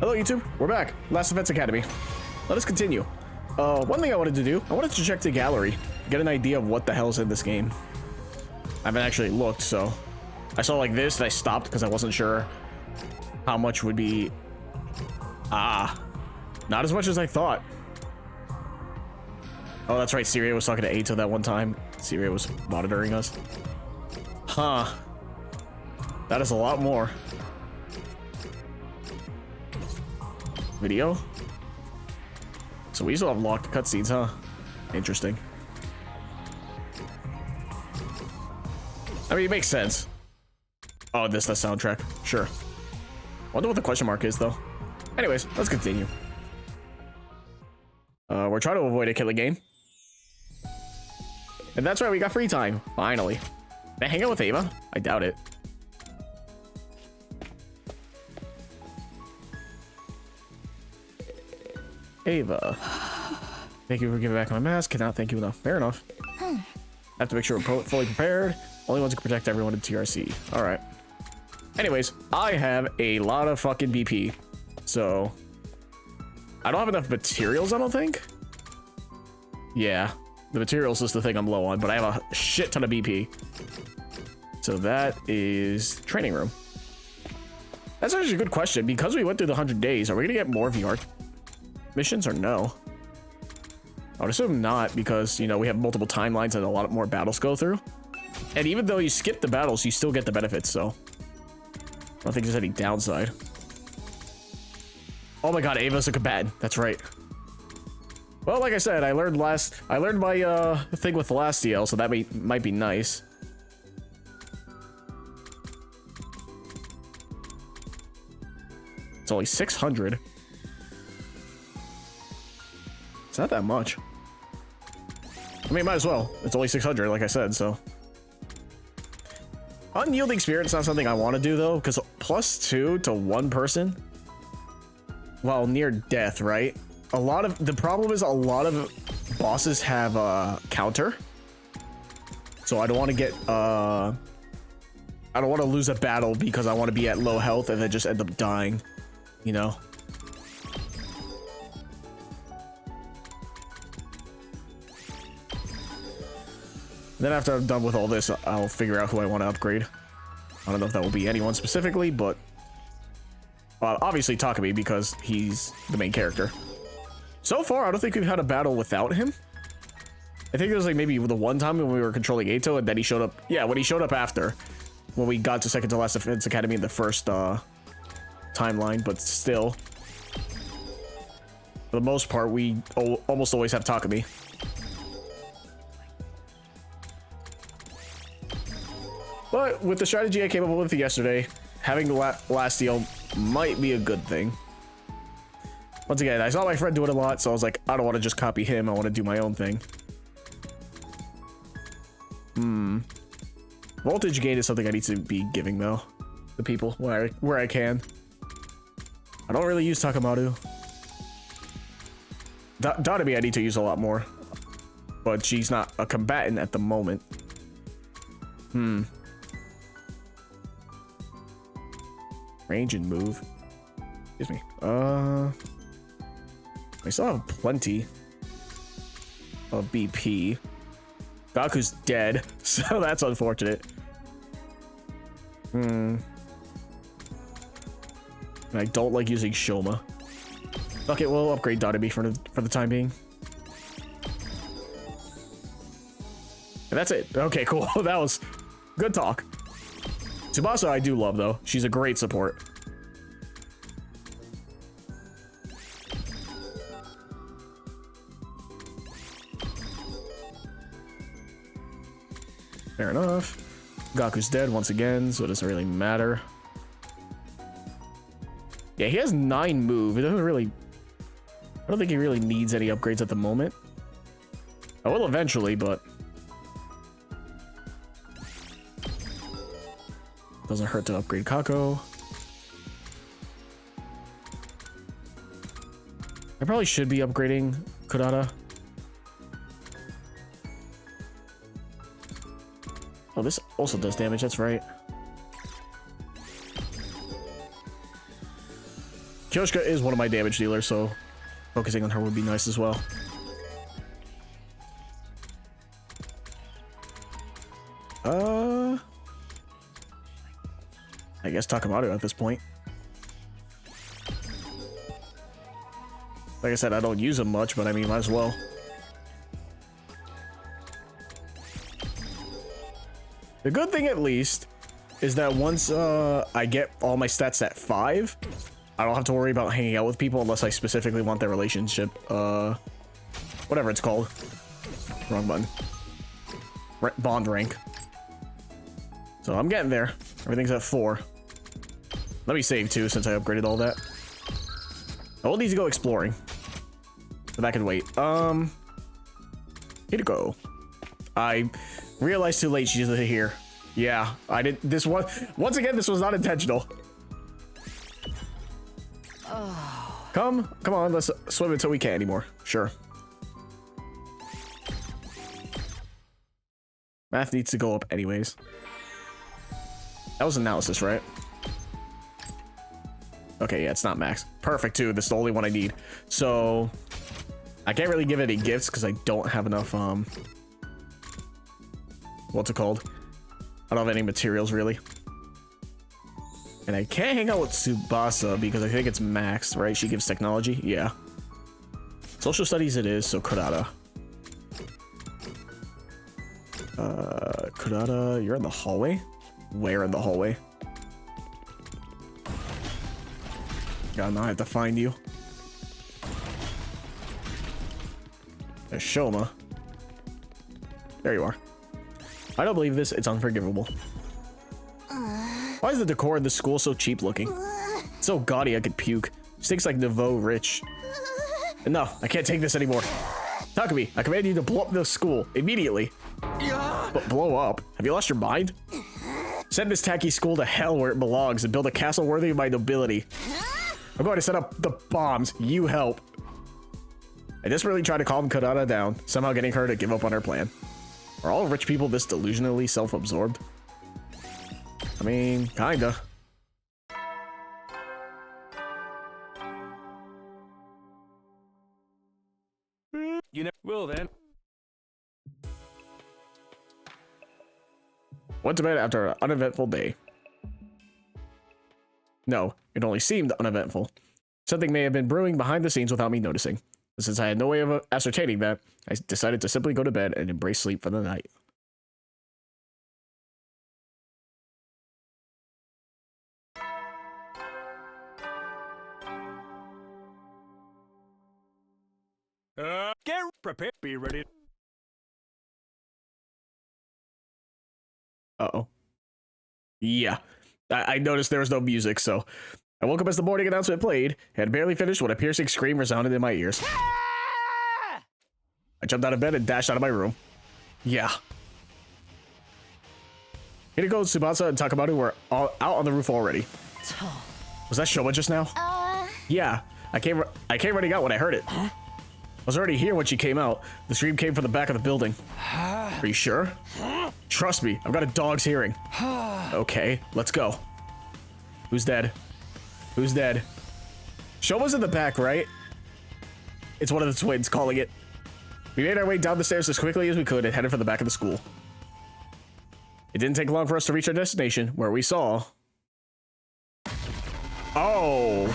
Hello YouTube, we're back. Last Defense Academy. Let us continue. One thing I wanted to do, I wanted to check the gallery, get an idea of what the hell's in this game. I haven't actually looked, so I saw like this and I stopped because I wasn't sure how much would be. Not as much as I thought. Oh, that's right, Syria was talking to Ato that one time. Syria was monitoring us. Huh. That is a lot more. Video? So we still have locked cutscenes, huh? Interesting. I mean, it makes sense. Oh, this the soundtrack. Sure. Wonder what the question mark is, though. Anyways, let's continue. We're trying to avoid a killer game. And that's right, we got free time. Finally. Can I hang out with Ava? I doubt it. Ava. Thank you for giving back my mask. Cannot thank you enough. Fair enough. Have to make sure we're fully prepared. Only ones who can protect everyone in TRC. Alright. Anyways, I have a lot of fucking BP. So I don't have enough materials, I don't think. Yeah. The materials is the thing I'm low on, but I have a shit ton of BP. So that is training room. That's actually a good question. Because we went through the 100 days, are we gonna get more VR missions or no? I would assume not, because you know we have multiple timelines and a lot more battles go through, and even though you skip the battles you still get the benefits, so I don't think there's any downside. Oh my god, Ava's a combatant. That's right. Well, like I said, I learned my thing with the last DL, so that might be nice. It's only 600. It's not that much. I mean, might as well. It's only 600, like I said, so. Unyielding Spirit's not something I want to do, though, because +2 to one person while near death, right? The problem is a lot of bosses have a counter. So I don't want to get, I don't want to lose a battle because I want to be at low health and then just end up dying, you know? Then after I'm done with all this, I'll figure out who I want to upgrade. I don't know if that will be anyone specifically, but obviously Takumi, because he's the main character. So far, I don't think we've had a battle without him. I think it was like maybe the one time when we were controlling Ato, and then he showed up. Yeah, when he showed up after, when we got to second to last Defense Academy in the first timeline, but still, for the most part, we almost always have Takumi. But with the strategy I came up with yesterday, having the last deal might be a good thing. Once again, I saw my friend do it a lot, so I was like, I don't want to just copy him. I want to do my own thing. Voltage gain is something I need to be giving, though. The people, where I can. I don't really use Takamaru. Dotami I need to use a lot more. But she's not a combatant at the moment. Range and move. Excuse me. I still have plenty of BP. Gaku's dead, so that's unfortunate. And I don't like using Shoma. Okay, we'll upgrade Dotami for the time being. And that's it. Okay, cool. That was good talk. Tsubasa I do love, though. She's a great support. Fair enough. Gaku's dead once again, so it doesn't really matter. Yeah, he has 9 move. It doesn't really... I don't think he really needs any upgrades at the moment. I will eventually, but... doesn't hurt to upgrade Kako. I probably should be upgrading Kurata. Oh, this also does damage, that's right. Kyoshka is one of my damage dealers, so focusing on her would be nice as well. I guess Takamaru at this point. Like I said, I don't use him much, but I mean, might as well. The good thing, at least, is that once I get all my stats at 5, I don't have to worry about hanging out with people unless I specifically want their relationship. Whatever it's called. Wrong button. Bond rank. So I'm getting there. Everything's at 4. Let me save too, since I upgraded all that. I will need to go exploring. But that can wait. Here to go. I realized too late she's here. Yeah, I did this one. Once again, this was not intentional. Oh. Come on, let's swim until we can't anymore. Sure. Math needs to go up anyways. That was analysis, right? Okay, yeah, it's not max. Perfect, too. This is the only one I need. So, I can't really give any gifts because I don't have enough, what's it called? I don't have any materials, really. And I can't hang out with Tsubasa because I think it's maxed, right? She gives technology? Yeah. Social studies it is, so Kurata. Kurata, you're in the hallway? Where in the hallway? God, now I have to find you. There's Shoma. There you are. I don't believe this. It's unforgivable. Why is the decor in this school so cheap looking? It's so gaudy I could puke. Stinks like Nouveau Rich. Enough. I can't take this anymore. Takumi, I command you to blow up this school immediately. But blow up? Have you lost your mind? Send this tacky school to hell where it belongs and build a castle worthy of my nobility. I'm going to set up the bombs. You help. I desperately try to calm Kurata down, somehow getting her to give up on her plan. Are all rich people this delusionally self-absorbed? I mean, kinda. You never will then. Went to bed after an uneventful day. No, it only seemed uneventful. Something may have been brewing behind the scenes without me noticing. But since I had no way of ascertaining that, I decided to simply go to bed and embrace sleep for the night. Get prepared. Be ready. Uh-oh. Yeah. I noticed there was no music, so I woke up as the morning announcement played, and barely finished when a piercing scream resounded in my ears. I jumped out of bed and dashed out of my room. Yeah. Hideko, Tsubasa, and Takamaru were all out on the roof already. Was that Shoma just now? Yeah. I came running out when I heard it. I was already here when she came out. The scream came from the back of the building. Are you sure? Trust me, I've got a dog's hearing. Okay, let's go. Who's dead? Who's dead? Shoma's in the back, right? It's one of the twins calling it. We made our way down the stairs as quickly as we could and headed for the back of the school. It didn't take long for us to reach our destination, where we saw... Oh!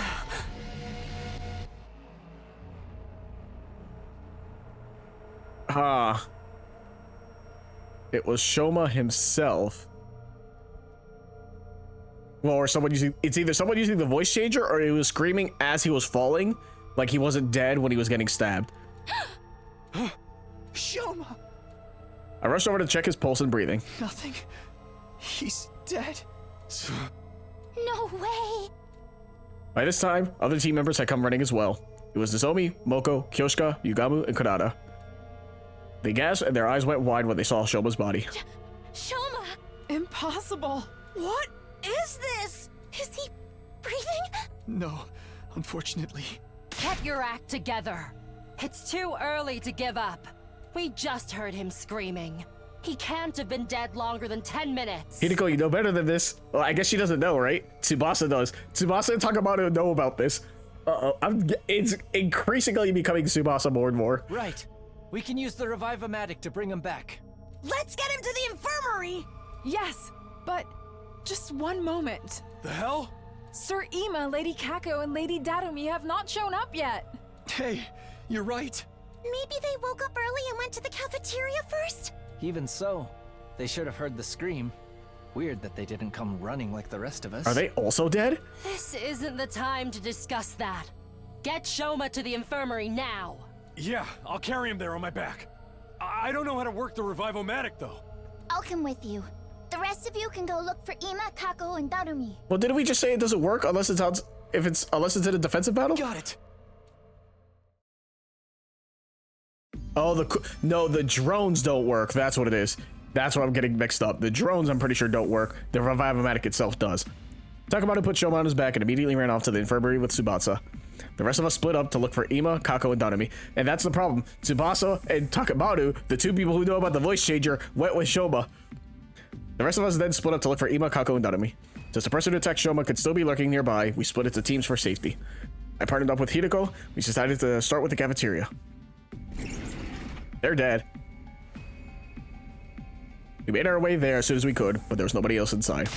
It was Shoma himself. Well, or someone using... It's either someone using the voice changer or he was screaming as he was falling, like he wasn't dead when he was getting stabbed. Shoma! I rushed over to check his pulse and breathing. Nothing. He's dead. No way! By this time, other team members had come running as well. It was Nozomi, Moko, Kyoshika, Yugamu, and Kurata. They gasped and their eyes went wide when they saw Shoma's body. Shoma! Impossible! What is this? Is he breathing? No, unfortunately. Get your act together. It's too early to give up. We just heard him screaming. He can't have been dead longer than 10 minutes. Hideko, you know better than this. Well, I guess she doesn't know, right? Tsubasa does. Tsubasa and Takamaru know about this. Uh-oh, it's increasingly becoming Tsubasa more and more. Right. We can use the Revive-O-Matic to bring him back. Let's get him to the infirmary! Yes, but just one moment. The hell? Sir Ima, Lady Kako, and Lady Datumi have not shown up yet. Hey, you're right. Maybe they woke up early and went to the cafeteria first? Even so, they should have heard the scream. Weird that they didn't come running like the rest of us. Are they also dead? This isn't the time to discuss that. Get Shoma to the infirmary now. Yeah, I'll carry him there on my back. I don't know how to work the Revive-O-Matic, though. I'll come with you. The rest of you can go look for Ima, Kako, and Darumi. Well, didn't we just say it doesn't work unless it's out, unless it's in a defensive battle? Got it. Oh, the drones don't work. That's what it is. That's what I'm getting mixed up. The drones, I'm pretty sure, don't work. The Revive-O-Matic itself does. Takamado put Shoma on his back and immediately ran off to the infirmary with Tsubasa. The rest of us split up to look for Ima, Kako, and Danami. And that's the problem. Tsubasa and Takamado, the two people who know about the voice changer, went with Shoma. The rest of us then split up to look for Ima, Kako, and Danami. Since the person who attacked Shoma could still be lurking nearby, we split into teams for safety. I partnered up with Hideko. We decided to start with the cafeteria. They're dead. We made our way there as soon as we could, but there was nobody else inside.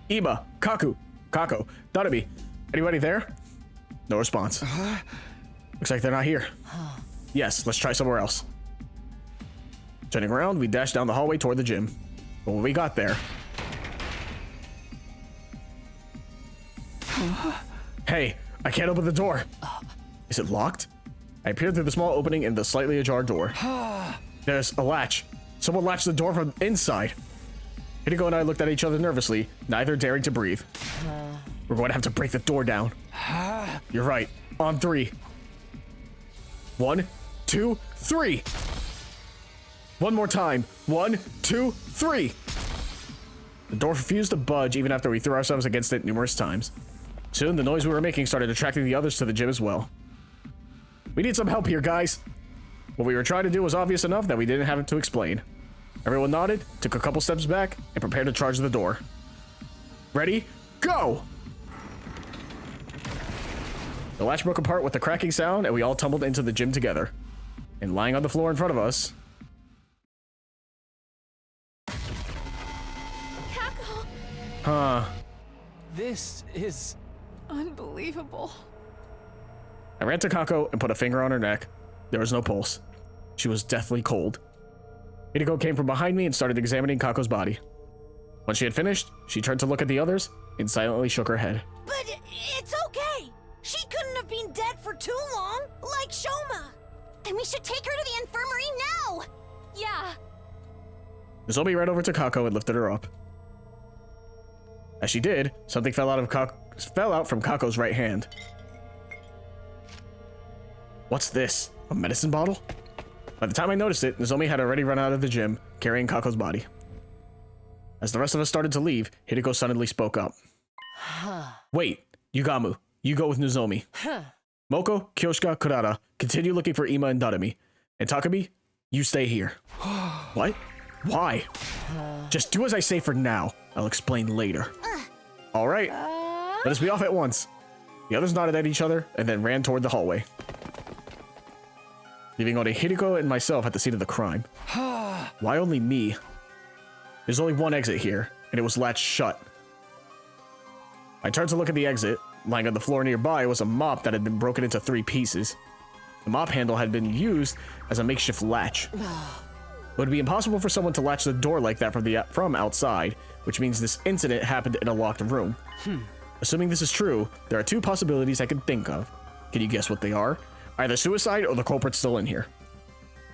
Ima, Kako, Danami. Anybody there? No response. Looks like they're not here. Yes, let's try somewhere else. Turning around, we dashed down the hallway toward the gym. But when we got there... Hey, I can't open the door. Is it locked? I peered through the small opening in the slightly ajar door. There's a latch. Someone latched the door from inside. Hideko and I looked at each other nervously, neither daring to breathe. We're going to have to break the door down. You're right. On 3. 1, 2, 3. One more time. 1, 2, 3. The door refused to budge even after we threw ourselves against it numerous times. Soon, the noise we were making started attracting the others to the gym as well. We need some help here, guys. What we were trying to do was obvious enough that we didn't have to explain. Everyone nodded, took a couple steps back, and prepared to charge the door. Ready? Go! The latch broke apart with a cracking sound, and we all tumbled into the gym together. And lying on the floor in front of us... Kako! Huh. This is... Unbelievable. I ran to Kako and put a finger on her neck. There was no pulse. She was deathly cold. Hideko came from behind me and started examining Kako's body. When she had finished, she turned to look at the others and silently shook her head. But it's okay. She couldn't have been dead for too long, like Shoma. Then we should take her to the infirmary now. Yeah. Nozomi ran over to Kako and lifted her up. As she did, something fell out from Kako's right hand. What's this? A medicine bottle? By the time I noticed it, Nozomi had already run out of the gym, carrying Kako's body. As the rest of us started to leave, Hideko suddenly spoke up. Wait, Yugamu, you go with Nozomi. Moko, Kyoshika, Kurata, continue looking for Ima and Darumi. And Takumi, you stay here. What? Why? Just do as I say for now. I'll explain later. All right, let us be off at once. The others nodded at each other and then ran toward the hallway, leaving only Hideko and myself at the scene of the crime. Why only me? There's only one exit here, and it was latched shut. I turned to look at the exit. Lying on the floor nearby was a mop that had been broken into 3 pieces. The mop handle had been used as a makeshift latch. It would be impossible for someone to latch the door like that from outside, which means this incident happened in a locked room. Assuming this is true, there are 2 possibilities I can think of. Can you guess what they are? Either suicide or the culprit's still in here.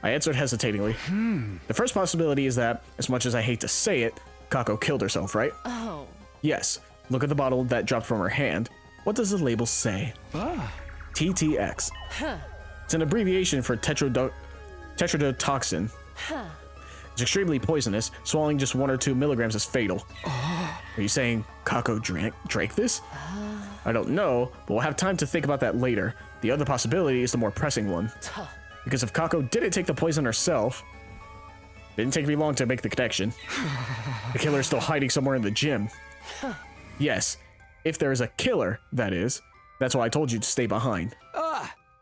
I answered hesitatingly. The first possibility is that, as much as I hate to say it, Kako killed herself, right? Oh. Yes. Look at the bottle that dropped from her hand. What does the label say? TTX. It's an abbreviation for tetrodotoxin. It's extremely poisonous. Swallowing just 1 or 2 milligrams is fatal. Are you saying Kako drank this? I don't know, but we'll have time to think about that later. The other possibility is the more pressing one. Because if Kako didn't take the poison herself, it didn't take me long to make the connection. The killer is still hiding somewhere in the gym. Yes, if there is a killer, that is. That's why I told you to stay behind.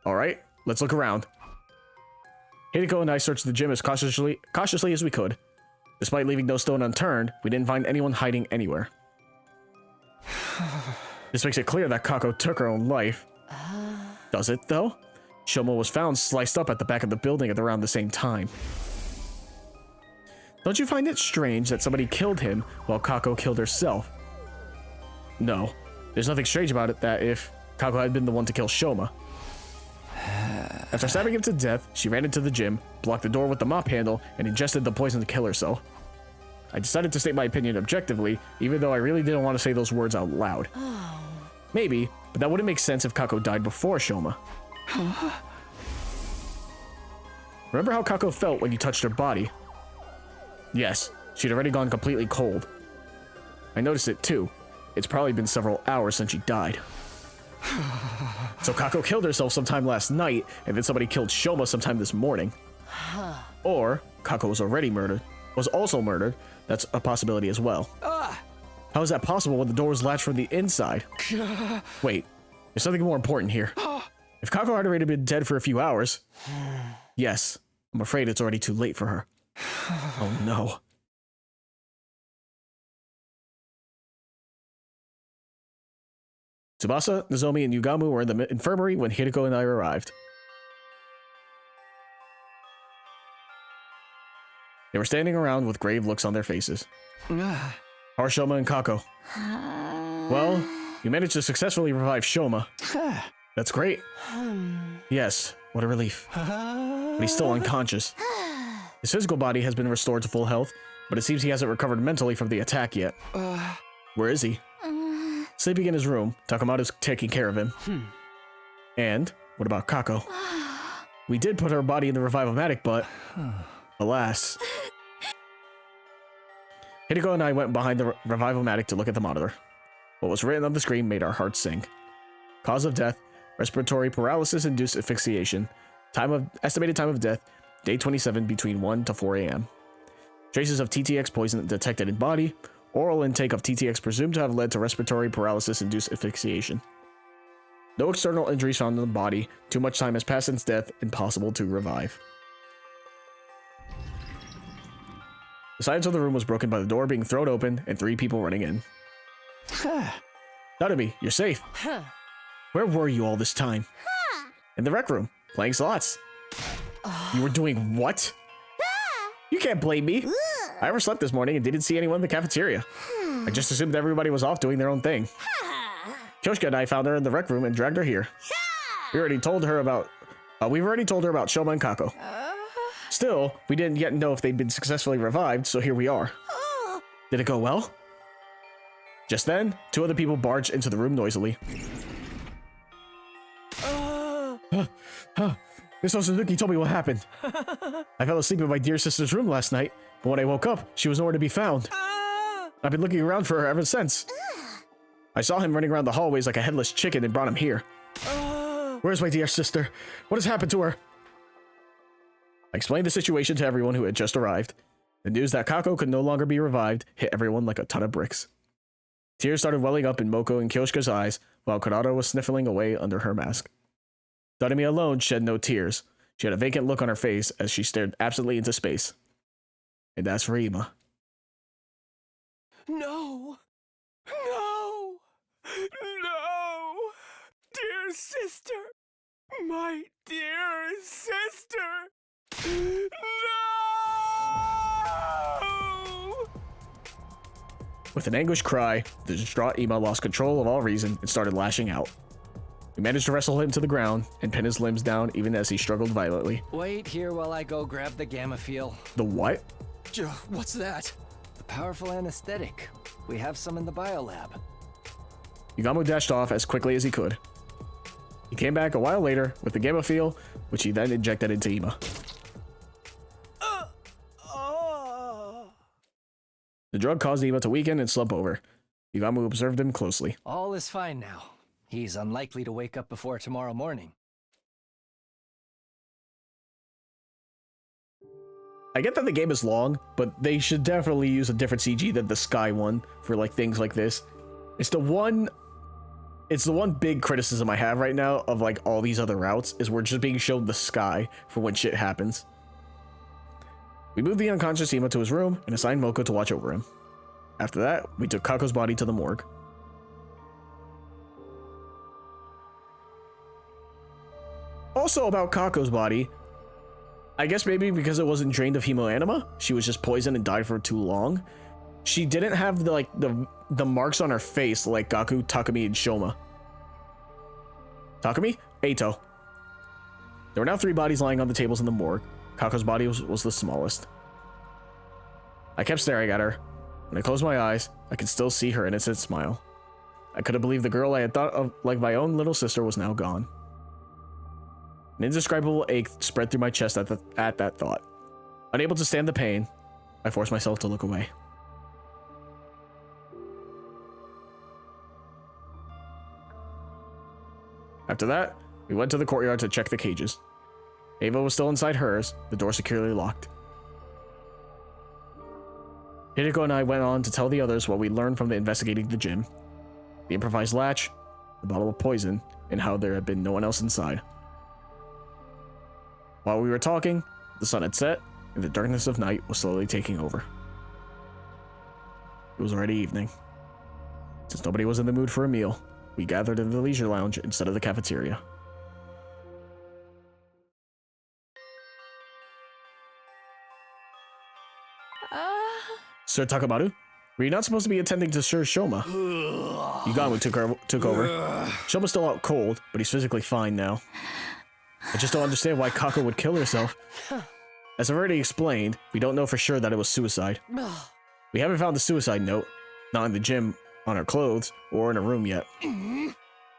Alright, let's look around. Hideko and I searched the gym as cautiously as we could. Despite leaving no stone unturned, we didn't find anyone hiding anywhere. This makes it clear that Kako took her own life. Does it, though? Shoma was found sliced up at the back of the building at around the same time. Don't you find it strange that somebody killed him while Kako killed herself? No. There's nothing strange about it that if Kako had been the one to kill Shoma. After stabbing him to death, she ran into the gym, blocked the door with the mop handle, and ingested the poison to kill herself. I decided to state my opinion objectively, even though I really didn't want to say those words out loud. Maybe, but that wouldn't make sense if Kako died before Shoma. Remember how Kako felt when you touched her body? Yes, she'd already gone completely cold. I noticed it too. It's probably been several hours since she died. So Kako killed herself sometime last night, and then somebody killed Shoma sometime this morning. Or Kako was also murdered. That's a possibility as well. How is that possible when the door was latched from the inside? Wait, there's something more important here. If Kako had already been dead for a few hours... Yes, I'm afraid it's already too late for her. Oh no. Tsubasa, Nozomi, and Yugamu were in the infirmary when Hideko and I arrived. They were standing around with grave looks on their faces. How are Shoma and Kako? Well, you managed to successfully revive Shoma. That's great. Yes, what a relief. But he's still unconscious. His physical body has been restored to full health, but it seems he hasn't recovered mentally from the attack yet. Where is he? Sleeping in his room. Takamato's taking care of him. And what about Kako? We did put her body in the revival-matic, but alas. Hideko and I went behind the revival-matic to look at the monitor. What was written on the screen made our hearts sink. Cause of death, respiratory paralysis-induced asphyxiation. Estimated time of death, day 27 between 1 to 4 a.m. Traces of TTX poison detected in body. Oral intake of TTX presumed to have led to respiratory paralysis-induced asphyxiation. No external injuries found in the body. Too much time has passed since death. Impossible to revive. The silence of the room was broken by the door being thrown open and 3 people running in. Narumi, you're safe. Where were you all this time? In the rec room, playing slots. You were doing what? You can't blame me. I overslept this morning and didn't see anyone in the cafeteria. I just assumed everybody was off doing their own thing. Kyoshka and I found her in the rec room and dragged her here. We've already told her about Shoma and Kako. Still, we didn't yet know if they'd been successfully revived, so here we are. Did it go well? Just then, 2 other people barged into the room noisily. Miss Suzuki told me what happened. I fell asleep in my dear sister's room last night, but when I woke up, she was nowhere to be found. I've been looking around for her ever since. I saw him running around the hallways like a headless chicken and brought him here. Where's my dear sister? What has happened to her? I explained the situation to everyone who had just arrived. The news that Kako could no longer be revived hit everyone like a ton of bricks. Tears started welling up in Moko and Kyoshka's eyes, while Kurata was sniffling away under her mask. Danganronpa alone shed no tears. She had a vacant look on her face as she stared absently into space. And as for Ima. No! No! No! Dear sister! My dear sister! No! With an anguished cry, the distraught Ima lost control of all reason and started lashing out. We managed to wrestle him to the ground and pin his limbs down even as he struggled violently. Wait here while I go grab the gamma feel. The what? What's that? The powerful anesthetic. We have some in the biolab. Yugamu dashed off as quickly as he could. He came back a while later with the gamma feel, which he then injected into Ima. The drug caused Ima to weaken and slump over. Yugamu observed him closely. All is fine now. He's unlikely to wake up before tomorrow morning. I get that the game is long, but they should definitely use a different CG than the Sky one for like things like this. It's the one It's the one big criticism I have right now of like all these other routes is we're just being shown the sky for when shit happens. We moved the unconscious Hima to his room and assigned Moko to watch over him. After that, we took Kako's body to the morgue. Also about Kako's body, I guess maybe because it wasn't drained of hemoanima, she was just poisoned and died for too long. She didn't have the marks on her face like Gaku, Takumi, and Shoma. Takumi? Eito. There were now 3 bodies lying on the tables in the morgue. Kako's body was the smallest. I kept staring at her. When I closed my eyes, I could still see her innocent smile. I couldn't believe the girl I had thought of like my own little sister was now gone. An indescribable ache spread through my chest at that thought. Unable to stand the pain, I forced myself to look away. After that, we went to the courtyard to check the cages. Ava was still inside hers, the door securely locked. Hideko and I went on to tell the others what we learned from investigating the gym, the improvised latch, the bottle of poison, and how there had been no one else inside. While we were talking, the sun had set, and the darkness of night was slowly taking over. It was already evening. Since nobody was in the mood for a meal, we gathered in the leisure lounge instead of the cafeteria. Sir Takamaru, were you not supposed to be attending to Sir Shoma? Yugamu took over. Shoma's still out cold, but he's physically fine now. I just don't understand why Kako would kill herself. As I've already explained, we don't know for sure that it was suicide. We haven't found the suicide note, not in the gym, on her clothes, or in her room yet.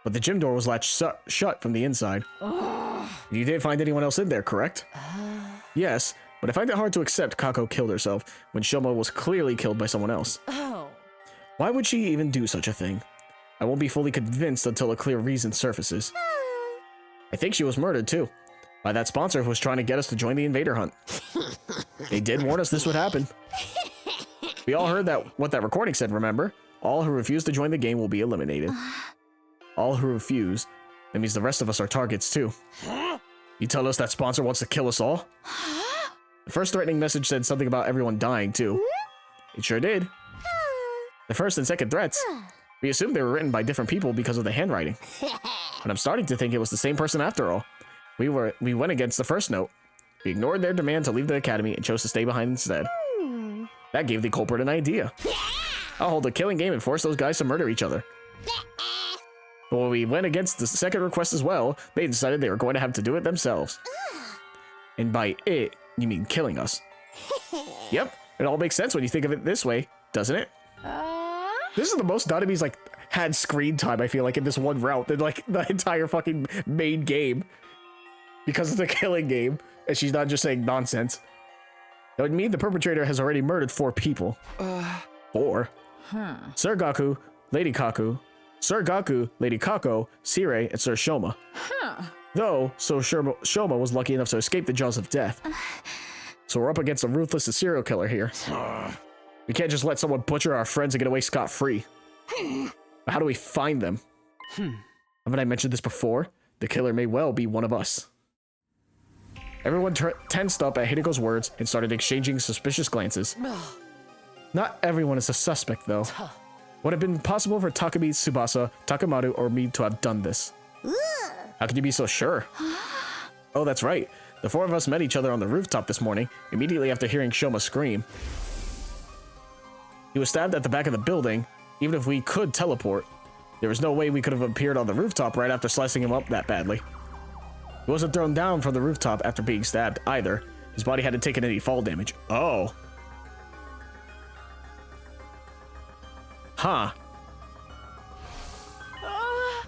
But the gym door was latched shut from the inside. You didn't find anyone else in there, correct? Yes, but I find it hard to accept Kako killed herself when Shoma was clearly killed by someone else. Why would she even do such a thing? I won't be fully convinced until a clear reason surfaces. I think she was murdered too, by that sponsor who was trying to get us to join the invader hunt. They did warn us this would happen. We all heard what that recording said, remember? All who refuse to join the game will be eliminated. All who refuse, that means the rest of us are targets too. You tell us that sponsor wants to kill us all? The first threatening message said something about everyone dying too. It sure did. The first and second threats, we assumed they were written by different people because of the handwriting. But I'm starting to think it was the same person after all. We went against the first note. We ignored their demand to leave the academy and chose to stay behind instead. That gave the culprit an idea. I'll hold a killing game and force those guys to murder each other. But when we went against the second request as well, they decided they were going to have to do it themselves. And by it, you mean killing us. Yep, it all makes sense when you think of it this way, doesn't it? This is the most Nanami's had screen time, I feel like, in this one route than the entire fucking main game. Because it's a killing game, and she's not just saying nonsense. That would mean the perpetrator has already murdered 4 people. 4? Sir Gaku, Lady Kaku, Sir Gaku, Lady Kako, Sire, and Sir Shoma. Though, Sir Shoma was lucky enough to escape the jaws of death. So we're up against a ruthless serial killer here. We can't just let someone butcher our friends and get away scot-free. But how do we find them? Haven't I mentioned this before? The killer may well be one of us. Everyone tensed up at Hideko's words and started exchanging suspicious glances. Not everyone is a suspect, though. Would have been possible for Takumi, Tsubasa, Takamaru, or me to have done this. How could you be so sure? Oh, that's right. The 4 of us met each other on the rooftop this morning, immediately after hearing Shoma scream. He was stabbed at the back of the building. Even if we could teleport, there was no way we could have appeared on the rooftop right after slicing him up that badly. He wasn't thrown down from the rooftop after being stabbed either. His body hadn't taken any fall damage. Oh. Huh.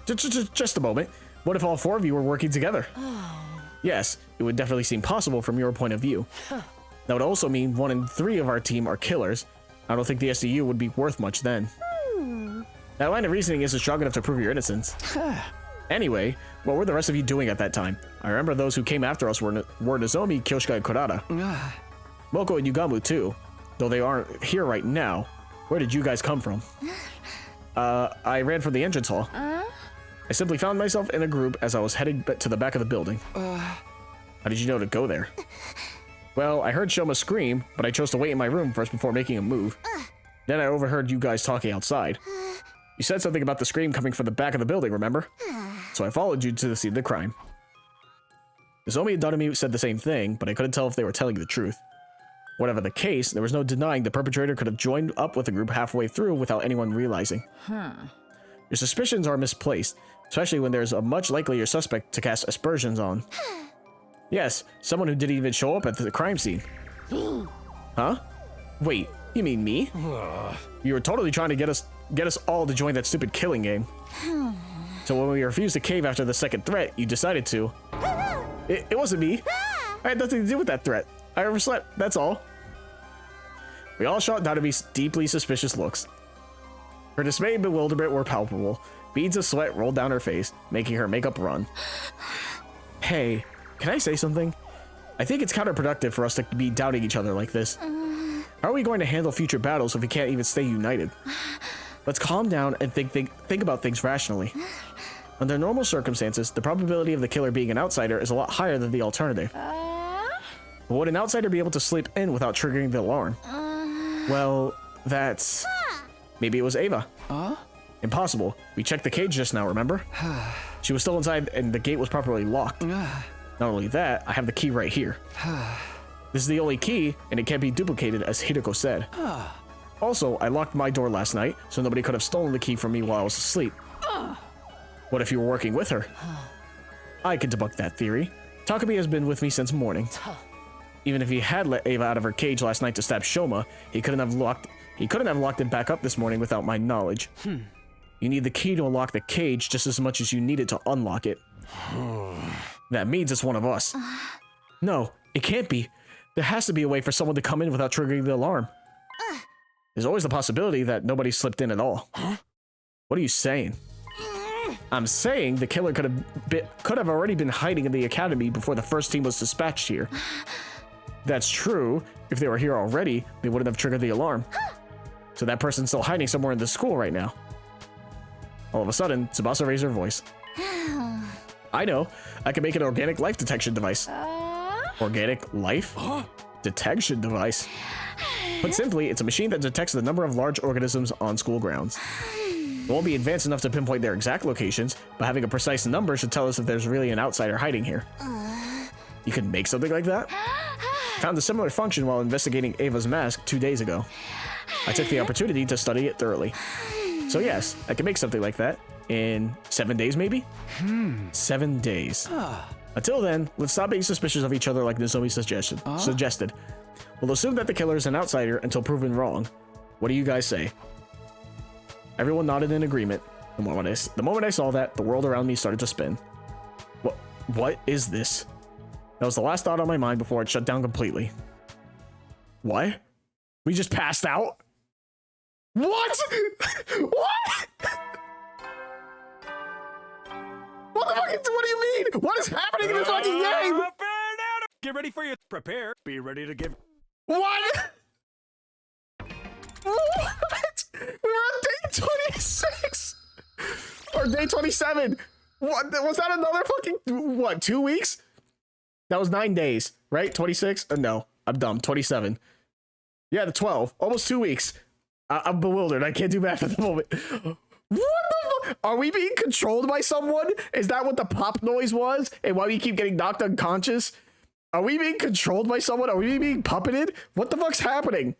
Just a moment. What if all 4 of you were working together? Yes, it would definitely seem possible from your point of view. That would also mean 1 in 3 of our team are killers. I don't think the SDU would be worth much then. That line of reasoning isn't strong enough to prove your innocence. Anyway, what were the rest of you doing at that time? I remember those who came after us were Nozomi, Kyoshika, and Kurata. Moko and Yugamu too, though they aren't here right now. Where did you guys come from? I ran from the entrance hall. I simply found myself in a group as I was heading to the back of the building. How did you know to go there? Well, I heard Shoma scream, but I chose to wait in my room first before making a move. Then I overheard you guys talking outside. You said something about the scream coming from the back of the building, remember? So I followed you to the scene of the crime. Nozomi and Danami said the same thing, but I couldn't tell if they were telling the truth. Whatever the case, there was no denying the perpetrator could have joined up with the group halfway through without anyone realizing. Your suspicions are misplaced, especially when there's a much likelier suspect to cast aspersions on. Yes, someone who didn't even show up at the crime scene. Huh? Wait, you mean me? You were totally trying to get us all to join that stupid killing game. So when we refused to cave after the second threat, you decided to. It wasn't me. I had nothing to do with that threat. I overslept, that's all. We all shot Danami's deeply suspicious looks. Her dismay and bewilderment were palpable. Beads of sweat rolled down her face, making her makeup run. Hey, can I say something? I think it's counterproductive for us to be doubting each other like this. How are we going to handle future battles if we can't even stay united? Let's calm down and think about things rationally. Under normal circumstances, the probability of the killer being an outsider is a lot higher than the alternative. But would an outsider be able to slip in without triggering the alarm? Well, that's... Maybe it was Ava. Impossible. We checked the cage just now, remember? She was still inside and the gate was properly locked. Not only that, I have the key right here. This is the only key, and it can't be duplicated, as Hideko said. Also, I locked my door last night, so nobody could have stolen the key from me while I was asleep. What if you were working with her? I could debunk that theory. Takumi has been with me since morning. Even if he had let Ava out of her cage last night to stab Shoma, he couldn't have locked it back up this morning without my knowledge. You need the key to unlock the cage just as much as you need it to unlock it. That means it's one of us. No, it can't be. There has to be a way for someone to come in without triggering the alarm. There's always the possibility that nobody slipped in at all. What are you saying? I'm saying the killer could have already been hiding in the academy before the first team was dispatched here. That's true. If they were here already, they wouldn't have triggered the alarm. So that person's still hiding somewhere in the school right now. All of a sudden, Tsubasa raised her voice. I know. I can make an organic life detection device. Organic life? Detection device? Put simply, it's a machine that detects the number of large organisms on school grounds. It won't be advanced enough to pinpoint their exact locations, but having a precise number should tell us if there's really an outsider hiding here. You could make something like that? Found a similar function while investigating Ava's mask 2 days ago. I took the opportunity to study it thoroughly. So yes, I can make something like that in 7 days maybe? 7 days. Until then, let's stop being suspicious of each other like Nozomi suggested. We'll assume that the killer is an outsider until proven wrong. What do you guys say? Everyone nodded in agreement. The moment I saw that, the world around me started to spin. What is this? That was the last thought on my mind before it shut down completely. What? We just passed out? What? What? What do you mean? What is happening in this fucking game? Get ready for your prepare. Be ready to give. What? What? We were on day 26 or day 27. What was that? Another fucking 2 weeks? That was 9 days, right? 26? No, I'm dumb. 27. Yeah, the 12. Almost 2 weeks. I'm bewildered. I can't do math at the moment. What the fuck? Are we being controlled by someone? Is that what the pop noise was? And why we keep getting knocked unconscious? Are we being controlled by someone? Are we being puppeted? What the fuck's happening?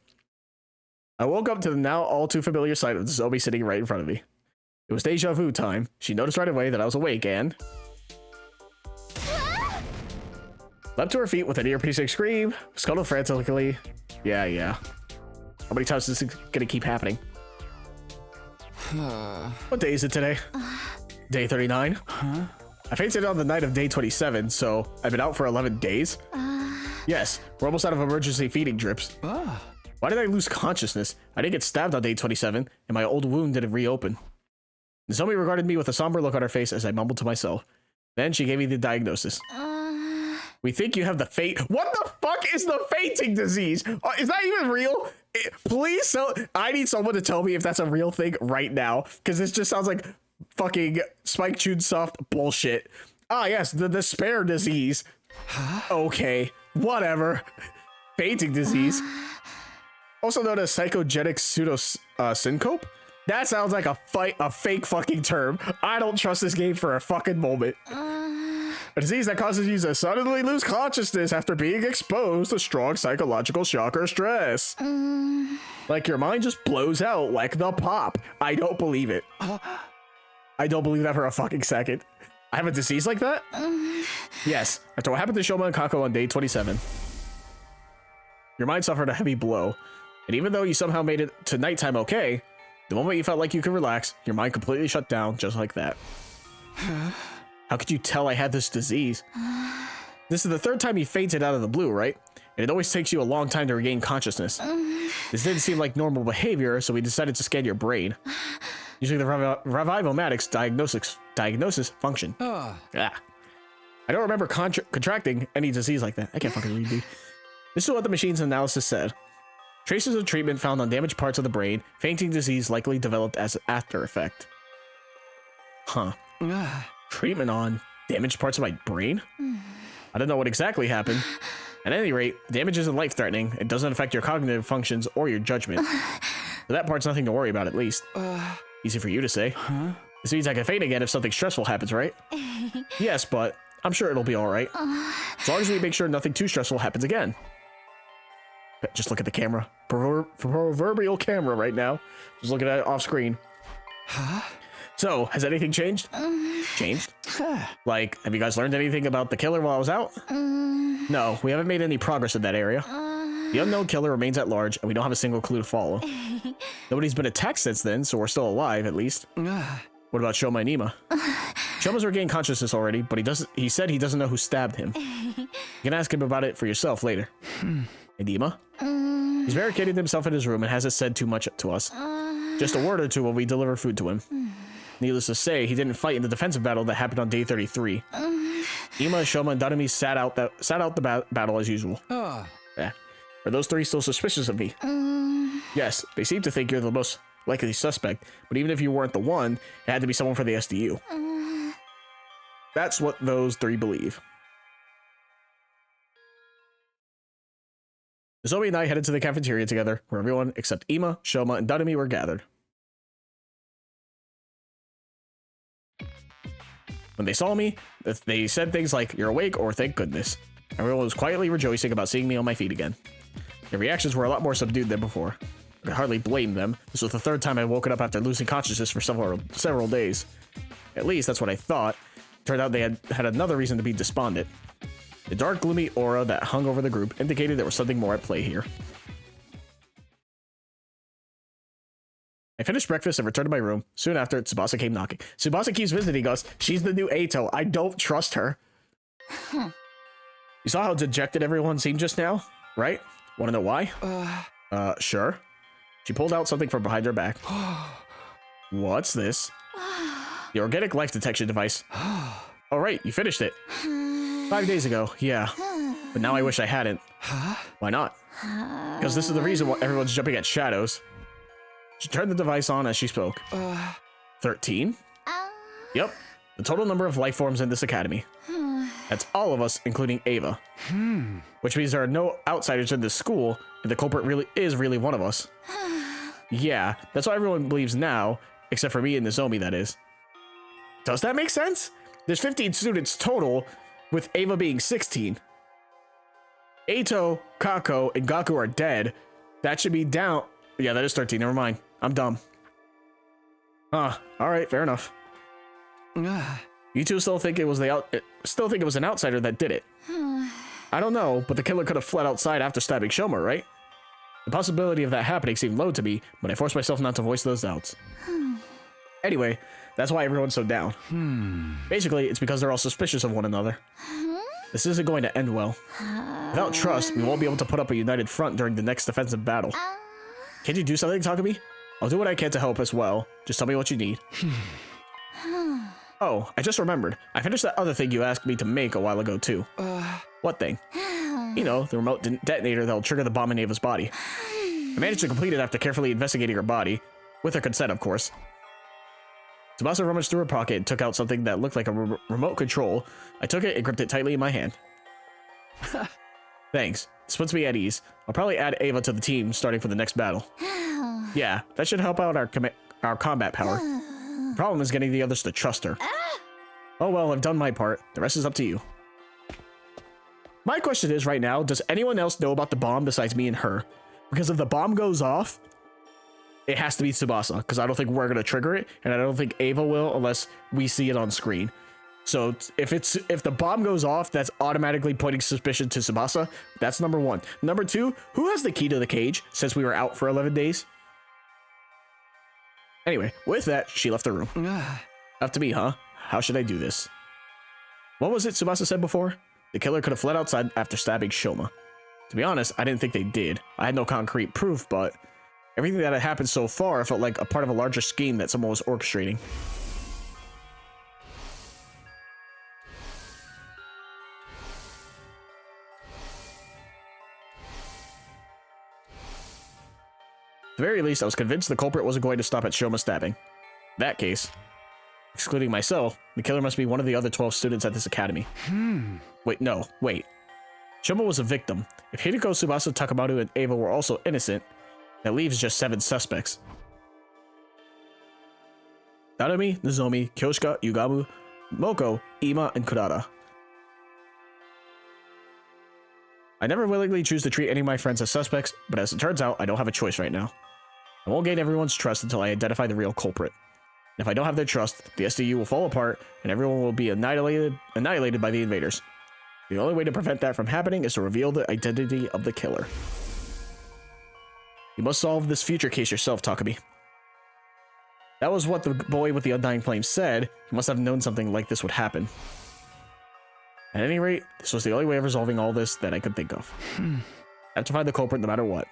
I woke up to the now all too familiar sight of Zoe sitting right in front of me. It was deja vu time. She noticed right away that I was awake and... leapt to her feet with an ear-piercing scream, scuttled frantically. Yeah. How many times is this gonna keep happening? What day is it today? Day 39? I fainted on the night of day 27, so I've been out for 11 days? Yes, we're almost out of emergency feeding drips. Why did I lose consciousness? I didn't get stabbed on day 27, and my old wound didn't reopen. Nozomi regarded me with a somber look on her face as I mumbled to myself. Then she gave me the diagnosis. We think you have the faint. What the fuck is the fainting disease? Is that even real? Please, I need someone to tell me if that's a real thing right now, because this just sounds like fucking Spike Chewed Soft bullshit. Ah, yes, the despair disease. Okay, whatever. Fainting disease. Also known as psychogenic syncope. That sounds like a fake fucking term. I don't trust this game for a fucking moment. A disease that causes you to suddenly lose consciousness after being exposed to strong psychological shock or stress. Like your mind just blows out like the pop. I don't believe it. I don't believe that for a fucking second. I have a disease like that? Yes, after what happened to Shoma and Kako on day 27. Your mind suffered a heavy blow, and even though you somehow made it to nighttime okay, the moment you felt like you could relax, your mind completely shut down just like that. How could you tell I had this disease? This is the third time you fainted out of the blue, right? And it always takes you a long time to regain consciousness. This didn't seem like normal behavior, so we decided to scan your brain. Using the Revivomatic's diagnosis function. I don't remember contracting any disease like that. I can't fucking read, dude. This is what the machine's analysis said. Traces of treatment found on damaged parts of the brain. Fainting disease likely developed as an after effect. Huh. Treatment on damaged parts of my brain? I don't know what exactly happened. At any rate, damage isn't life-threatening. It doesn't affect your cognitive functions or your judgment. So that part's nothing to worry about, at least. Easy for you to say. This means I can faint again if something stressful happens, right? Yes, but I'm sure it'll be alright. As long as we make sure nothing too stressful happens again. Just look at the camera. Proverbial camera right now. Just looking at it off screen. So, has anything changed? Changed? Like, have you guys learned anything about the killer while I was out? No, we haven't made any progress in that area. The unknown killer remains at large, and we don't have a single clue to follow. Nobody's been attacked since then, so we're still alive, at least. What about Shoma and Ima? Shoma's regained consciousness already, but he said he doesn't know who stabbed him. You can ask him about it for yourself later. And Ima? He's barricaded himself in his room and hasn't said too much to us. Just a word or two when we deliver food to him. Needless to say, he didn't fight in the defensive battle that happened on day 33. Ima, Shoma, and Danami sat out the battle as usual. Yeah. Are those three still suspicious of me? Yes, they seem to think you're the most likely suspect, but even if you weren't the one, it had to be someone for the SDU. That's what those three believe. Zoe and I headed to the cafeteria together, where everyone except Ima, Shoma, and Danami were gathered. When they saw me, they said things like, "You're awake," or "Thank goodness." Everyone was quietly rejoicing about seeing me on my feet again. Their reactions were a lot more subdued than before. I could hardly blame them. This was the third time I'd woken up after losing consciousness for several days. At least, that's what I thought. Turned out they had another reason to be despondent. The dark, gloomy aura that hung over the group indicated there was something more at play here. I finished breakfast and returned to my room. Soon after, Tsubasa came knocking. Tsubasa keeps visiting us. She's the new Ato. I don't trust her. You saw how dejected everyone seemed just now, right? Want to know why? Sure. She pulled out something from behind her back. What's this? The organic life detection device. Oh, right, you finished it. 5 days ago, yeah. But now I wish I hadn't. Why not? Because this is the reason why everyone's jumping at shadows. She turned the device on as she spoke. 13? Yep, the total number of life forms in this academy. That's all of us, including Ava. Which means there are no outsiders in this school, and the culprit is really one of us. Yeah, that's what everyone believes now, except for me and Nozomi, that is. Does that make sense? There's 15 students total, with Ava being 16. Ato, Kako, and Gaku are dead. That should be down. Yeah, that is 13. Never mind. I'm dumb. Alright, fair enough. You two still think it was an outsider that did it. I don't know, but the killer could have fled outside after stabbing Shoma, right? The possibility of that happening seemed low to me, but I forced myself not to voice those doubts. Anyway, that's why everyone's so down. Basically, it's because they're all suspicious of one another. This isn't going to end well. Without trust, we won't be able to put up a united front during the next defensive battle. Can't you do something, Takumi? I'll do what I can to help as well. Just tell me what you need. Oh, I just remembered. I finished that other thing you asked me to make a while ago, too. What thing? You know, the remote detonator that'll trigger the bomb in Ava's body. I managed to complete it after carefully investigating her body. With her consent, of course. Tsubasa rummaged through her pocket and took out something that looked like a remote control. I took it and gripped it tightly in my hand. Thanks. This puts me at ease. I'll probably add Ava to the team starting for the next battle. Yeah, that should help out our combat power. The problem is getting the others to trust her. Oh well, I've done my part. The rest is up to you. My question is right now, does anyone else know about the bomb besides me and her? Because if the bomb goes off, it has to be Tsubasa, because I don't think we're going to trigger it, and I don't think Ava will unless we see it on screen. So if the bomb goes off, that's automatically pointing suspicion to Tsubasa. That's number one. Number two, who has the key to the cage since we were out for 11 days? Anyway, with that, she left the room. Up to me, huh? How should I do this? What was it Tsubasa said before? The killer could have fled outside after stabbing Shoma. To be honest, I didn't think they did. I had no concrete proof, but everything that had happened so far felt like a part of a larger scheme that someone was orchestrating. At the very least, I was convinced the culprit wasn't going to stop at Shoma's stabbing. In that case, excluding myself, the killer must be one of the other 12 students at this academy. Wait. Shoma was a victim. If Hideko, Tsubasa, Takamaru, and Ava were also innocent, that leaves just 7 suspects. Narumi, Nozomi, Kyoshika, Yugamu, Moko, Ima, and Kurata. I never willingly choose to treat any of my friends as suspects, but as it turns out, I don't have a choice right now. I won't gain everyone's trust until I identify the real culprit. And if I don't have their trust, the SDU will fall apart, and everyone will be annihilated by the invaders. The only way to prevent that from happening is to reveal the identity of the killer. You must solve this future case yourself, Takumi. That was what the boy with the undying flame said. He must have known something like this would happen. At any rate, this was the only way of resolving all this that I could think of. I have to find the culprit no matter what.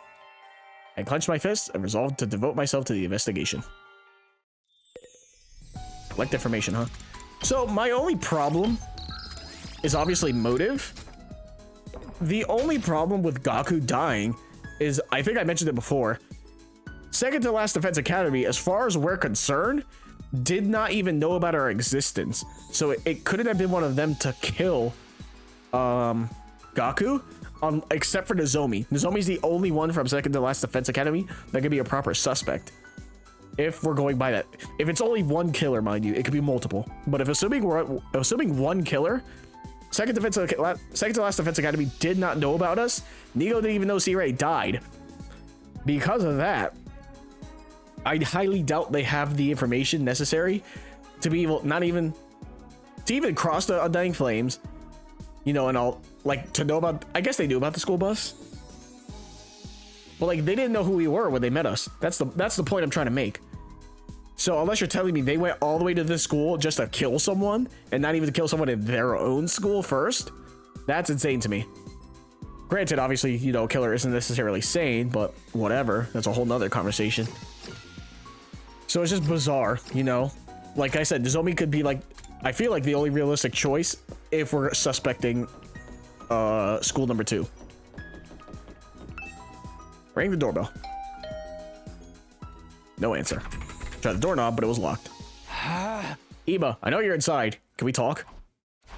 I clenched my fists and resolved to devote myself to the investigation. Collect information, huh? So my only problem is obviously motive. The only problem with Gaku dying is, I think I mentioned it before, second to last Defense Academy, as far as we're concerned, did not even know about our existence. So it couldn't have been one of them to kill Gaku, except for Nozomi. Nozomi's the only one from second to last Defense Academy that could be a proper suspect. If we're going by that. If it's only one killer, mind you, it could be multiple. But if assuming one killer, second to last Defense Academy did not know about us. Nigo didn't even know C-Ray died. Because of that, I highly doubt they have the information necessary to be able, to even cross the Undying Flames, you know, and all, like, to know about, I guess they knew about the school bus. But, like, they didn't know who we were when they met us. That's the point I'm trying to make. So, unless you're telling me they went all the way to this school just to kill someone, and not even to kill someone in their own school first, that's insane to me. Granted, obviously, you know, killer isn't necessarily sane, but whatever. That's a whole nother conversation. So it's just bizarre, you know? Like I said, Nozomi could be, like, I feel like the only realistic choice if we're suspecting school number 2. Ring the doorbell. No answer. Tried the doorknob, but it was locked. Ima, I know you're inside. Can we talk?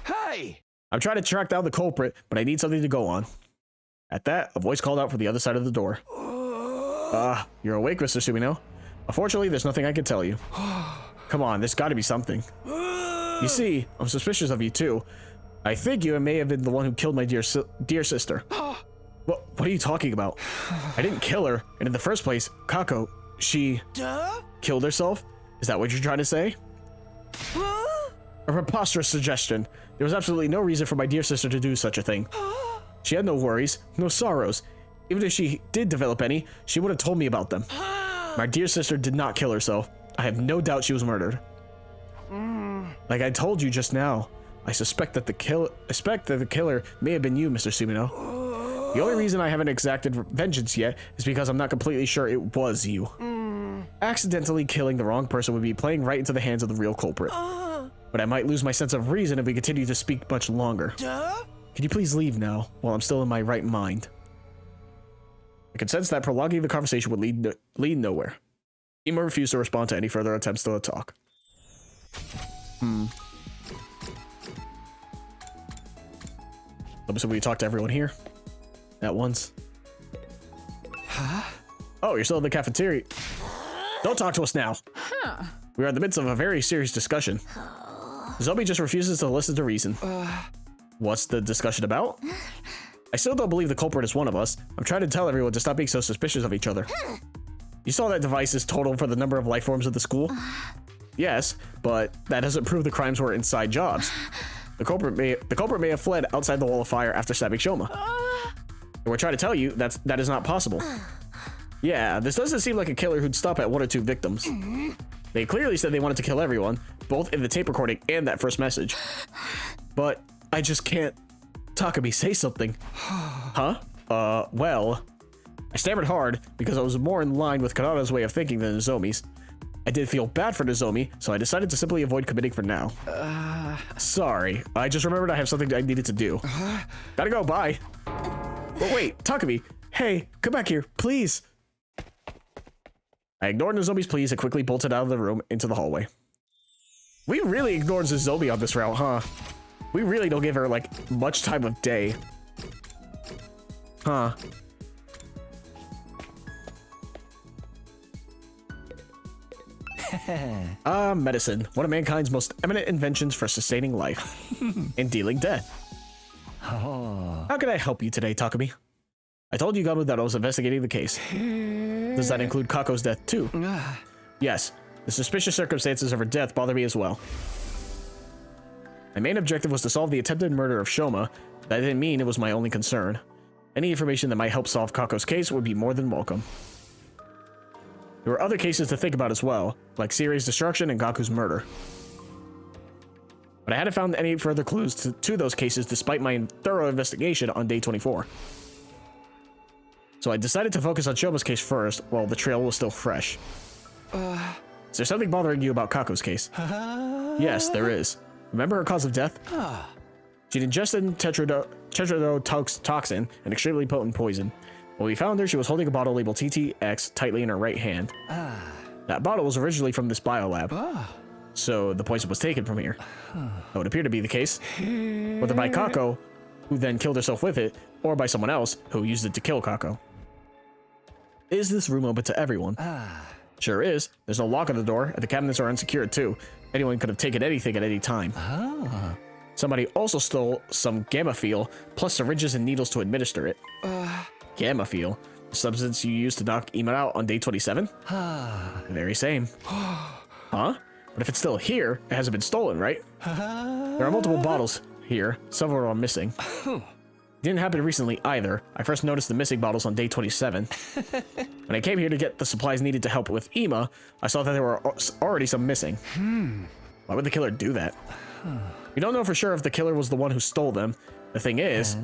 Hey! I'm trying to track down the culprit, but I need something to go on. At that, a voice called out from the other side of the door. You're awake, Mr. Sumino. Unfortunately, there's nothing I can tell you. Come on, there's gotta be something. You see, I'm suspicious of you too. I think you may have been the one who killed my dear sister. What are you talking about? I didn't kill her, and in the first place, Kako, she killed herself? Is that what you're trying to say? A preposterous suggestion. There was absolutely no reason for my dear sister to do such a thing. She had no worries, no sorrows. Even if she did develop any, she would have told me about them. My dear sister did not kill herself. I have no doubt she was murdered. Like I told you just now, I suspect that the killer may have been you, Mr. Sumino. The only reason I haven't exacted vengeance yet is because I'm not completely sure it was you. Accidentally killing the wrong person would be playing right into the hands of the real culprit. But I might lose my sense of reason if we continue to speak much longer. Can you please leave now, while I'm still in my right mind? I could sense that prolonging the conversation would lead nowhere. Ima refused to respond to any further attempts to talk. So we talk to everyone here at once. Oh, you're still in the cafeteria. Don't talk to us now. We are in the midst of a very serious discussion. Zombie just refuses to listen to reason. What's the discussion about? I still don't believe the culprit is one of us. I'm trying to tell everyone to stop being so suspicious of each other. You saw that device's total for the number of life forms of the school? Yes, but that doesn't prove the crimes were inside jobs. The culprit may have fled outside the wall of fire after stabbing Shoma. And we're trying to tell you that is not possible. Yeah, this doesn't seem like a killer who'd stop at 1 or 2 victims. They clearly said they wanted to kill everyone, both in the tape recording and that first message. But I just can't. Takumi, say something. Huh? Well, I stammered hard because I was more in line with Kanata's way of thinking than Nozomi's. I did feel bad for Nozomi, so I decided to simply avoid committing for now. Sorry, I just remembered I have something I needed to do. Gotta go, bye. But wait, Takumi, hey, come back here, please. I ignored Nozomi's pleas and quickly bolted out of the room into the hallway. We really ignored Nozomi on this route, huh? We really don't give her, like, much time of day. Huh. Medicine. One of mankind's most eminent inventions for sustaining life. And dealing death. Oh. How can I help you today, Takumi? I told you, Gamu, that I was investigating the case. Does that include Kako's death, too? Yes. The suspicious circumstances of her death bother me as well. My main objective was to solve the attempted murder of Shoma. That didn't mean it was my only concern. Any information that might help solve Kako's case would be more than welcome. There were other cases to think about as well, like Siri's destruction and Gaku's murder. But I hadn't found any further clues to those cases despite my thorough investigation on day 24. So I decided to focus on Shoma's case first, while the trail was still fresh. Is there something bothering you about Kako's case? Yes, there is. Remember her cause of death? She'd ingested tetrodotoxin, an extremely potent poison. When we found her, she was holding a bottle labeled TTX tightly in her right hand. That bottle was originally from this biolab. So the poison was taken from here. That would appear to be the case. Whether by Kako, who then killed herself with it, or by someone else who used it to kill Kako. Is this room open to everyone? Sure is. There's no lock on the door, and the cabinets are unsecured too. Anyone could have taken anything at any time. Somebody also stole some Gamma-Feel, plus syringes and needles to administer it. Gamma-Feel? The substance you used to knock Ima out on day 27? The very same. Huh? But if it's still here, it hasn't been stolen, right? There are multiple bottles here. Several are missing. Didn't happen recently either. I first noticed the missing bottles on day 27. When I came here to get the supplies needed to help with Ima, I saw that there were already some missing. Why would the killer do that? We don't know for sure if the killer was the one who stole them. The thing is,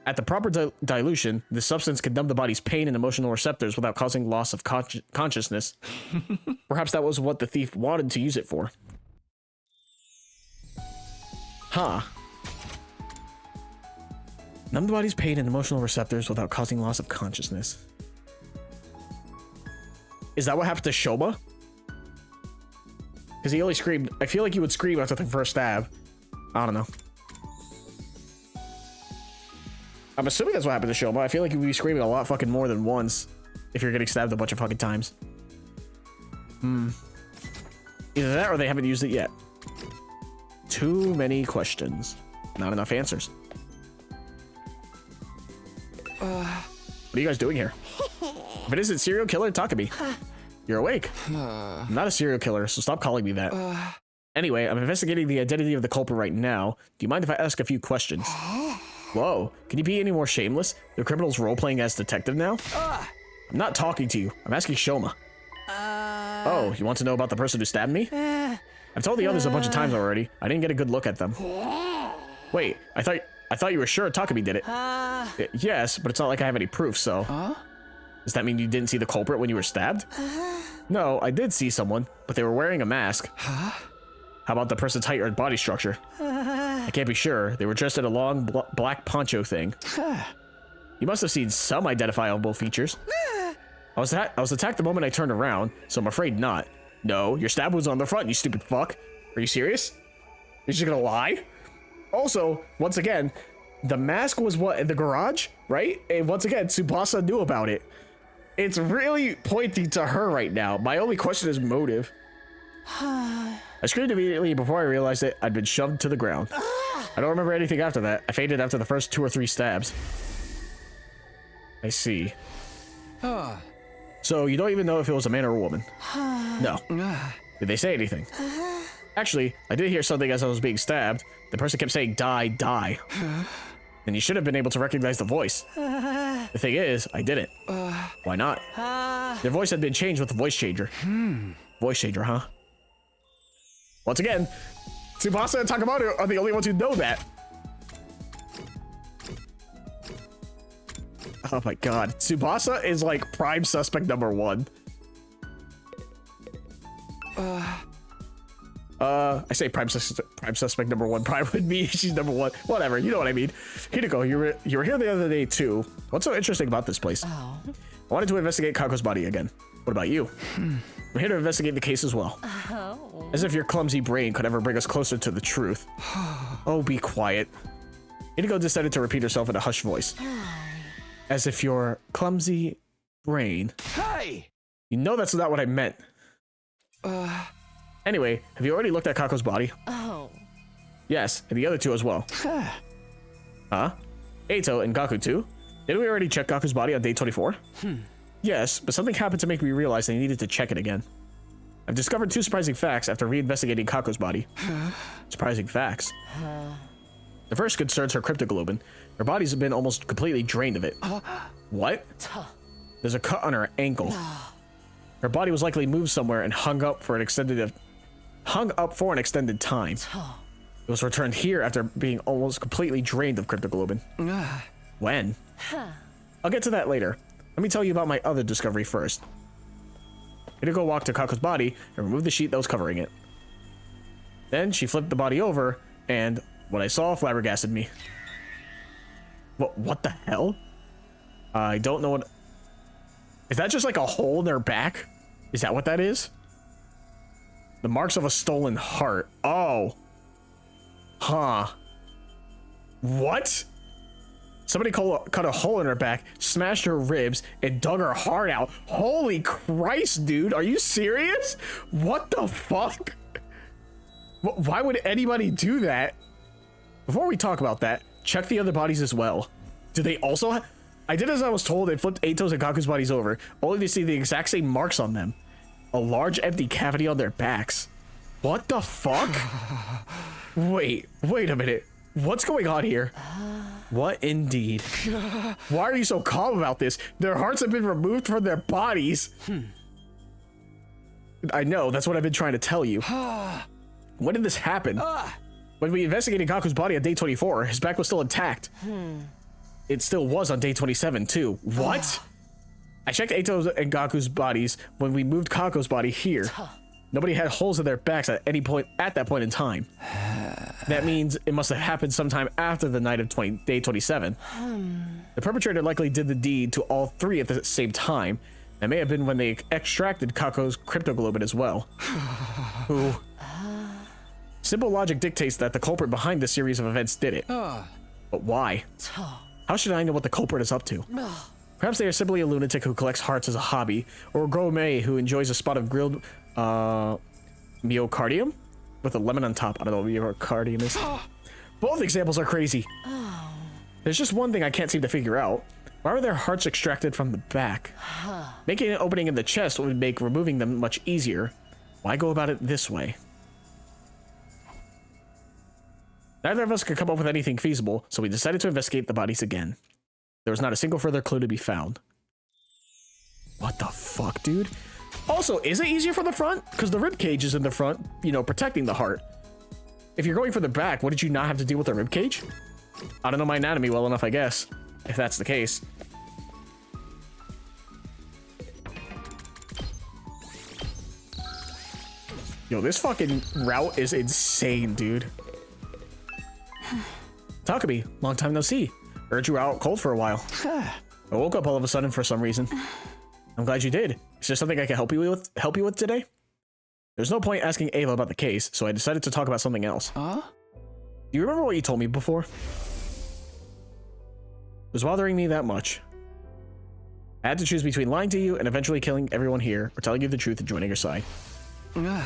at the proper dilution, the substance can numb the body's pain and emotional receptors without causing loss of consciousness. Perhaps that was what the thief wanted to use it for. Huh. Numb the body's pain and emotional receptors without causing loss of consciousness. Is that what happened to Shoma? Because he only screamed. I feel like he would scream after the first stab. I don't know. I'm assuming that's what happened to Shoma. I feel like you'd be screaming a lot fucking more than once if you're getting stabbed a bunch of fucking times. Either that or they haven't used it yet. Too many questions. Not enough answers. What are you guys doing here? If it isn't serial killer, Takumi. You're awake. I'm not a serial killer, so stop calling me that. Anyway, I'm investigating the identity of the culprit right now. Do you mind if I ask a few questions? Whoa, can you be any more shameless? The criminal's role-playing as detective now? I'm not talking to you. I'm asking Shoma. Oh, you want to know about the person who stabbed me? I've told the others a bunch of times already. I didn't get a good look at them. Wait, I thought you were sure Takumi did it. Yes, but it's not like I have any proof, so... Does that mean you didn't see the culprit when you were stabbed? No, I did see someone, but they were wearing a mask. How about the person's height or body structure? I can't be sure. They were dressed in a long black poncho thing. You must have seen some identifiable features. I was attacked the moment I turned around, so I'm afraid not. No, your stab was on the front, you stupid fuck. Are you serious? You're just gonna lie? Also, once again, the mask was what, in the garage, right? And once again, Tsubasa knew about it. It's really pointing to her right now. My only question is motive. I screamed immediately before I realized it. I'd been shoved to the ground. I don't remember anything after that. I fainted after the first 2 or 3 stabs. I see. So you don't even know if it was a man or a woman? No. Did they say anything? Actually, I did hear something as I was being stabbed. The person kept saying, die, die. And you should have been able to recognize the voice. The thing is, I didn't. Why not? Their voice had been changed with the voice changer. Voice changer, huh? Once again, Tsubasa and Takemoto are the only ones who know that. Oh my god. Tsubasa is like prime suspect number 1. I say prime suspect number 1. Prime would be she's number 1. Whatever, you know what I mean. Hideko, you were here the other day too. What's so interesting about this place? I wanted to investigate Kako's body again. What about you? I'm here to investigate the case as well. As if your clumsy brain could ever bring us closer to the truth. Oh, be quiet. Hideko decided to repeat herself in a hushed voice. As if your clumsy brain. Hey! You know that's not what I meant. Anyway, have you already looked at Kako's body? Yes, and the other 2 as well. Huh? Eito and Gaku too? Didn't we already check Gaku's body on day 24? Yes, but something happened to make me realize I needed to check it again. I've discovered 2 surprising facts after reinvestigating Kako's body. Surprising facts. The first concerns her cryptoglobin. Her body's been almost completely drained of it. What? There's a cut on her ankle. Her body was likely moved somewhere and hung up for an extended time. It was returned here after being almost completely drained of cryptoglobin. When? I'll get to that later. Let me tell you about my other discovery first. Hideko walked to Kako's body and removed the sheet that was covering it. Then she flipped the body over, and what I saw flabbergasted me. What the hell? I don't know what... Is that just like a hole in their back? Is that what that is? The marks of a stolen heart. Oh. Huh. What? Somebody cut a hole in her back, smashed her ribs, and dug her heart out. Holy Christ, dude. Are you serious? What the fuck? Why would anybody do that? Before we talk about that, check the other bodies as well. Do they also I did as I was told and flipped Eito's and Gaku's bodies over, only to see the exact same marks on them. A large empty cavity on their backs. What the fuck? Wait a minute. What's going on here? What indeed? Why are you so calm about this? Their hearts have been removed from their bodies. I know, that's what I've been trying to tell you. When did this happen? When we investigated Gaku's body on day 24, his back was still intact. It still was on day 27 too. What? I checked Eito's and Gaku's bodies when we moved Kako's body here. Nobody had holes in their backs at any point at that point in time. That means it must have happened sometime after the night of day 27. The perpetrator likely did the deed to all 3 at the same time. That may have been when they extracted Kako's cryptoglobin as well. Ooh. Simple logic dictates that the culprit behind this series of events did it. But why? How should I know what the culprit is up to? Perhaps they are simply a lunatic who collects hearts as a hobby, or a gourmet who enjoys a spot of grilled myocardium with a lemon on top. I don't know what myocardium is. Both examples are crazy. There's just one thing I can't seem to figure out. Why were their hearts extracted from the back? Making an opening in the chest would make removing them much easier. Why go about it this way? Neither of us could come up with anything feasible, so we decided to investigate the bodies again. There was not a single further clue to be found. What the fuck, dude? Also, is it easier for the front? Because the rib cage is in the front, you know, protecting the heart. If you're going for the back, wouldn't you not have to deal with the rib cage? I don't know my anatomy well enough, I guess, if that's the case. Yo, this fucking route is insane, dude. Takumi, long time no see. Heard you were out cold for a while. I woke up all of a sudden for some reason. I'm glad you did. Is there something I can help you with today? There's no point asking Ava about the case, so I decided to talk about something else. Do you remember what you told me before? It was bothering me that much. I had to choose between lying to you and eventually killing everyone here, or telling you the truth and joining your side. And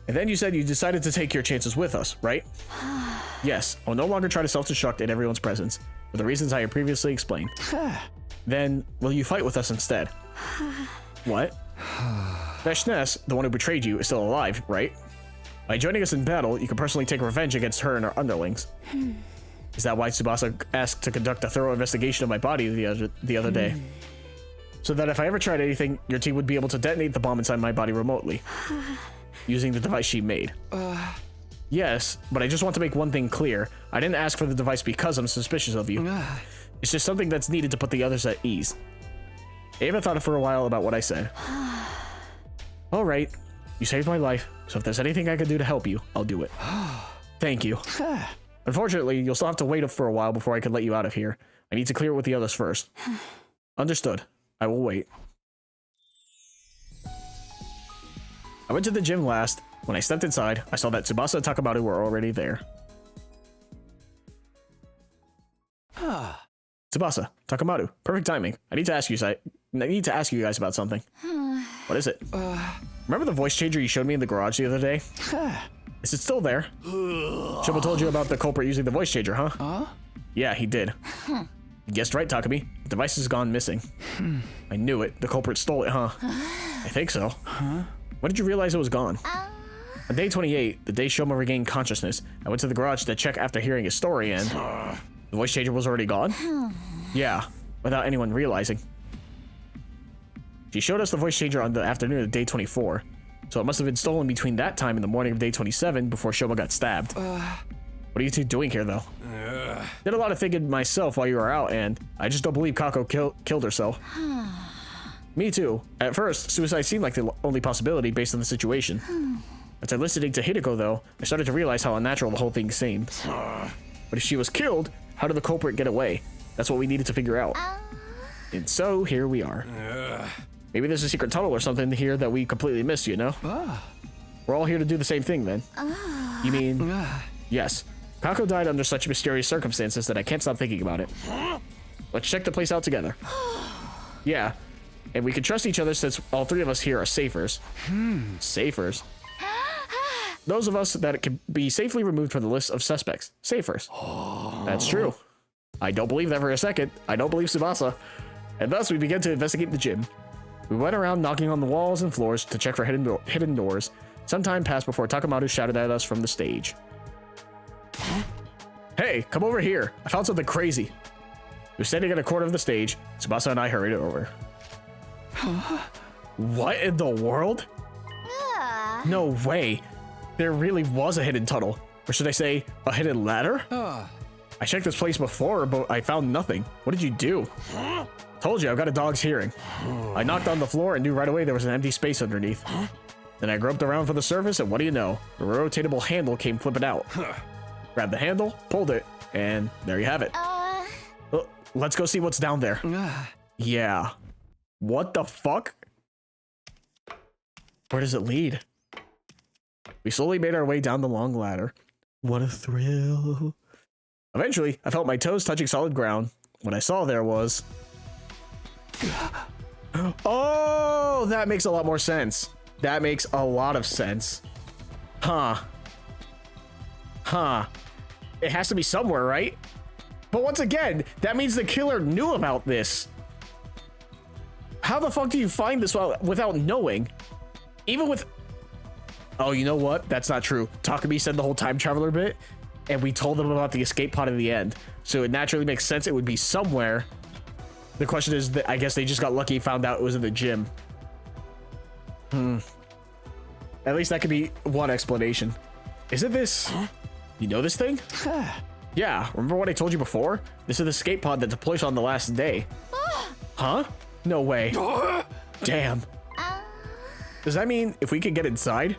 then you said you decided to take your chances with us, right? Yes, I'll no longer try to self-destruct in everyone's presence, for the reasons I have previously explained. Then, will you fight with us instead? What? Veshness, the one who betrayed you, is still alive, right? By joining us in battle, you can personally take revenge against her and her underlings. Is that why Tsubasa asked to conduct a thorough investigation of my body the other day? So that if I ever tried anything, your team would be able to detonate the bomb inside my body remotely, using the device she made. Yes, but I just want to make one thing clear. I didn't ask for the device because I'm suspicious of you. It's just something that's needed to put the others at ease. Ava thought for a while about what I said. Alright, you saved my life, so if there's anything I can do to help you, I'll do it. Thank you. Unfortunately, you'll still have to wait up for a while before I can let you out of here. I need to clear it with the others first. Understood. I will wait. I went to the gym last. When I stepped inside, I saw that Tsubasa and Takamaru were already there. Tsubasa, Takamaru, perfect timing. I need to ask you guys about something. What is it? Remember the voice changer you showed me in the garage the other day? Is it still there? Shoma told you about the culprit using the voice changer, huh? Yeah, he did. You guessed right, Takumi. The device has gone missing. I knew it. The culprit stole it, huh? I think so. When did you realize it was gone? On day 28, the day Shoma regained consciousness, I went to the garage to check after hearing his story and... the voice changer was already gone? Yeah, without anyone realizing. She showed us the voice changer on the afternoon of day 24, so it must have been stolen between that time and the morning of day 27 before Shoma got stabbed. What are you two doing here, though? Did a lot of thinking myself while you were out, and I just don't believe Kako killed herself. Me too. At first, suicide seemed like the only possibility based on the situation. After listening to Hideko, though, I started to realize how unnatural the whole thing seemed. But if she was killed, how did the culprit get away? That's what we needed to figure out. And so, here we are. Maybe there's a secret tunnel or something here that we completely missed, you know? We're all here to do the same thing, then. You mean... Yes. Kako died under such mysterious circumstances that I can't stop thinking about it. Let's check the place out together. Yeah. And we can trust each other since all three of us here are safers. Safers? Those of us that can be safely removed from the list of suspects. Safers. That's true. I don't believe that for a second. I don't believe Tsubasa. And thus we began to investigate the gym. We went around knocking on the walls and floors to check for hidden doors. Some time passed before Takamaru shouted at us from the stage. Hey, come over here. I found something crazy. We were standing at a corner of the stage. Tsubasa and I hurried over. What in the world? No way. There really was a hidden tunnel. Or should I say, a hidden ladder? I checked this place before, but I found nothing. What did you do? Told you, I've got a dog's hearing. I knocked on the floor and knew right away there was an empty space underneath. Then I groped around for the surface, and what do you know? The rotatable handle came flipping out. Grabbed the handle, pulled it, and there you have it. Well, let's go see what's down there. Yeah. What the fuck? Where does it lead? We slowly made our way down the long ladder. What a thrill. Eventually, I felt my toes touching solid ground. What I saw there was... Oh, that makes a lot more sense. That makes a lot of sense. Huh. It has to be somewhere, right? But once again, that means the killer knew about this. How the fuck do you find this without knowing? Even with... Oh, you know what? That's not true. Takumi said the whole time traveler bit, and we told them about the escape pod in the end. So it naturally makes sense it would be somewhere. The question is that I guess they just got lucky and found out it was in the gym. At least that could be one explanation. Is it this? You know this thing? Yeah, remember what I told you before? This is the escape pod that deploys on the last day. Huh? No way. Damn. Does that mean if we could get inside,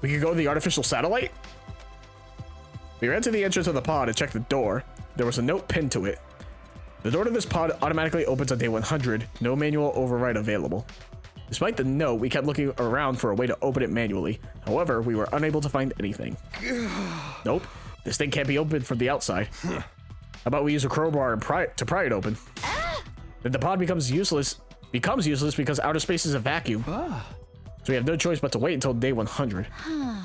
we could go to the artificial satellite? We ran to the entrance of the pod and checked the door. There was a note pinned to it. The door to this pod automatically opens on day 100. No manual override available. Despite the note, we kept looking around for a way to open it manually. However, we were unable to find anything. Nope, this thing can't be opened from the outside. How about we use a crowbar and to pry it open? Then the pod becomes useless because outer space is a vacuum. So we have no choice but to wait until day 100. We'll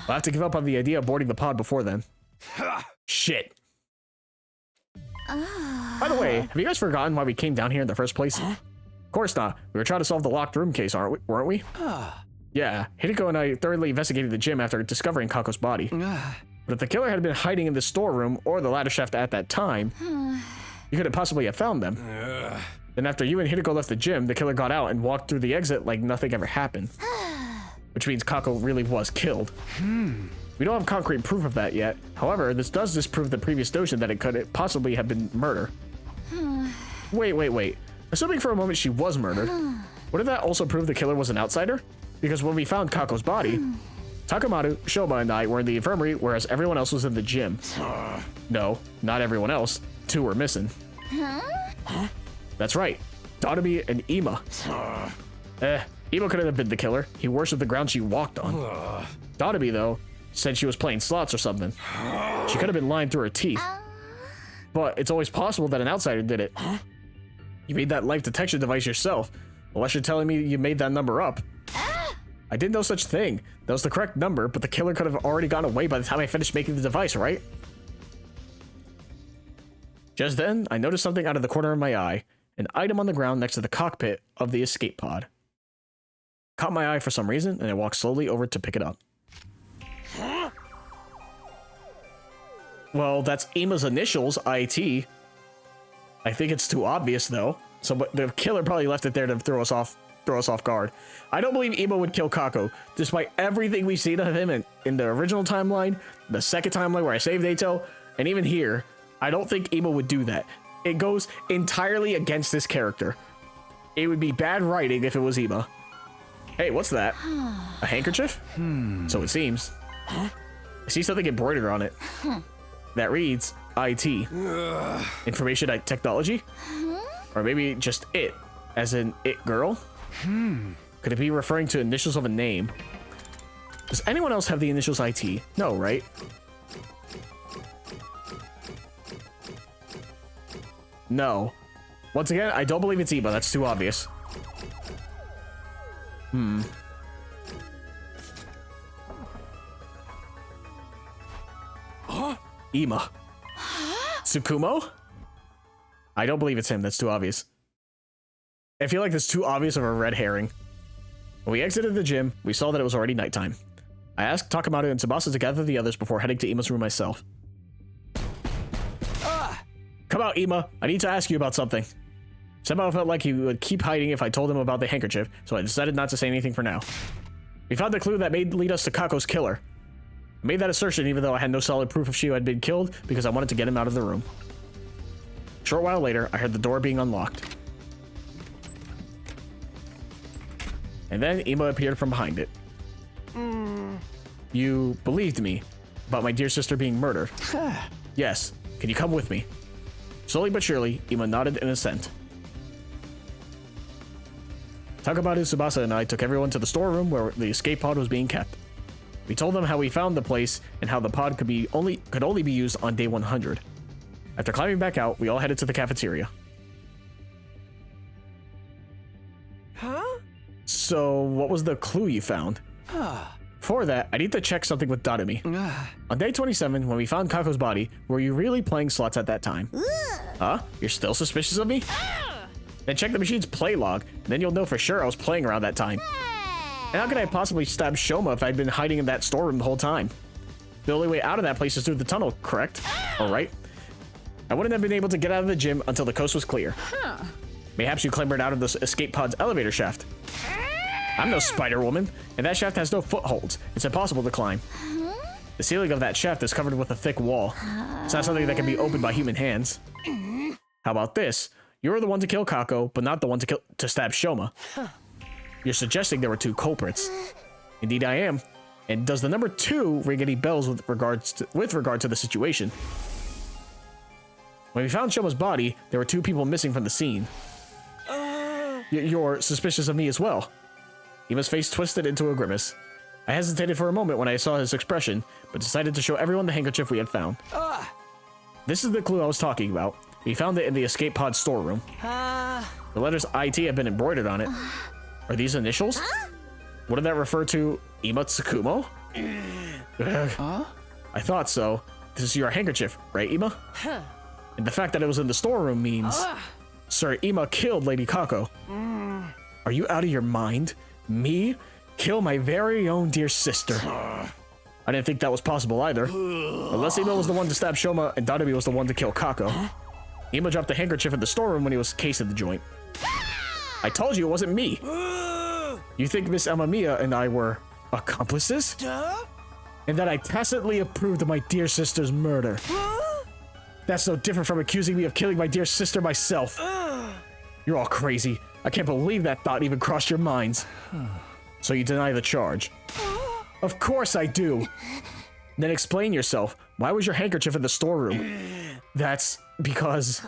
have to give up on the idea of boarding the pod before then. Shit. By the way, have you guys forgotten why we came down here in the first place? Of course not. We were trying to solve the locked room case, weren't we? Yeah, Hideko and I thoroughly investigated the gym after discovering Kako's body. But if the killer had been hiding in the storeroom or the ladder shaft at that time, you couldn't possibly have found them. Then after you and Hideko left the gym, the killer got out and walked through the exit like nothing ever happened. Which means Kako really was killed. We don't have concrete proof of that yet. However, this does disprove the previous notion that it could possibly have been murder. Wait. Assuming for a moment she was murdered, wouldn't that also prove the killer was an outsider? Because when we found Kako's body, Takamaru, Shoma, and I were in the infirmary, whereas everyone else was in the gym. No, not everyone else. 2 were missing. That's right, Dodami and Ima. Ima couldn't have been the killer. He worshipped the ground she walked on. Dodami, though, said she was playing slots or something. She could have been lying through her teeth. But it's always possible that an outsider did it. You made that life detection device yourself, unless you're telling me you made that number up. I did no such thing. That was the correct number, but the killer could have already gone away by the time I finished making the device, right? Just then, I noticed something out of the corner of my eye, an item on the ground next to the cockpit of the escape pod. Caught my eye for some reason, and I walked slowly over to pick it up. Well, that's Ima's initials, IT. I think it's too obvious, though. So the killer probably left it there to throw us off guard. I don't believe Ima would kill Kako, despite everything we've seen of him in the original timeline, the second timeline where I saved Ato, and even here. I don't think Ima would do that. It goes entirely against this character. It would be bad writing if it was Ima. Hey, what's that? A handkerchief? So it seems. I see something embroidered on it. That reads IT. Information technology? Or maybe just it, as in it girl? Could it be referring to initials of a name? Does anyone else have the initials IT? No, right? No. Once again, I don't believe it's Ima. That's too obvious. Ima. Tsukumo? I don't believe it's him. That's too obvious. I feel like that's too obvious of a red herring. When we exited the gym, we saw that it was already nighttime. I asked Takamaru and Tsubasa to gather the others before heading to Ima's room myself. Come out, Ima. I need to ask you about something. Somehow I felt like he would keep hiding if I told him about the handkerchief, so I decided not to say anything for now. We found the clue that may lead us to Kako's killer. I made that assertion even though I had no solid proof if she had been killed because I wanted to get him out of the room. A short while later, I heard the door being unlocked. And then Ima appeared from behind it. You believed me about my dear sister being murdered. Yes. Can you come with me? Slowly but surely, Ima nodded in assent. Takamaru, Tsubasa, and I took everyone to the storeroom where the escape pod was being kept. We told them how we found the place and how the pod could only be used on day 100. After climbing back out, we all headed to the cafeteria. So, what was the clue you found? For that, I need to check something with Dodami. On day 27, when we found Kako's body, were you really playing slots at that time? Huh? You're still suspicious of me? Then check the machine's play log, and then you'll know for sure I was playing around that time. And how could I possibly stab Shoma if I'd been hiding in that storeroom the whole time? The only way out of that place is through the tunnel, correct? Alright. I wouldn't have been able to get out of the gym until the coast was clear. Mayhaps you clambered out of the escape pod's elevator shaft. I'm no Spider-Woman, and that shaft has no footholds. It's impossible to climb. The ceiling of that shaft is covered with a thick wall. It's not something that can be opened by human hands. How about this? You were the one to kill Kako, but not the one to stab Shoma. You're suggesting there were two culprits. Indeed I am. And does the number 2 ring any bells with regard to the situation? When we found Shoma's body, there were 2 people missing from the scene. You're suspicious of me as well. Ima's face twisted into a grimace. I hesitated for a moment when I saw his expression, but decided to show everyone the handkerchief we had found. This is the clue I was talking about. We found it in the escape pod storeroom. The letters IT have been embroidered on it. Are these initials? What did that refer to? Ima Tsukumo? I thought so. This is your handkerchief, right, Ima? And the fact that it was in the storeroom means... Sir, Ima killed Lady Kako. Are you out of your mind? Me? Kill my very own dear sister. I didn't think that was possible either. Unless Ima was the one to stab Shoma and Dadami was the one to kill Kako. Ima dropped the handkerchief in the storeroom when he was cased in the joint. I told you it wasn't me. You think Miss Amamiya and I were accomplices? And that I tacitly approved of my dear sister's murder. That's no different from accusing me of killing my dear sister myself. You're all crazy. I can't believe that thought even crossed your minds. So you deny the charge? Of course I do. Then explain yourself. Why was your handkerchief in the storeroom? That's because...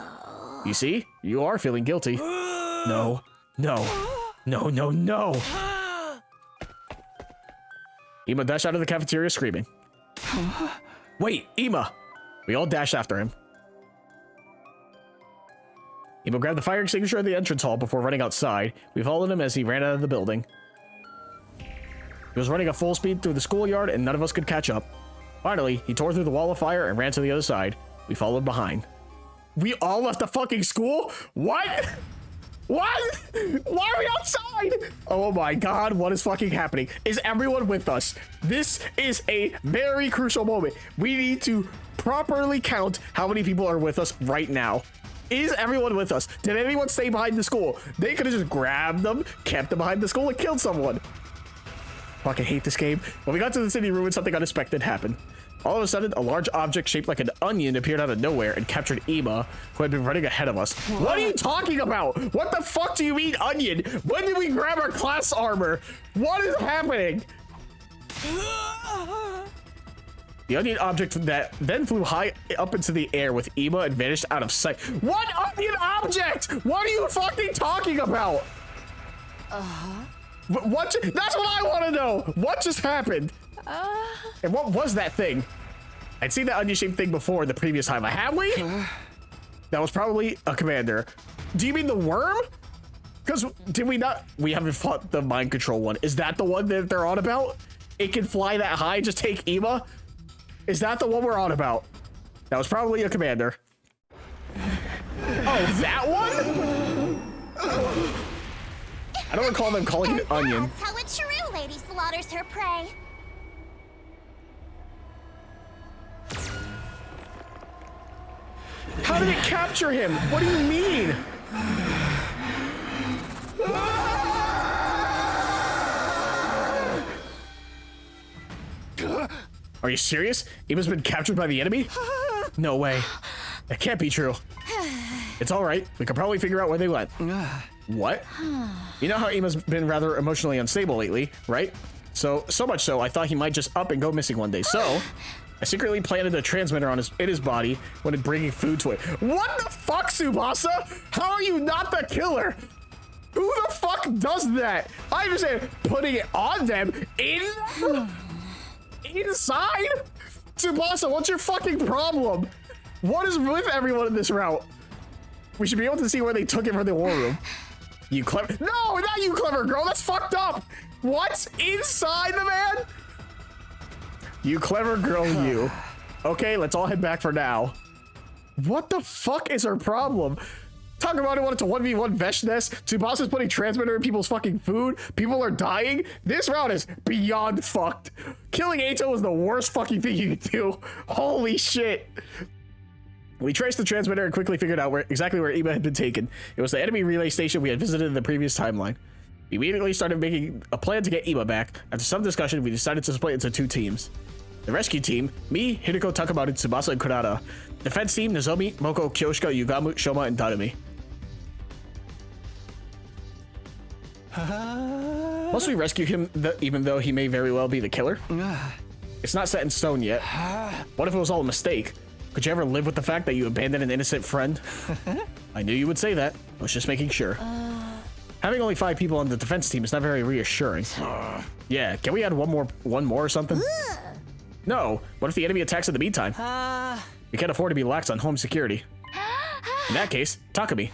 You see? You are feeling guilty. No. No. No, no, no. Ima dashed out of the cafeteria screaming. Wait, Ima! We all dashed after him. Ima grabbed the fire extinguisher at the entrance hall before running outside. We followed him as he ran out of the building. He was running at full speed through the schoolyard and none of us could catch up. Finally, he tore through the wall of fire and ran to the other side. We followed behind. We all left the fucking school? What? What? Why are we outside? Oh my god, what is fucking happening? Is everyone with us? This is a very crucial moment. We need to properly count how many people are with us right now. Is everyone with us? Did anyone stay behind the school? They could have just grabbed them, kept them behind the school, and killed someone. Fucking hate this game. When we got to the city room, something unexpected happened. All of a sudden, a large object shaped like an onion appeared out of nowhere and captured Ima, who had been running ahead of us. What are you talking about? What the fuck do you mean, onion? When did we grab our class armor? What is happening? The onion object that then flew high up into the air with Ima and vanished out of sight. What onion object? What are you fucking talking about? What? That's what I want to know. What just happened? And what was that thing? I'd seen that onion-shaped thing before in the previous time. Have we? That was probably a commander. Do you mean the worm? Because did we not? We haven't fought the mind control one. Is that the one that they're on about? It can fly that high, just take Ima? Is that the one we're on about? That was probably a commander. Oh, that one? I don't recall them calling it onion. That's how a true lady slaughters her prey. How did it capture him? What do you mean? Are you serious? Ima's been captured by the enemy? No way. That can't be true. It's all right. We can probably figure out where they went. What? You know how Ima's been rather emotionally unstable lately, right? So much so, I thought he might just up and go missing one day. So, I secretly planted a transmitter in his body when bringing food to it. What the fuck, Tsubasa? How are you not the killer? Who the fuck does that? I understand putting it on them inside? Tsubasa, what's your fucking problem? What is with everyone in this route? We should be able to see where they took it from the war room. You clever— No, not you clever girl, that's fucked up. What's inside the man? You clever girl, you. Okay, let's all head back for now. What the fuck is her problem? Talk about it when it's a 1v1 Vesh nest. Tsubasa's putting transmitter in people's fucking food. People are dying. This round is beyond fucked. Killing Eito was the worst fucking thing you could do. Holy shit. We traced the transmitter and quickly figured out exactly where Ima had been taken. It was the enemy relay station we had visited in the previous timeline. We immediately started making a plan to get Ima back. After some discussion, we decided to split into two teams. The rescue team, me, Hideko Takamaru, Tsubasa, and Kurata. Defense team, Nozomi, Moko, Kyoshika, Yugamu, Shoma, and Dadami. Must we rescue him even though he may very well be the killer? It's not set in stone yet. What if it was all a mistake? Could you ever live with the fact that you abandoned an innocent friend? I knew you would say that. I was just making sure. Having only 5 people on the defense team is not very reassuring. Yeah, can we add one more or something? No, what if the enemy attacks in the meantime? We can't afford to be lax on home security. In that case, Takumi.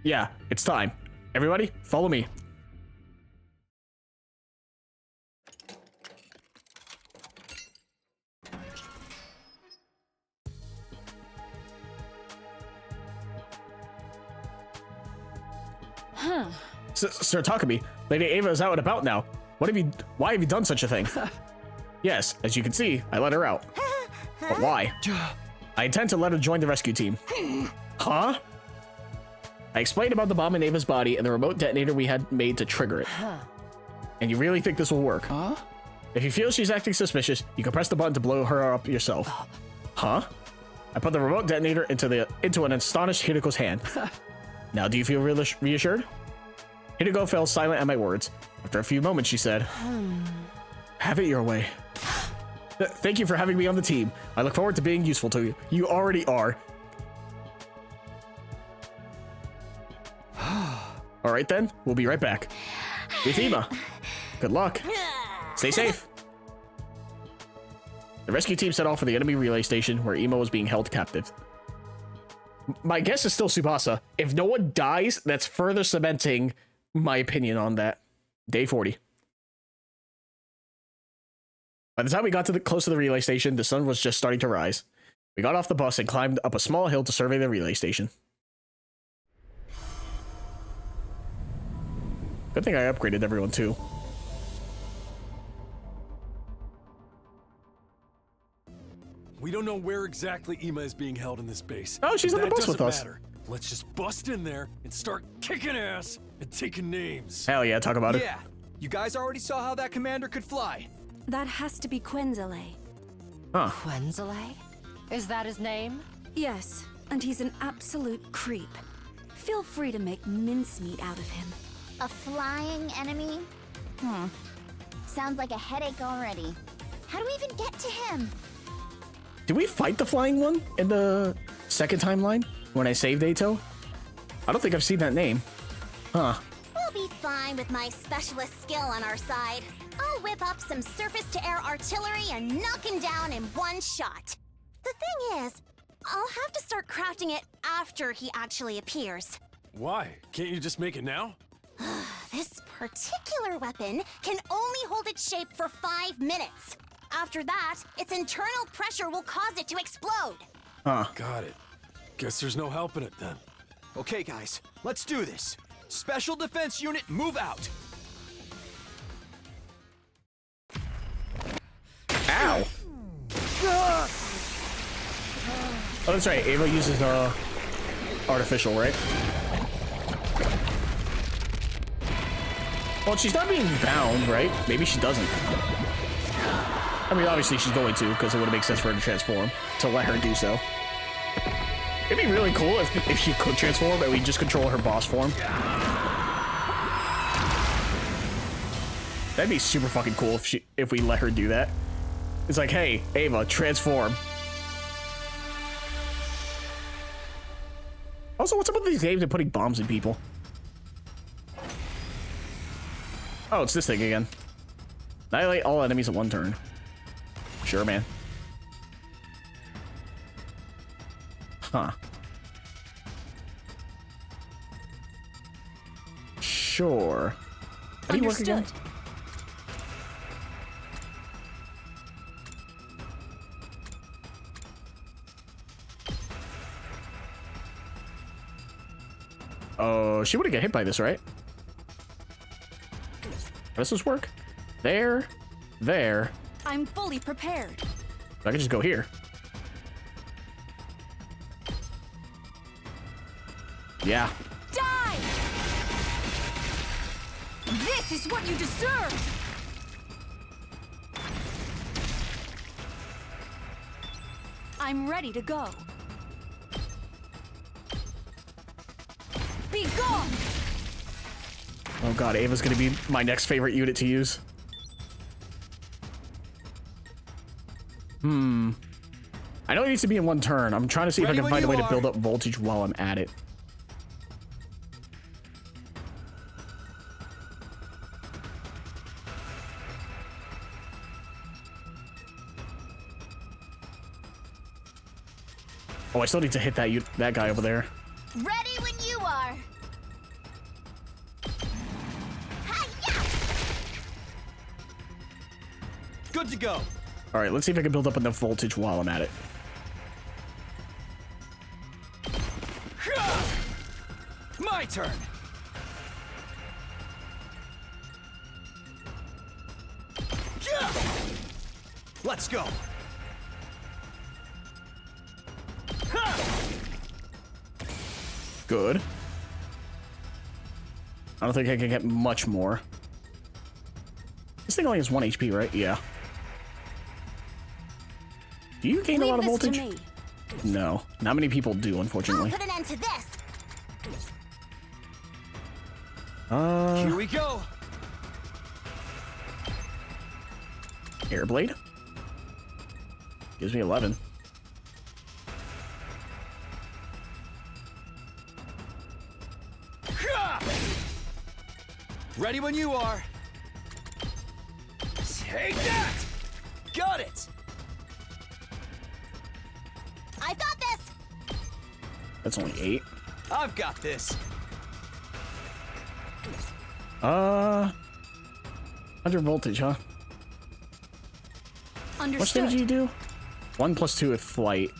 Yeah, it's time. Everybody, follow me. Sir Takumi, Lady Ava is out and about now. Why have you done such a thing? Yes, as you can see, I let her out. But why? I intend to let her join the rescue team. Huh? I explained about the bomb in Ava's body and the remote detonator we had made to trigger it. And you really think this will work? Huh? If you feel she's acting suspicious, you can press the button to blow her up yourself. Huh? I put the remote detonator into an astonished Hideko's hand. Now do you feel reassured? Hideko fell silent at my words. After a few moments, she said, have it your way. Thank you for having me on the team. I look forward to being useful to you. You already are. All right then, we'll be right back. With Ema. Good luck. Stay safe. The rescue team set off for the enemy relay station where Ema was being held captive. My guess is still Tsubasa. If no one dies, that's further cementing my opinion on that. Day 40. By the time we got close to the relay station, the sun was just starting to rise. We got off the bus and climbed up a small hill to survey the relay station. Good thing I upgraded everyone too. We don't know where exactly Ema is being held in this base. Oh, she's on the bus with us. Matter. Let's just bust in there and start kicking ass and taking names. Hell yeah, talk about it. Yeah, you guys already saw how that commander could fly. That has to be Quenzele. Huh. Quenzele? Is that his name? Yes, and he's an absolute creep. Feel free to make mincemeat out of him. A flying enemy? Sounds like a headache already. How do we even get to him? Did we fight the flying one in the second timeline when I saved Ato? I don't think I've seen that name. Huh. We'll be fine with my specialist skill on our side. I'll whip up some surface-to-air artillery and knock him down in one shot. The thing is, I'll have to start crafting it after he actually appears. Why? Can't you just make it now? This particular weapon can only hold its shape for 5 minutes. After that, its internal pressure will cause it to explode. Huh. Got it. Guess there's no helping it then. Okay, guys, let's do this. Special Defense Unit, move out. Ow. Oh, that's right. Ava uses artificial, right? Well, she's not being bound, right? Maybe she doesn't. I mean, obviously she's going to, because it would make sense for her to transform, to let her do so. It'd be really cool if she could transform and we just control her boss form. That'd be super fucking cool if we let her do that. It's like, hey, Ava, transform. Also, what's up with these games and putting bombs in people? Oh, it's this thing again. Annihilate all enemies in one turn. Sure, man. Huh. Sure. How do you work again? Oh, she wouldn't get hit by this, right? How does this work? There. I'm fully prepared. I can just go here. Yeah. Die! This is what you deserve! I'm ready to go. Be gone! Oh god, Ava's gonna be my next favorite unit to use. I know it needs to be in one turn. I'm trying to see if I can find a way to build up voltage while I'm at it. Oh, I still need to hit that guy over there. Ready when you are. Hi-ya! Good to go. All right, let's see if I can build up enough voltage while I'm at it. My turn. Let's go. Good. I don't think I can get much more. This thing only has 1 HP, right? Yeah. Do you gain a lot of voltage? No. Not many people do, I'll unfortunately. put an end to this. Here we go. Airblade. Gives me 11. Ready when you are. Take that! Got it! I've got this. That's only 8. I've got this. 100 voltage, huh? What damage do Understood. you do? 1 plus 2 with flight.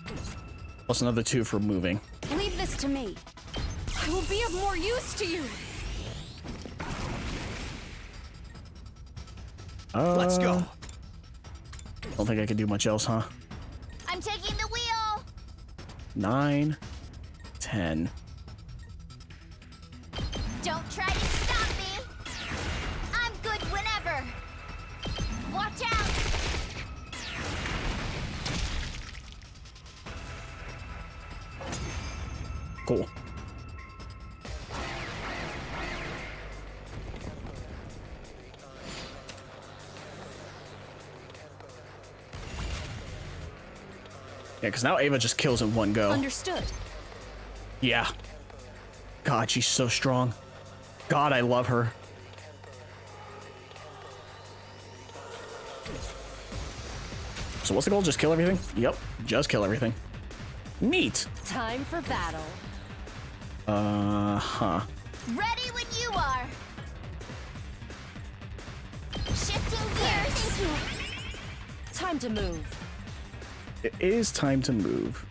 Plus another 2 for moving. Leave this to me. I will be of more use to you. Let's go. Don't think I can do much else, huh? I'm taking the wheel. 9, 10. Don't try to stop me. I'm good whenever. Watch out. Cool. Yeah, because now Ava just kills in one go. Understood. Yeah. God, she's so strong. God, I love her. So what's the goal? Just kill everything? Yep, just kill everything. Neat. Time for battle. Huh. Ready when you are. Shifting gears. Thank you. Time to move. It is time to move.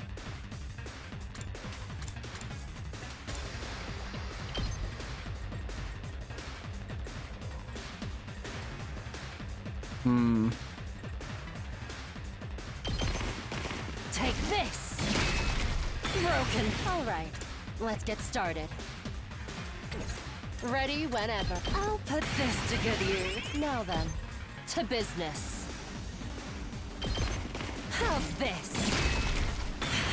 Take this. Broken. All right. Let's get started. Ready whenever. I'll put this to good use. Now then, to business. How's this?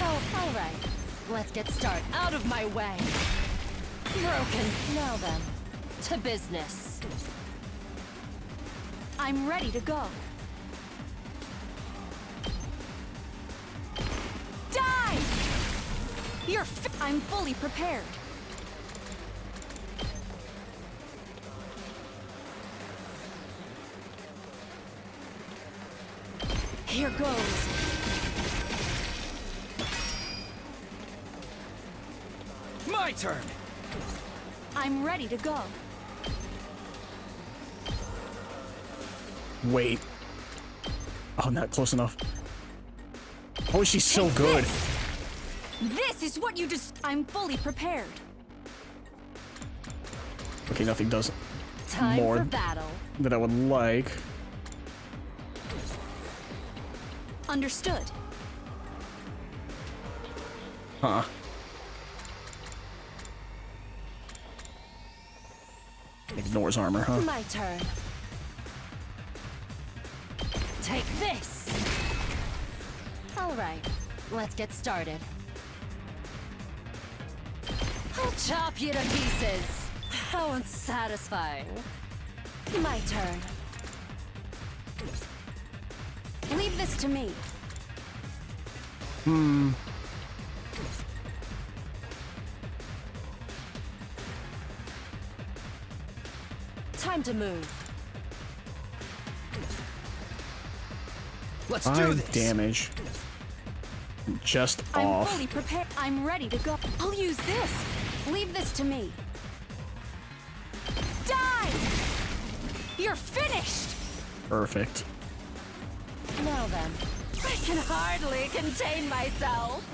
Oh, all right. Let's get started. Out of my way. Broken. Now then, to business. I'm ready to go. Die! I'm fully prepared. Here goes. My turn. I'm ready to go. Wait. Oh, not close enough. Oh, she's so good. This is what you just. I'm fully prepared. Okay, nothing does Time more for battle. than I would like. Understood. Huh. Ignores armor, huh? My turn. Take this. All right, let's get started. I'll chop you to pieces. How unsatisfying. My turn. Leave this to me. Time to move. Let's do 5 this. damage. just I'm off. fully prepared. I'm ready to go. I'll use this. Leave this to me. Die! You're finished! Perfect. Now then. I can hardly contain myself.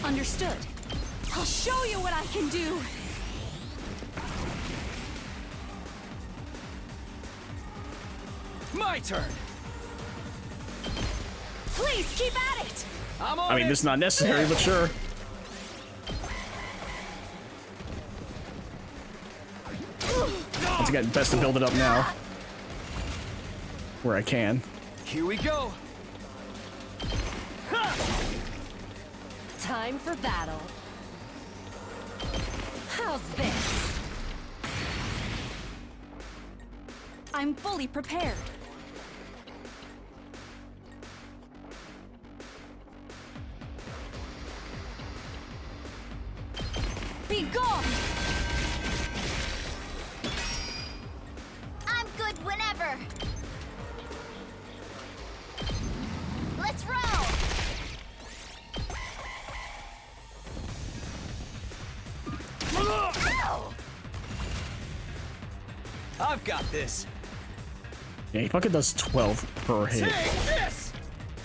Understood. I'll show you what I can do. My turn. Please keep at it. I'm on I mean, it. this is not necessary, but sure. Once again, best to build it up now. Where I can. Here we go. Time for battle. How's this? I'm fully prepared. Be gone! I'm good whenever. Let's roll. Ow! I've got this. Yeah, he fucking does 12 per hit. Take this.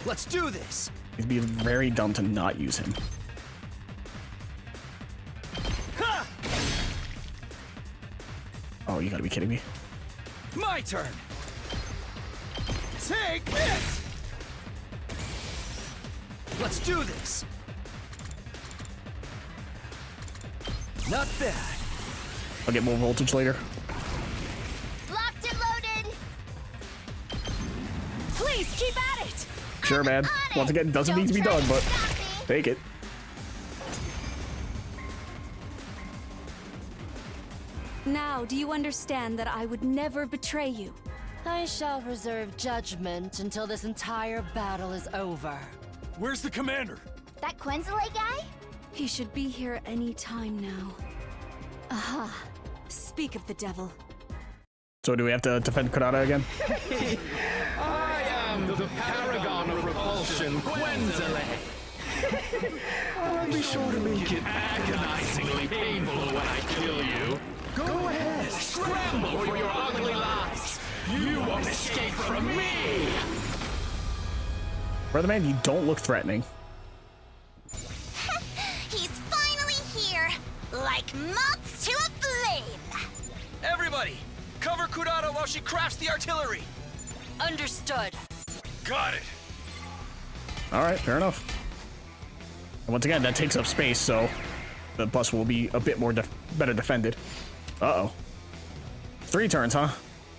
Let's do this. It'd be very dumb to not use him. Ha! Oh, you gotta be kidding me. My turn. Take this. Let's do this. Not bad. I'll get more voltage later. Locked and loaded. Please keep at it! Sure, man. On it. Once again, doesn't Don't need to be try done, but stop me. take it. Now, do you understand that I would never betray you? I shall reserve judgment until this entire battle is over. Where's the commander? That Quenzele guy? He should be here any time now. Aha. Speak of the devil. So do we have to defend Kurata again? I am the paragon of repulsion, Quenzele. I'll be sure to make it agonizingly painful when I kill you. Go ahead, scramble for your ugly lives. You won't escape from me. Brother man, you don't look threatening. He's finally here, like moths to a flame. Everybody, cover Kurata while she crafts the artillery. Understood. Got it. All right, fair enough. And once again, that takes up space, so the bus will be a bit more better defended. Uh-oh. 3 turns, huh?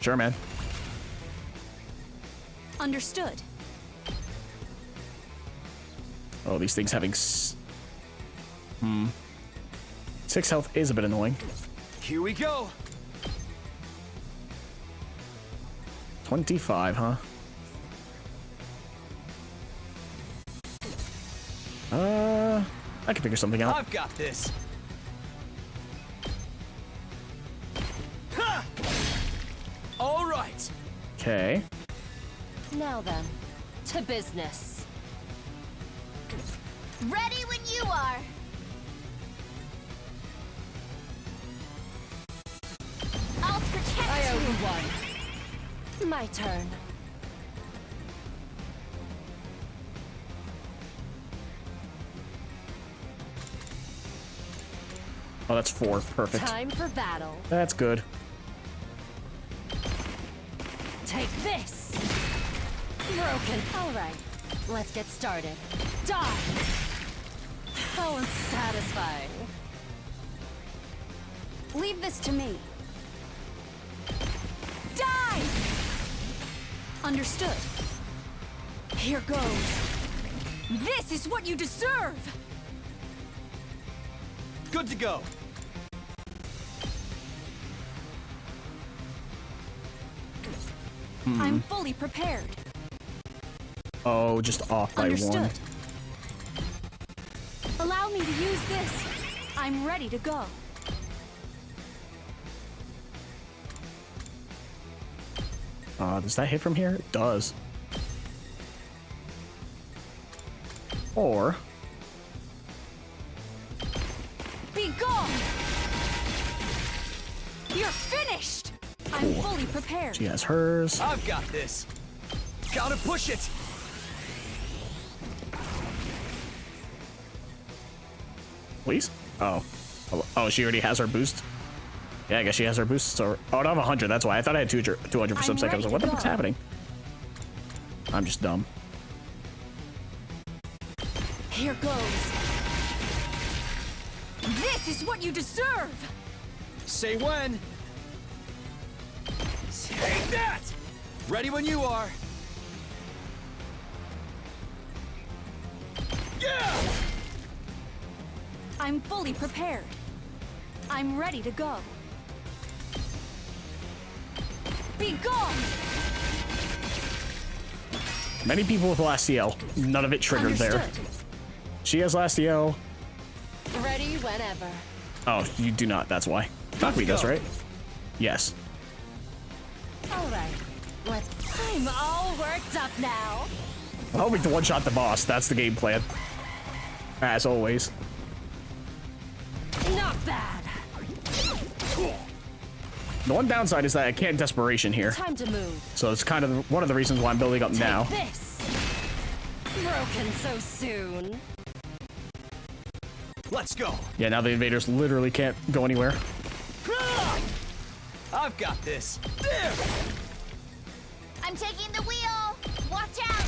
Sure, man. Understood. Oh, these things having 6 health is a bit annoying. Here we go. 25, huh? I can figure something out. I've got this. Ha! All right. Okay. Now then, to business. Ready when you are. I'll protect I owe you. you one. My turn. Oh, that's 4. Perfect. Time for battle. That's good. Take this! Broken. All right, let's get started. Die! How unsatisfying. Leave this to me. Die! Understood. Here goes. This is what you deserve! Good to go. I'm fully prepared. Oh, just off by 1. Understood. Allow me to use this. I'm ready to go. Does that hit from here? It does. Or Be gone! You're finished! I'm fully prepared. she has hers. I've got this. Gotta push it. Please? Oh. Oh, she already has her boost? Yeah, I guess she has her boost. So, oh, I don't have 100. That's why. I thought I had 200 for some second. I was like, what the fuck's happening? I'm just dumb. Here goes. This is what you deserve! Say when. Take that! Ready when you are. Yeah! I'm fully prepared. I'm ready to go. Be gone! Many people with last CL. None of it triggered there. She has last CL. Ready whenever. Oh, you do not. That's why. Takumi does, right? Yes. All right. I'm all worked up now. I'm hoping to one-shot the boss. That's the game plan. As always. Not bad. The one downside is that I can't desperation here. Time to move. So it's kind of one of the reasons why I'm building up now. Take this. Broken so soon. Let's go. Yeah, now the invaders literally can't go anywhere. I've got this. There. I'm taking the wheel. Watch out.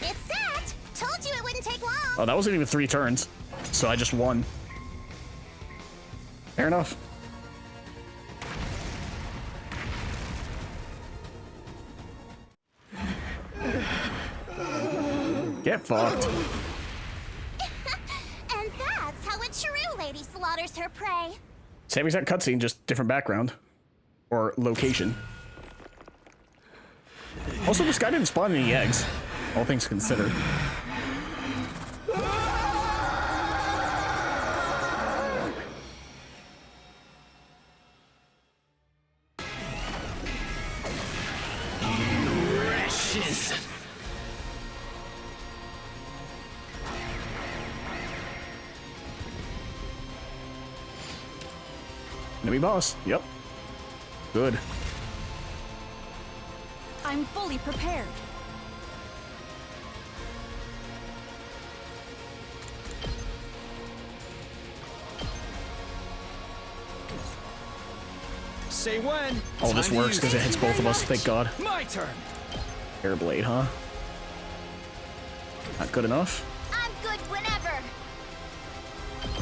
It's set. Told you it wouldn't take long. Oh, that wasn't even 3 turns. So I just won. Fair enough. Get fucked. And that's how a true lady slaughters her prey. Same exact cutscene, just different background. Or location. Also, this guy didn't spawn any eggs. All things considered. Precious. Enemy boss. Yep. Good. I'm fully prepared. Say when. Oh, this Time to works use because it hits both of us. Thank God. My turn. Airblade, huh? Not good enough. I'm good whenever.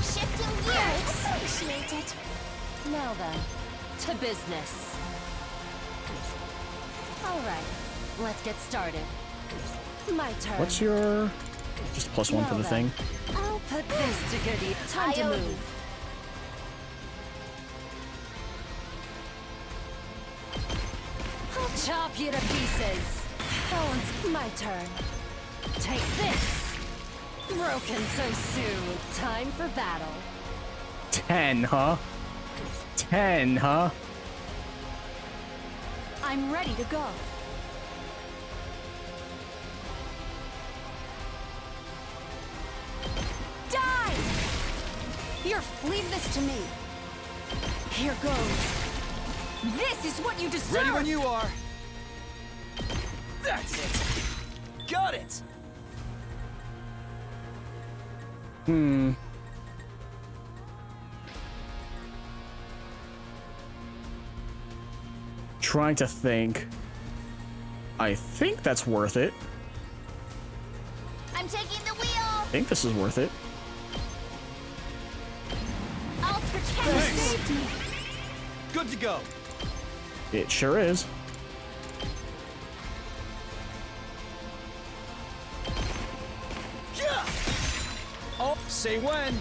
Shifting gears. Appreciate it. Now then, to business. All right, let's get started. My turn. What's your... Just +1 for the thing. I'll put this to good use. Time to move. I'll chop you to pieces. Oh, it's my turn. Take this. Broken so soon. Time for battle. 10, huh? 10, huh? I'm ready to go. Die! Leave this to me. Here goes. This is what you deserve! Ready when you are. That's it. Got it. Trying to think. I think that's worth it. I'm taking the wheel. I think this is worth it. I'll protect you. Thanks. Good to go. It sure is. Yeah. Oh, say when.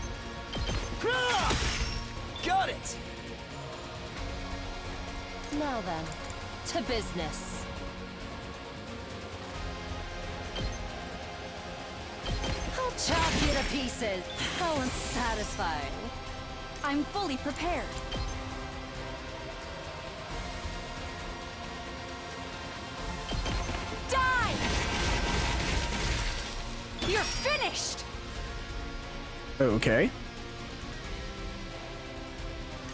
Got it. Now then, to business. I'll chop you to pieces. How unsatisfying. I'm fully prepared. Die! You're finished! Okay.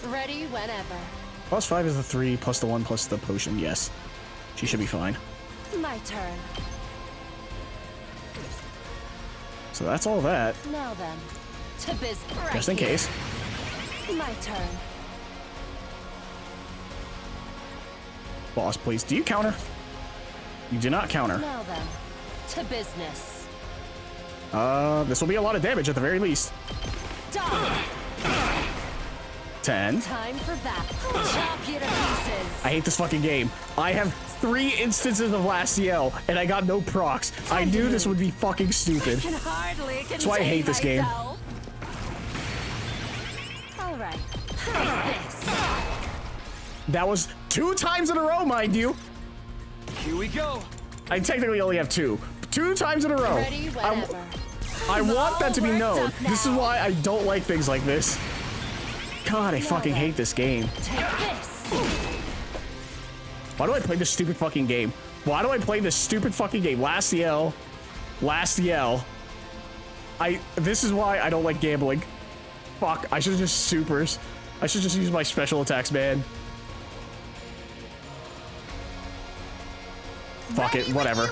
Ready whenever. +5 is the 3, plus the 1, plus the potion. Yes. She should be fine. My turn. So that's all that. Now then, to business. Right Just in here. case. My turn. Boss, please. Do you counter? You do not counter. Now then, to business. This will be a lot of damage at the very least. Done. 10. Time for that. I'll chop you to pieces. I hate this fucking game. I have 3 instances of last yell, and I got no procs. I knew this would be fucking stupid. Can hardly contain That's why I hate this game. myself. All right. How's this? That was 2 times in a row, mind you. Here we go. I technically only have 2. 2 times in a row. Ready whenever. I want that to be all known. worked up This is now. why I don't like things like this. God, I fucking hate this game. Take this. Why do I play this stupid fucking game? Why do I play this stupid fucking game? Last yell. Last yell. This is why I don't like gambling. Fuck, I should just supers. I should just use my special attacks, man. Fuck it, whatever.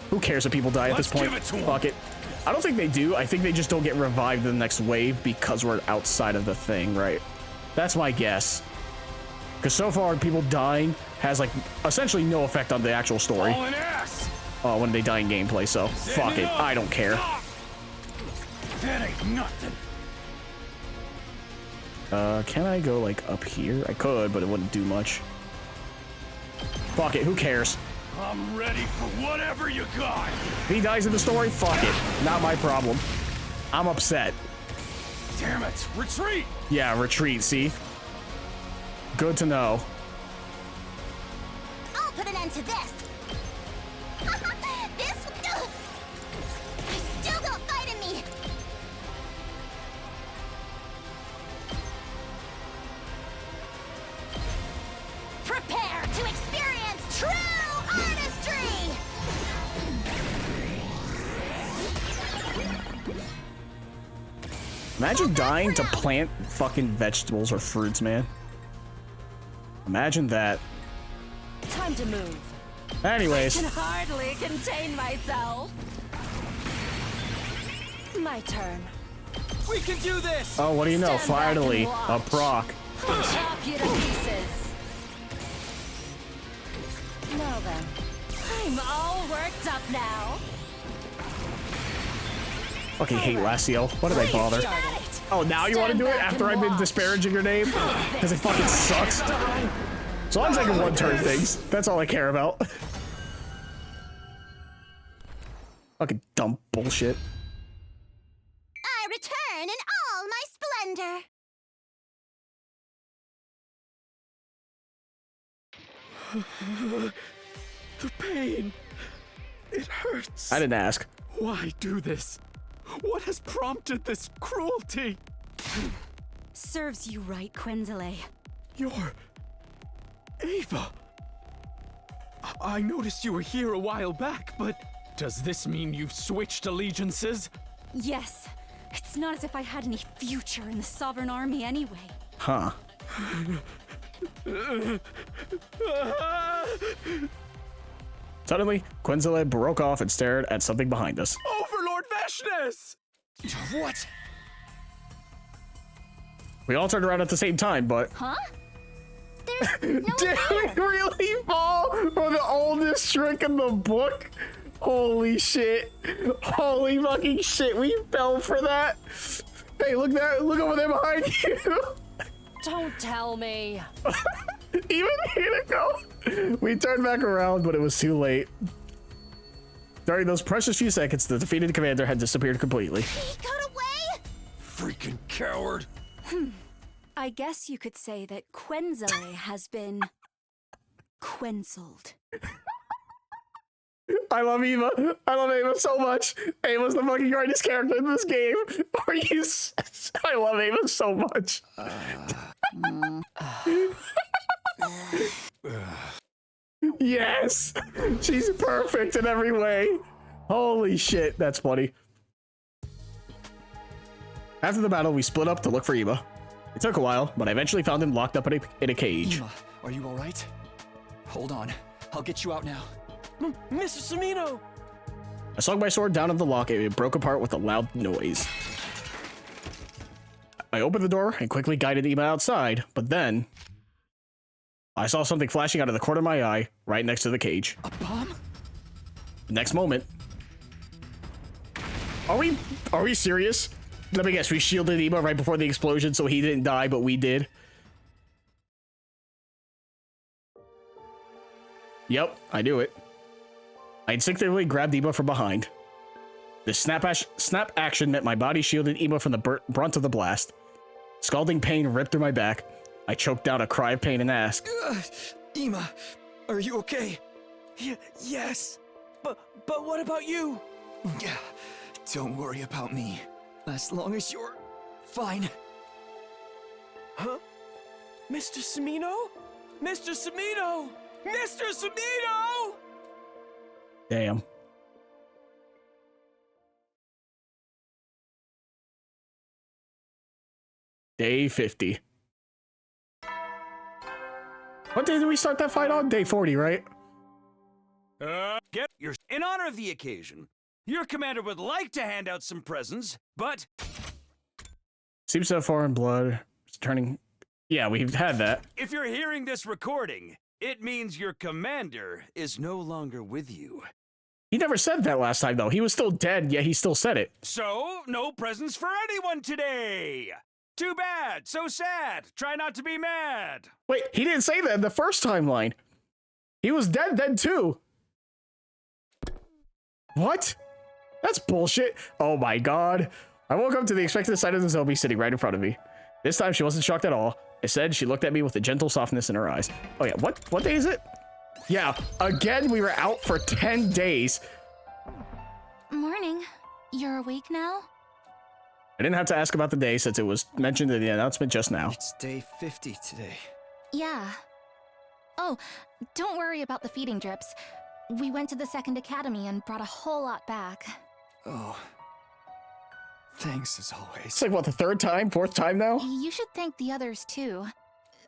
Who cares if people die at this Let's point? give it to 'em. Fuck it. I don't think they do. I think they just don't get revived in the next wave because we're outside of the thing, right? That's my guess. Because so far, people dying has, like, essentially no effect on the actual story. All in ass. When they die in gameplay, so fuck it. I don't care. That ain't nothing. Can I go, like, up here? I could, but it wouldn't do much. Fuck it, who cares? I'm ready for whatever you got. If he dies in the story, fuck it. Not my problem. I'm upset. Damn it. Retreat. Yeah, retreat, see? Good to know. I'll put an end to this. This. I still got fight in me. Prepare to experience true artistry. Imagine dying to plant fucking vegetables or fruits, man. Imagine that. Time to move. Anyways, Can hardly contain myself. My turn. We can do this. oh, what do you know? Stand back and Finally, a watch. proc. I'll chop you to pieces. Now then, I'm all worked up now. Fucking hate Lastio. Why did I bother? Start it. Oh, now you want to do it after I've been disparaging your name? Because it fucking sucks. As long as I can one-turn things, that's all I care about. Fucking dumb bullshit. I return in all my splendor. The pain. It hurts. I didn't ask. Why do this? What has prompted this cruelty? Serves you right, Quenzele. You're... Ava. I noticed you were here a while back, but does this mean you've switched allegiances? Yes. It's not as if I had any future in the Sovereign Army anyway. Huh. Suddenly, Quenzele broke off and stared at something behind us. Overlord Vashnes! What? We all turned around at the same time, but... Huh? There's no Did we really fall for the oldest trick in the book? Holy shit. Holy fucking shit, we fell for that. Hey, look over there behind you. Don't tell me. Even Hinako. We turned back around, but it was too late. During those precious few seconds, the defeated commander had disappeared completely. He got away? Freaking coward. I guess you could say that Quenzele has been... Quenzled. I love Eva. I love Ava so much. Ava's the fucking greatest character in this game. Are you? I love Ava so much. Yes, she's perfect in every way. Holy shit, that's funny. After the battle, we split up to look for Ima. It took a while, but I eventually found him locked up in a cage. Ima, are you all right? Hold on. I'll get you out now. Mr. Samino! I swung my sword down on the lock and it broke apart with a loud noise. I opened the door and quickly guided Ima outside, but then I saw something flashing out of the corner of my eye right next to the cage. A bomb? The next moment. Are we serious? Let me guess, we shielded Ima right before the explosion so he didn't die, but we did. Yep, I knew it. I instinctively grabbed Ima from behind. The snap action meant my body shielded Ima from the brunt of the blast. Scalding pain ripped through my back. I choked out a cry of pain and asked, Ima, are you okay? Yes. But what about you? Yeah, don't worry about me. As long as you're fine. Huh? Mr. Samino? Mr. Samino! Mr. Samino! damn. Day 50. What day did we start that fight on? Day 40, right? In honor of the occasion, your commander would like to hand out some presents, but Seems to have foreign blood. It's turning. Yeah, we've had that. if you're hearing this recording, it means your commander is no longer with you. He never said that last time, though. He was still dead, yet he still said it. So, no presents for anyone today! Too bad, so sad. Try not to be mad. Wait, he didn't say that in the first timeline. He was dead then, too. What? That's bullshit. Oh my god. I woke up to the expected sight of the zombie sitting right in front of me. This time, she wasn't shocked at all. Instead, she looked at me with a gentle softness in her eyes. Oh yeah, what day is it? Yeah, again, we were out for 10 days. Morning. You're awake now? I didn't have to ask about the day since it was mentioned in the announcement just now. It's day 50 today. Yeah. Oh, don't worry about the feeding drips. We went to the second academy and brought a whole lot back. Oh. Thanks as always. It's like, what, the third time, fourth time now? You should thank the others, too.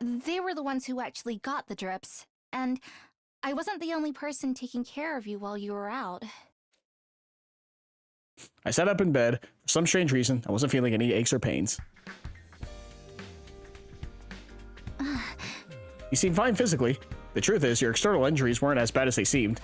They were the ones who actually got the drips. And I wasn't the only person taking care of you while you were out. I sat up in bed. For some strange reason, I wasn't feeling any aches or pains. You seem fine physically. The truth is, your external injuries weren't as bad as they seemed.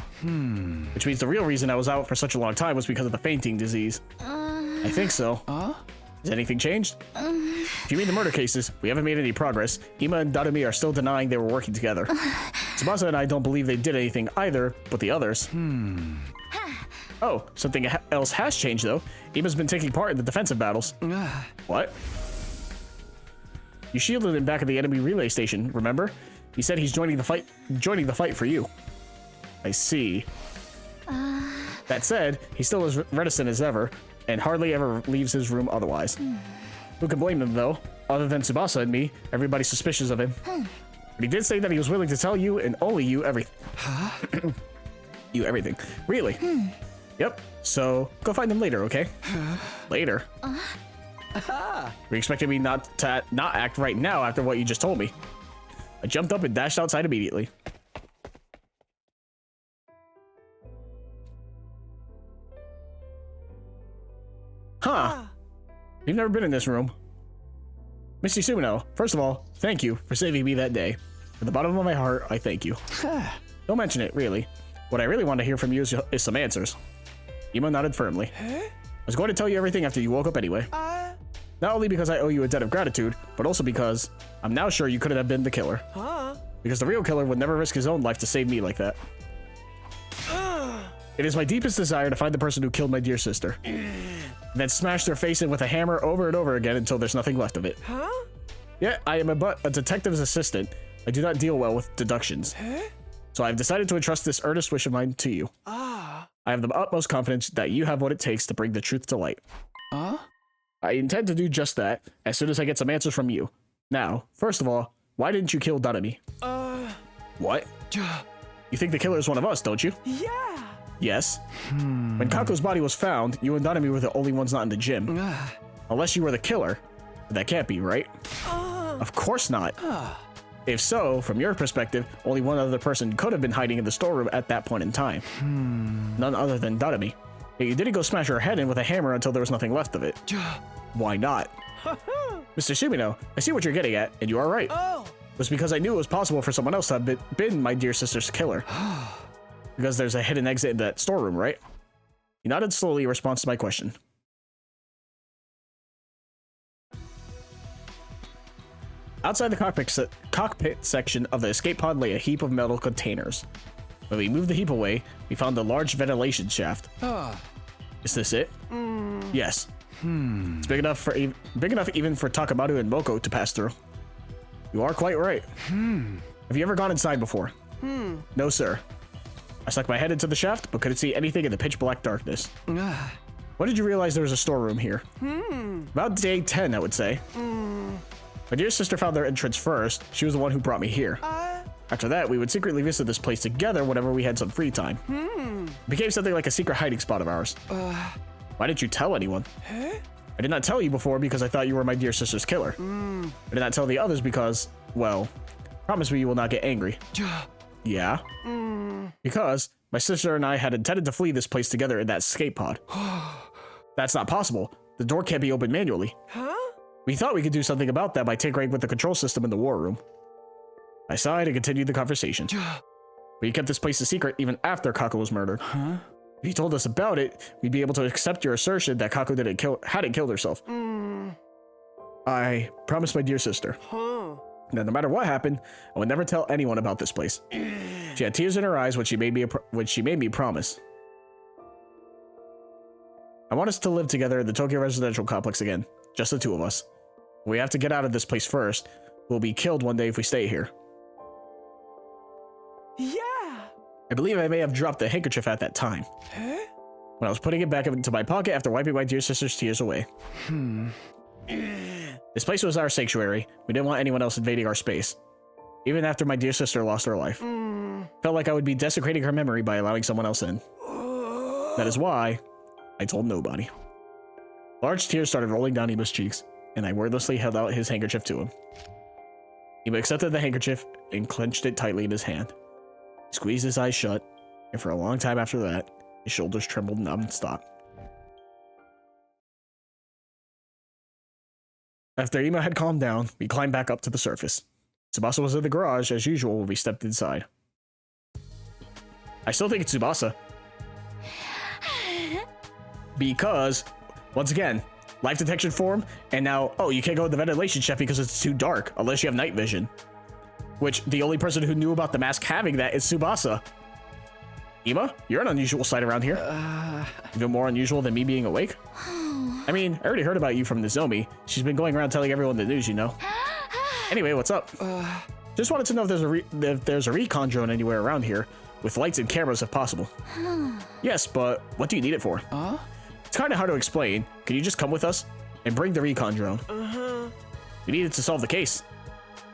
Which means the real reason I was out for such a long time was because of the fainting disease. I think so. Has anything changed? If you mean the murder cases, we haven't made any progress. Ima and Dadami are still denying they were working together. Tsubasa and I don't believe they did anything either, but the others. Oh, something else has changed though. Ima's been taking part in the defensive battles. What? You shielded him back at the enemy relay station, remember? He said he's joining the fight for you. I see. That said, he's still as reticent as ever, and hardly ever leaves his room otherwise. Who can blame him though? Other than Tsubasa and me, everybody's suspicious of him. But he did say that he was willing to tell you and only you everything. You everything. Really? Yep. So go find him later, okay? Later. Were you expecting me not to not act right now after what you just told me? I jumped up and dashed outside immediately. Huh. You've never been in this room. Misty Sumino, first of all, thank you for saving me that day. From the bottom of my heart, I thank you. Don't mention it, really. What I really want to hear from you is some answers. Ima nodded firmly. I was going to tell you everything after you woke up anyway. Not only because I owe you a debt of gratitude, but also because I'm now sure you couldn't have been the killer. Because the real killer would never risk his own life to save me like that. It is my deepest desire to find the person who killed my dear sister. Then smash their face in with a hammer over and over again until there's nothing left of it. Yeah, I am a detective's assistant. I do not deal well with deductions. So I've decided to entrust this earnest wish of mine to you. I have the utmost confidence that you have what it takes to bring the truth to light. I intend to do just that as soon as I get some answers from you. Now, first of all, why didn't you kill Danami? What? You think the killer is one of us, don't you? Yeah! Yes. When Kako's body was found, you and Danami were the only ones not in the gym. Unless you were the killer. But that can't be, right? Of course not. If so, from your perspective, only one other person could have been hiding in the storeroom at that point in time. None other than Danami. Yet you didn't go smash her head in with a hammer until there was nothing left of it. Why not? Mr. Sumino, I see what you're getting at, and you are right. It was because I knew it was possible for someone else to have been my dear sister's killer. Because there's a hidden exit in that storeroom, right? He nodded slowly in response to my question. Outside the cockpit section of the escape pod lay a heap of metal containers. When we moved the heap away, we found a large ventilation shaft. Is this it? Yes. It's big enough even for Takamaru and Moko to pass through. You are quite right. Have you ever gone inside before? No, sir. I stuck my head into the shaft, but couldn't see anything in the pitch black darkness. When did you realize there was a storeroom here? About day 10, I would say. My dear sister found their entrance first. She was the one who brought me here. After that, we would secretly visit this place together whenever we had some free time. It became something like a secret hiding spot of ours. Why didn't you tell anyone? I did not tell you before because I thought you were my dear sister's killer. I did not tell the others because, well, promise me you will not get angry. Yeah? Because my sister and I had intended to flee this place together in that escape pod. That's not possible. The door can't be opened manually. We thought we could do something about that by tinkering with the control system in the war room. I sighed and continued the conversation. We kept this place a secret even after Kako was murdered. If you told us about it, we'd be able to accept your assertion that Kako hadn't killed herself. I promised my dear sister that no matter what happened, I would never tell anyone about this place. She had tears in her eyes when she made me promise. I want us to live together in the Tokyo residential complex again, just the two of us. We have to get out of this place first. We'll be killed one day if we stay here. Yeah! I believe I may have dropped the handkerchief at that time. When I was putting it back into my pocket after wiping my dear sister's tears away. This place was our sanctuary. We didn't want anyone else invading our space. Even after my dear sister lost her life. Felt like I would be desecrating her memory by allowing someone else in. That is why I told nobody. Large tears started rolling down Ima's cheeks, and I wordlessly held out his handkerchief to him. Ima accepted the handkerchief and clenched it tightly in his hand. He squeezed his eyes shut, and for a long time after that, his shoulders trembled non-stop. After Ima had calmed down, we climbed back up to the surface. Tsubasa was in the garage as usual when we stepped inside. I still think it's Tsubasa. Because, once again, life detection form, and now, oh, you can't go in the ventilation shaft because it's too dark, unless you have night vision. Which, the only person who knew about the mask having that is Tsubasa. Ima, you're an unusual sight around here. Even more unusual than me being awake. I mean, I already heard about you from Nozomi. She's been going around telling everyone the news, you know. Anyway, what's up? Just wanted to know if there's a recon drone anywhere around here, with lights and cameras if possible. Yes, but what do you need it for? It's kind of hard to explain. Can you just come with us and bring the recon drone? We needed to solve the case.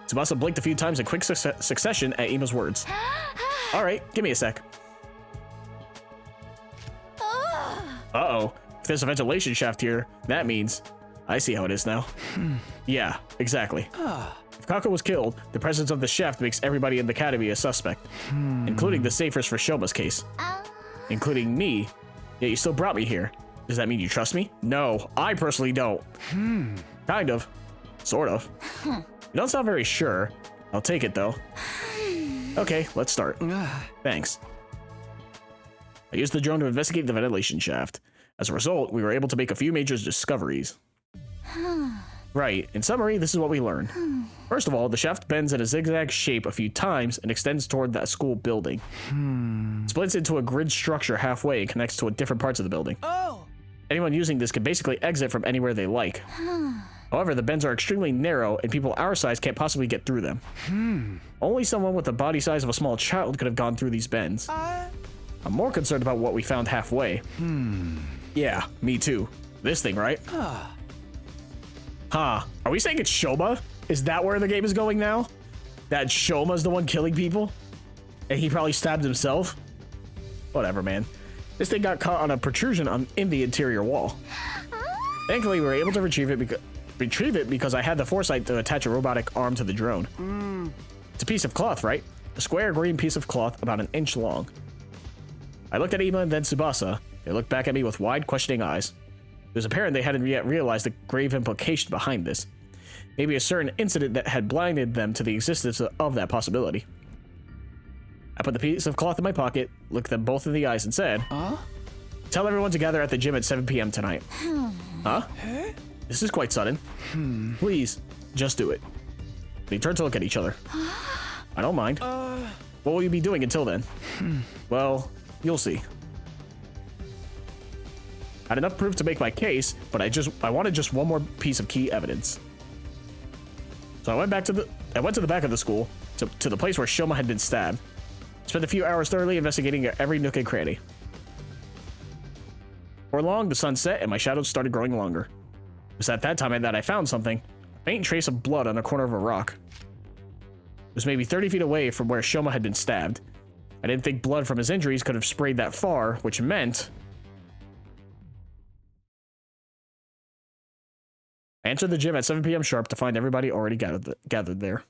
Tsubasa blinked a few times in quick succession at Ima's words. All right, give me a sec. Uh-oh. If there's a ventilation shaft here, that means... I see how it is now. Yeah, exactly. If Kako was killed, the presence of the shaft makes everybody in the academy a suspect, including the safers for Shoma's case. Including me. Yet you still brought me here. Does that mean you trust me? No, I personally don't. Kind of. Sort of. You don't sound very sure. I'll take it, though. Okay, let's start. Thanks. I used the drone to investigate the ventilation shaft. As a result, we were able to make a few major discoveries. Right, in summary, this is what we learned. First of all, the shaft bends in a zigzag shape a few times and extends toward that school building. It splits into a grid structure halfway and connects to different parts of the building. Anyone using this can basically exit from anywhere they like. However, the bends are extremely narrow and people our size can't possibly get through them. Only someone with the body size of a small child could have gone through these bends. I'm more concerned about what we found halfway. Yeah, me too. This thing, right? Huh. Are we saying it's Shoma? Is that where the game is going now? That Shoma's the one killing people? And he probably stabbed himself? Whatever, man. This thing got caught on a protrusion in the interior wall. Thankfully, we were able to retrieve it because I had the foresight to attach a robotic arm to the drone. It's a piece of cloth, right? A square green piece of cloth about an inch long. I looked at Ima and then Tsubasa. They looked back at me with wide, questioning eyes. It was apparent they hadn't yet realized the grave implication behind this. Maybe a certain incident that had blinded them to the existence of that possibility. I put the piece of cloth in my pocket, looked them both in the eyes, and said, Tell everyone to gather at the gym at 7 p.m. tonight. Huh? This is quite sudden. Please, just do it. They turned to look at each other. I don't mind. What will you be doing until then? Well, you'll see. I had enough proof to make my case, but I wanted just one more piece of key evidence. So I went to the back of the school, to the place where Shoma had been stabbed. Spent a few hours thoroughly investigating every nook and cranny. Before long, the sun set and my shadows started growing longer. It was at that time that I found something, a faint trace of blood on the corner of a rock. It was maybe 30 feet away from where Shoma had been stabbed. I didn't think blood from his injuries could have sprayed that far, which meant I entered the gym at 7 p.m. sharp to find everybody already gathered there.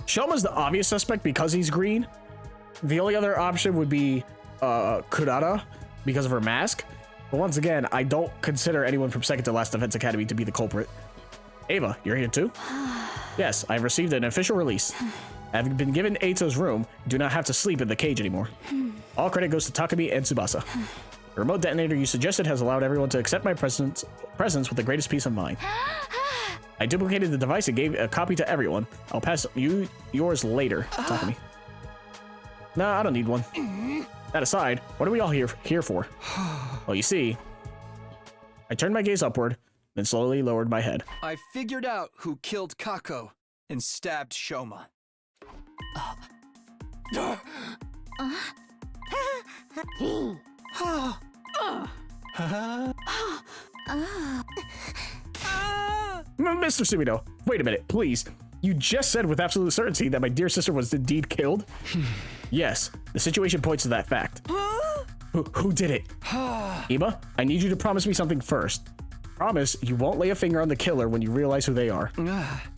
Shoma's the obvious suspect because he's green. The only other option would be Kurata because of her mask. But once again, I don't consider anyone from Second to Last Defense Academy to be the culprit. Ava, you're here too? Yes, I've received an official release. Having been given Eito's room, you do not have to sleep in the cage anymore. All credit goes to Takumi and Tsubasa. The remote detonator you suggested has allowed everyone to accept my presence with the greatest peace of mind. I duplicated the device and gave a copy to everyone. I'll pass you yours later, Takumi. Nah, I don't need one. That aside, what are we all here for? Well, you see, I turned my gaze upward, then slowly lowered my head. I figured out who killed Kako and stabbed Shoma. Mr. Sumino, wait a minute, please. You just said with absolute certainty that my dear sister was indeed killed? Yes, the situation points to that fact. Who did it? Ima, I need you to promise me something first. Promise you won't lay a finger on the killer when you realize who they are.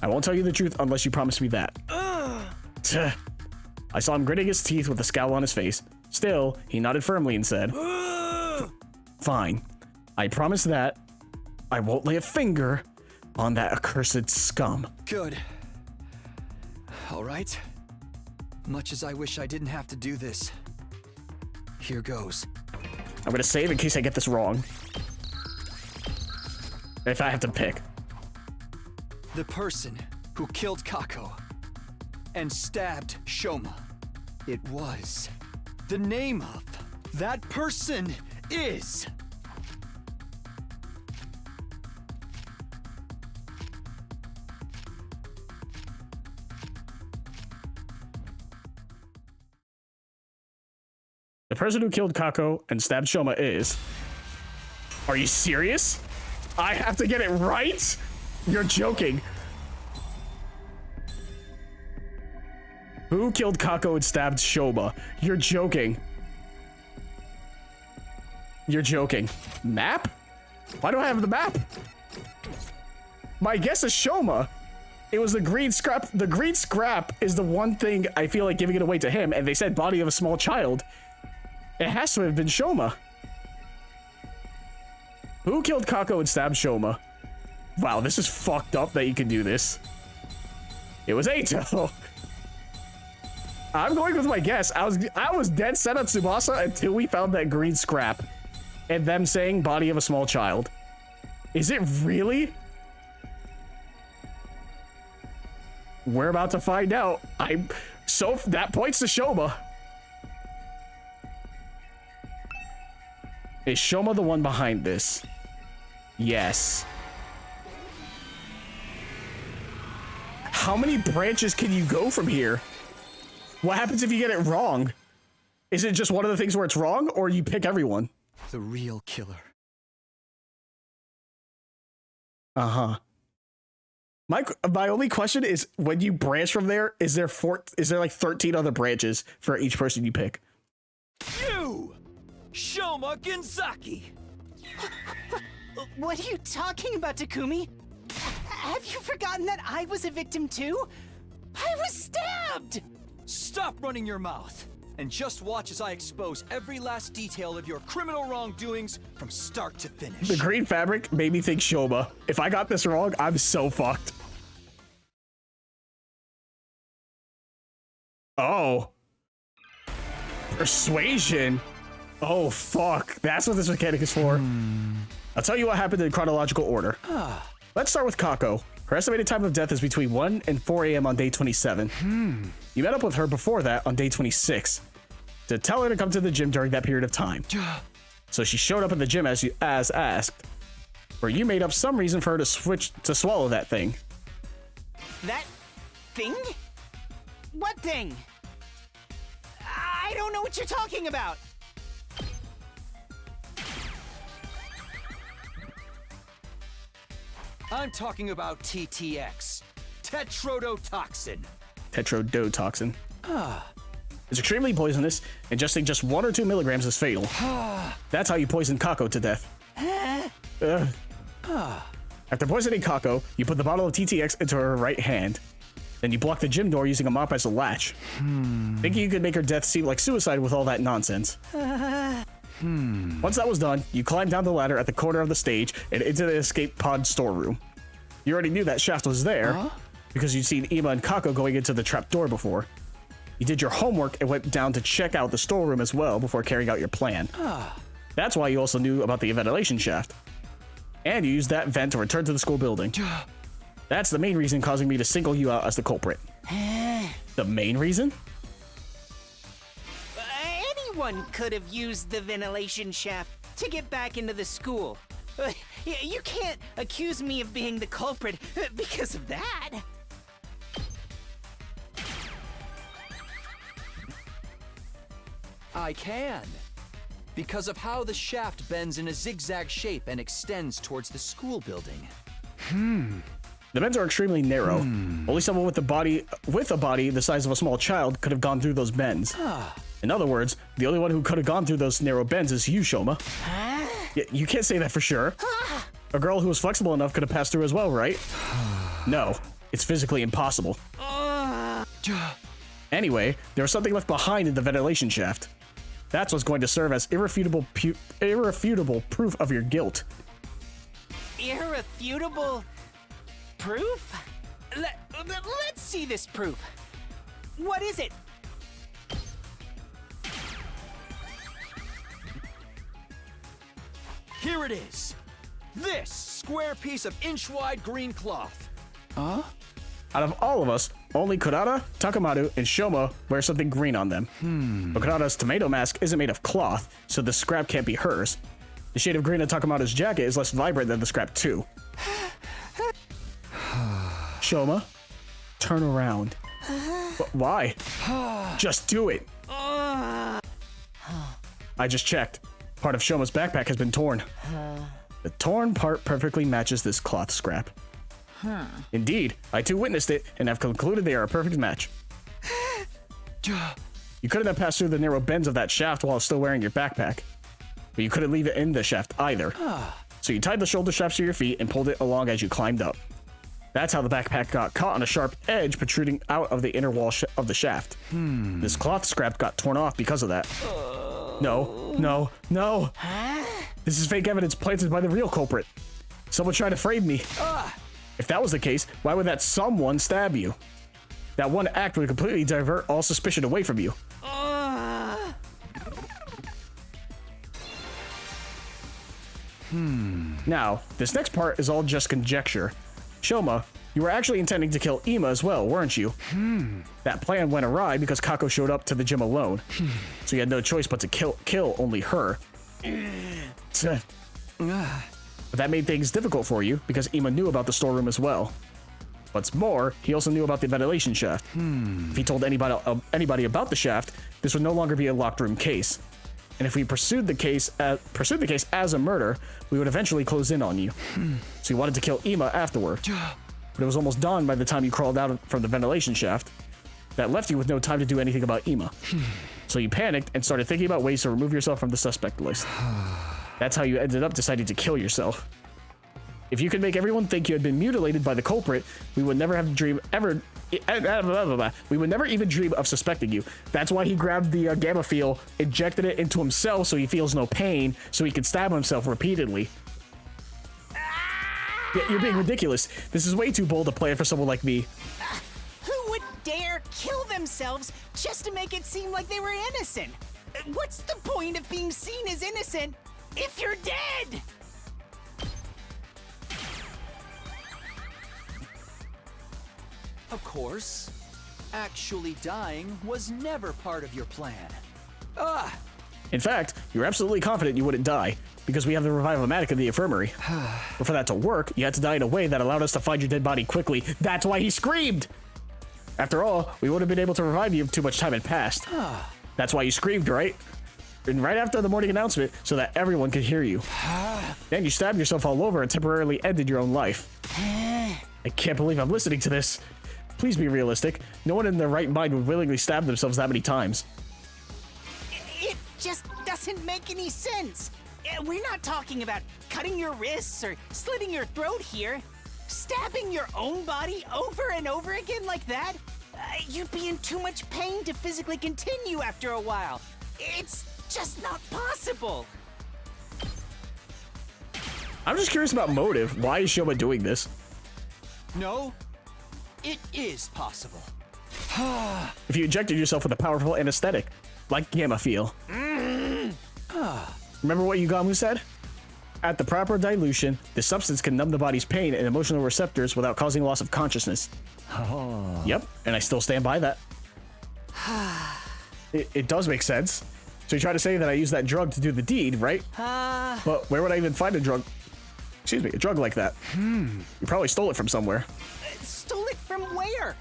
I won't tell you the truth unless you promise me that. I saw him gritting his teeth with a scowl on his face. Still, he nodded firmly and said, Fine. I promise that I won't lay a finger on that accursed scum. Good. All right. Much as I wish I didn't have to do this. Here goes. I'm gonna save in case I get this wrong. If I have to pick. The person who killed Kako and stabbed Shoma. It was. The name of that person is... The person who killed Kako and stabbed Shoma is... Are you serious? I have to get it right? You're joking. Who killed Kako and stabbed Shoma? You're joking. You're joking. Map? Why do I have the map? My guess is Shoma. It was the green scrap. The green scrap is the one thing I feel like giving it away to him, and they said body of a small child. It has to have been Shoma. Who killed Kako and stabbed Shoma? Wow, this is fucked up that you can do this. It was Eito. I'm going with my guess. I was dead set on Tsubasa until we found that green scrap. And them saying body of a small child. Is it really? We're about to find out. So that points to Shoma. Is Shoma the one behind this? Yes. How many branches can you go from here? What happens if you get it wrong? Is it just one of the things where it's wrong, or you pick everyone? The real killer. Uh-huh. My only question is, when you branch from there, is there like 13 other branches for each person you pick? You! Shoma Genzaki! What are you talking about, Takumi? Have you forgotten that I was a victim too? I was stabbed! Stop running your mouth, and just watch as I expose every last detail of your criminal wrongdoings from start to finish. The green fabric made me think Shoma. If I got this wrong, I'm so fucked. Oh. Persuasion. Oh, fuck. That's what this mechanic is for. I'll tell you what happened in chronological order. Let's start with Kako. Her estimated time of death is between 1 and 4 a.m. on day 27. You met up with her before that on day 26 to tell her to come to the gym during that period of time. So she showed up at the gym as asked, where you made up some reason for her to swallow that thing. That thing? What thing? I don't know what you're talking about. I'm talking about TTX, tetrodotoxin. Tetrodotoxin. It's extremely poisonous, and ingesting just 1 or 2 milligrams is fatal. That's how you poison Kako to death. After poisoning Kako, you put the bottle of TTX into her right hand. Then you block the gym door using a mop as a latch. Thinking you could make her death seem like suicide with all that nonsense. Once that was done, you climbed down the ladder at the corner of the stage and into the escape pod storeroom. You already knew that shaft was there because you'd seen Ima and Kako going into the trap door before. You did your homework and went down to check out the storeroom as well before carrying out your plan. That's why you also knew about the ventilation shaft. And you used that vent to return to the school building. That's the main reason causing me to single you out as the culprit. The main reason? Anyone could have used the ventilation shaft to get back into the school. You can't accuse me of being the culprit because of that. I can. Because of how the shaft bends in a zigzag shape and extends towards the school building. The bends are extremely narrow. Only someone with a body the size of a small child could have gone through those bends. In other words, the only one who could have gone through those narrow bends is you, Shoma. You can't say that for sure. A girl who was flexible enough could have passed through as well, right? No, it's physically impossible. Anyway, there was something left behind in the ventilation shaft. That's what's going to serve as irrefutable proof of your guilt. Irrefutable proof? Let's see this proof. What is it? Here it is. This square piece of inch-wide green cloth. Out of all of us, only Kurata, Takamaru, and Shoma wear something green on them. But Kurata's tomato mask isn't made of cloth, so the scrap can't be hers. The shade of green on Takamaru's jacket is less vibrant than the scrap too. Shoma, turn around. Why? Just do it. I just checked. Part of Shoma's backpack has been torn. The torn part perfectly matches this cloth scrap. Indeed, I too witnessed it and have concluded they are a perfect match. You couldn't have passed through the narrow bends of that shaft while still wearing your backpack. But you couldn't leave it in the shaft either. So you tied the shoulder straps to your feet and pulled it along as you climbed up. That's how the backpack got caught on a sharp edge protruding out of the inner wall of the shaft. This cloth scrap got torn off because of that. No. This is fake evidence planted by the real culprit. Someone tried to frame me. If that was the case, why would that someone stab you? That one act would completely divert all suspicion away from you. Now, this next part is all just conjecture. Shoma, you were actually intending to kill Ima as well, weren't you? That plan went awry because Kako showed up to the gym alone. So you had no choice but to kill only her. But that made things difficult for you because Ima knew about the storeroom as well. What's more, he also knew about the ventilation shaft. If he told anybody about the shaft, this would no longer be a locked room case. And if we pursued the case as a murder, we would eventually close in on you. So he wanted to kill Ima afterward. but it was almost dawn by the time you crawled out from the ventilation shaft. That left you with no time to do anything about Ima. So you panicked and started thinking about ways to remove yourself from the suspect list. That's how you ended up deciding to kill yourself. If you could make everyone think you had been mutilated by the culprit, we would never have dreamed ever. We would never even dream of suspecting you. That's why he grabbed the gamma field, injected it into himself so he feels no pain, so he can stab himself repeatedly. Yeah, you're being ridiculous. This is way too bold a plan for someone like me. Who would dare kill themselves just to make it seem like they were innocent? What's the point of being seen as innocent if you're dead? Of course, actually dying was never part of your plan. In fact, you're absolutely confident you wouldn't die, because we have the revive-o-matic in the infirmary. But for that to work, you had to die in a way that allowed us to find your dead body quickly. That's why he screamed! After all, we would have been able to revive you if too much time had passed. That's why you screamed, right? And right after the morning announcement, so that everyone could hear you. Then you stabbed yourself all over and temporarily ended your own life. I can't believe I'm listening to this. Please be realistic. No one in their right mind would willingly stab themselves that many times. It just doesn't make any sense. We're not talking about cutting your wrists or slitting your throat here. Stabbing your own body over and over again like that? You'd be in too much pain to physically continue after a while. It's just not possible. I'm just curious about motive. Why is Shoma doing this? No, it is possible. If you injected yourself with a powerful anesthetic, like gamma feel. Remember what Yugamu said? At the proper dilution, the substance can numb the body's pain and emotional receptors without causing loss of consciousness. Yep, and I still stand by that. It does make sense. So you try to say that I used that drug to do the deed, right? But where would I even find a drug? Excuse me, a drug like that? You probably stole it from somewhere. Stole it from where?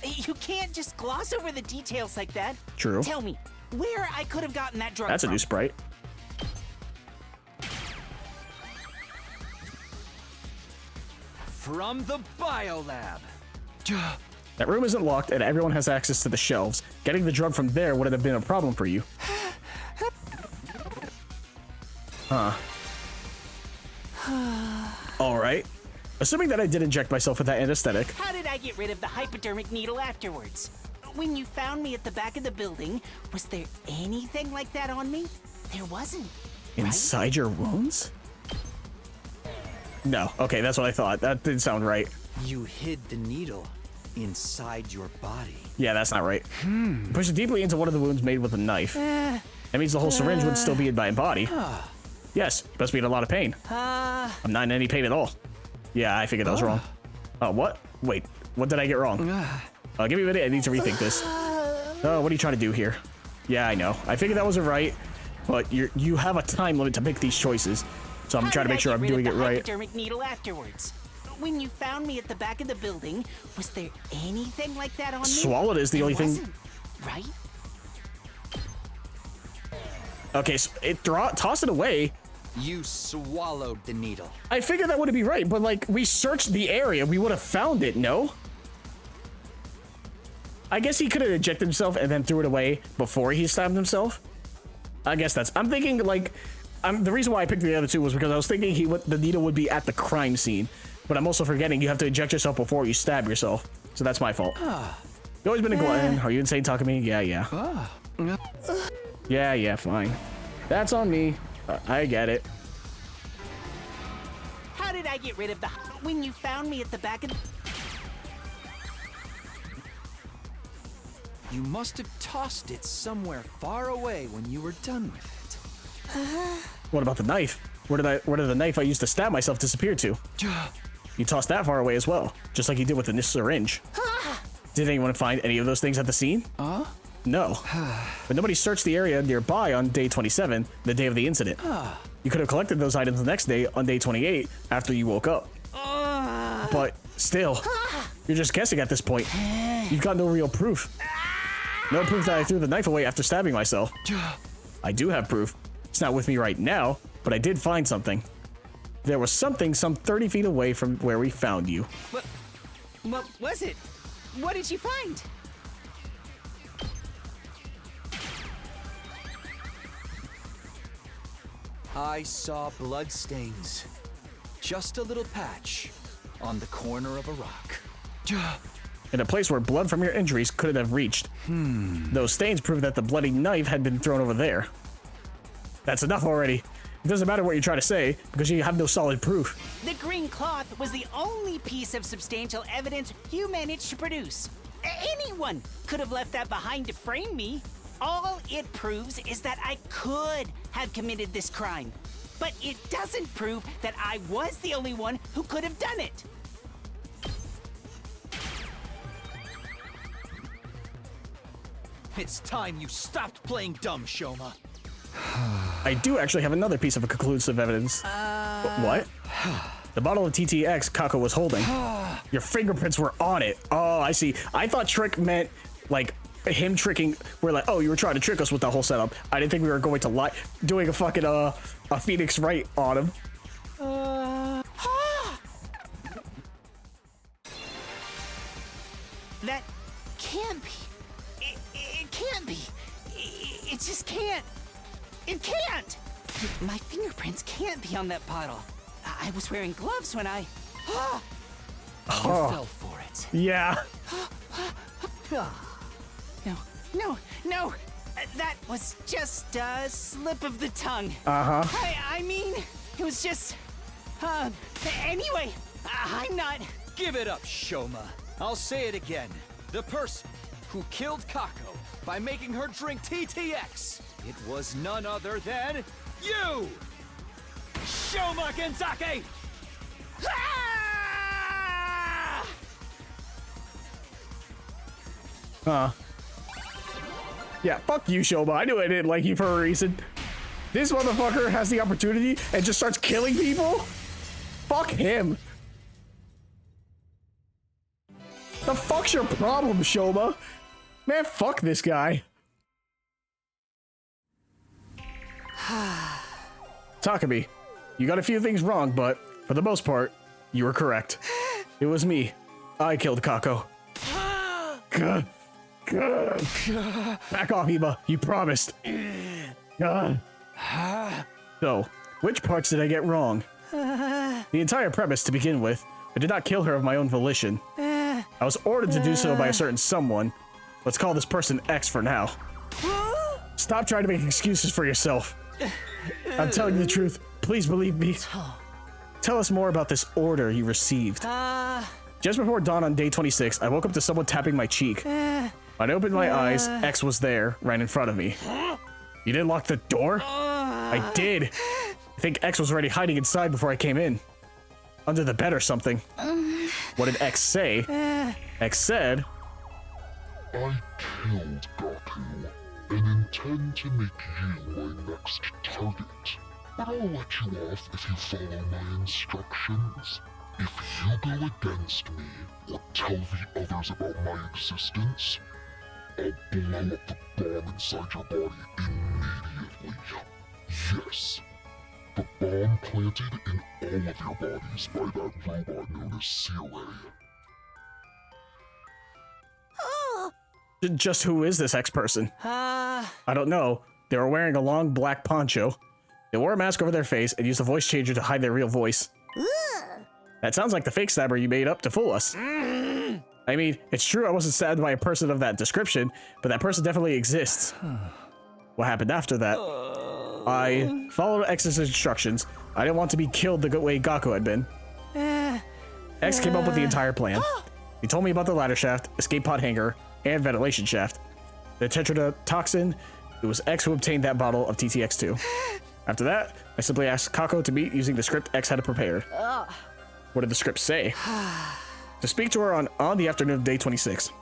You can't just gloss over the details like that. True. Tell me, where I could have gotten that drug That's from. a new sprite. From the biolab. That room isn't locked and everyone has access to the shelves. Getting the drug from there wouldn't have been a problem for you. Alright. Assuming that I did inject myself with that anesthetic. How did I get rid of the hypodermic needle afterwards? When you found me at the back of the building, was there anything like that on me? There wasn't. Inside your wounds? No. Okay, that's what I thought. That didn't sound right. You hid the needle inside your body. Yeah, that's not right. Push it deeply into one of the wounds made with a knife. That means the whole syringe would still be in my body. Yes, you must be in a lot of pain. I'm not in any pain at all. Yeah, I figured that was wrong. Oh, what? Wait, what did I get wrong? Give me a minute, I need to rethink this. Oh, what are you trying to do here? Yeah, I know. I figured that wasn't right, but you have a time limit to make these choices. So I'm trying to make sure I'm doing it right. Hypodermic needle afterwards. When you found me at the back of the building, was there anything like that on me? Swallowed is the only thing. Right? Okay, so toss it away. You swallowed the needle. I figured that wouldn't be right, but like we searched the area, we would have found it, no? I guess he could have injected himself and then threw it away before he stabbed himself. I guess I'm thinking like, the reason why I picked the other two was because I was thinking the needle would be at the crime scene, but I'm also forgetting you have to inject yourself before you stab yourself. So that's my fault. You've always been a glutton. Are you insane talking to me? Yeah. Yeah, fine. That's on me. I get it. How did I get rid of the... When you found me at the back of... You must have tossed it somewhere far away when you were done with it. What about the knife? Where did the knife I used to stab myself disappear to? You tossed that far away as well, just like you did with the syringe. Did anyone find any of those things at the scene? No. But nobody searched the area nearby on day 27, the day of the incident. You could have collected those items the next day on day 28 after you woke up. But still, you're just guessing at this point. You've got no real proof. No proof that I threw the knife away after stabbing myself. I do have proof. It's not with me right now, but I did find something. There was something some 30 feet away from where we found you. What was it? What did you find? I saw bloodstains. Just a little patch on the corner of a rock. In a place where blood from your injuries couldn't have reached. Those stains prove that the bloody knife had been thrown over there. That's enough already. It doesn't matter what you try to say, because you have no solid proof. The green cloth was the only piece of substantial evidence you managed to produce. Anyone could have left that behind to frame me. All it proves is that I could have committed this crime. But it doesn't prove that I was the only one who could have done it. It's time you stopped playing dumb, Shoma. I do actually have another piece of conclusive evidence. What? The bottle of TTX Kako was holding. Your fingerprints were on it. Oh, I see. I thought trick meant like him tricking. We're like, oh, you were trying to trick us with that whole setup. I didn't think we were going to lie, doing a fucking a Phoenix Wright on him. That can't be. It can't be. It just can't. It can't! My fingerprints can't be on that bottle. I was wearing gloves when I... You fell for it. Yeah. No. That was just a slip of the tongue. I mean, it was just... Anyway, I'm not... Give it up, Shoma. I'll say it again. The person who killed Kako by making her drink TTX. It was none other than you! Shoma Genzake! Yeah, fuck you, Shoma. I knew I didn't like you for a reason. This motherfucker has the opportunity and just starts killing people? Fuck him. The fuck's your problem, Shoma? Man, fuck this guy. Takumi, you got a few things wrong, but for the most part, you were correct. It was me. I killed Kako. Back off, Eva. You promised. So, which parts did I get wrong? The entire premise to begin with. I did not kill her of my own volition. I was ordered to do so by a certain someone. Let's call this person X for now. Stop trying to make excuses for yourself. I'm telling you the truth. Please believe me. Tell us more about this order you received. Just before dawn on day 26, I woke up to someone tapping my cheek. When I opened my eyes, X was there, right in front of me. You didn't lock the door? I did. I think X was already hiding inside before I came in. Under the bed or something. What did X say? X said... I killed Gaku and intend to make you my next target. But I'll let you off if you follow my instructions. If you go against me or tell the others about my existence, I'll blow up the bomb inside your body immediately. Yes, the bomb planted in all of your bodies by that robot known as CRA. Just who is this X person? I don't know. They were wearing a long black poncho. They wore a mask over their face and used a voice changer to hide their real voice. That sounds like the fake stabber you made up to fool us. I mean, it's true I wasn't stabbed by a person of that description, but that person definitely exists. What happened after that? I followed X's instructions. I didn't want to be killed the way Gaku had been. X came up with the entire plan. He told me about the ladder shaft, escape pod hanger, and ventilation shaft. The tetrodotoxin, it was X who obtained that bottle of TTX2. After that, I simply asked Kako to meet using the script X had prepared. What did the script say? To speak to her on the afternoon of day 26.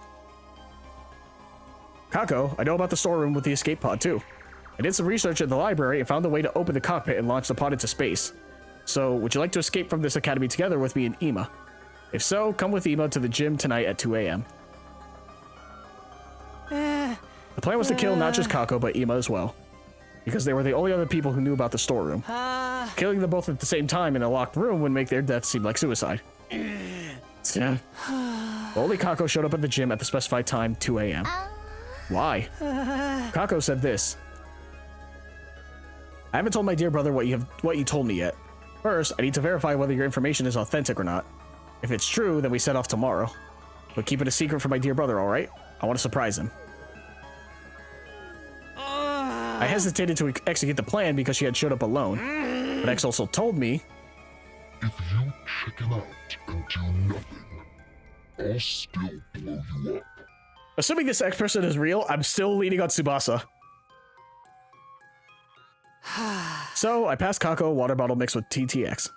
Kako, I know about the storeroom with the escape pod too. I did some research at the library and found a way to open the cockpit and launch the pod into space. So, would you like to escape from this academy together with me and Ima? If so, come with Ima to the gym tonight at 2 a.m. The plan was to kill not just Kako, but Ima as well. Because they were the only other people who knew about the storeroom. Killing them both at the same time in a locked room would make their death seem like suicide. Yeah. Only Kako showed up at the gym at the specified time, 2 a.m. Why? Kako said this. I haven't told my dear brother what you told me yet. First, I need to verify whether your information is authentic or not. If it's true, then we set off tomorrow. But keep it a secret from my dear brother, alright? I want to surprise him. I hesitated to execute the plan because she had showed up alone. But X also told me, if you chicken out and do nothing, I'll still blow you up. Assuming this X person is real, I'm still leaning on Tsubasa. So, I passed Kako a water bottle mixed with TTX.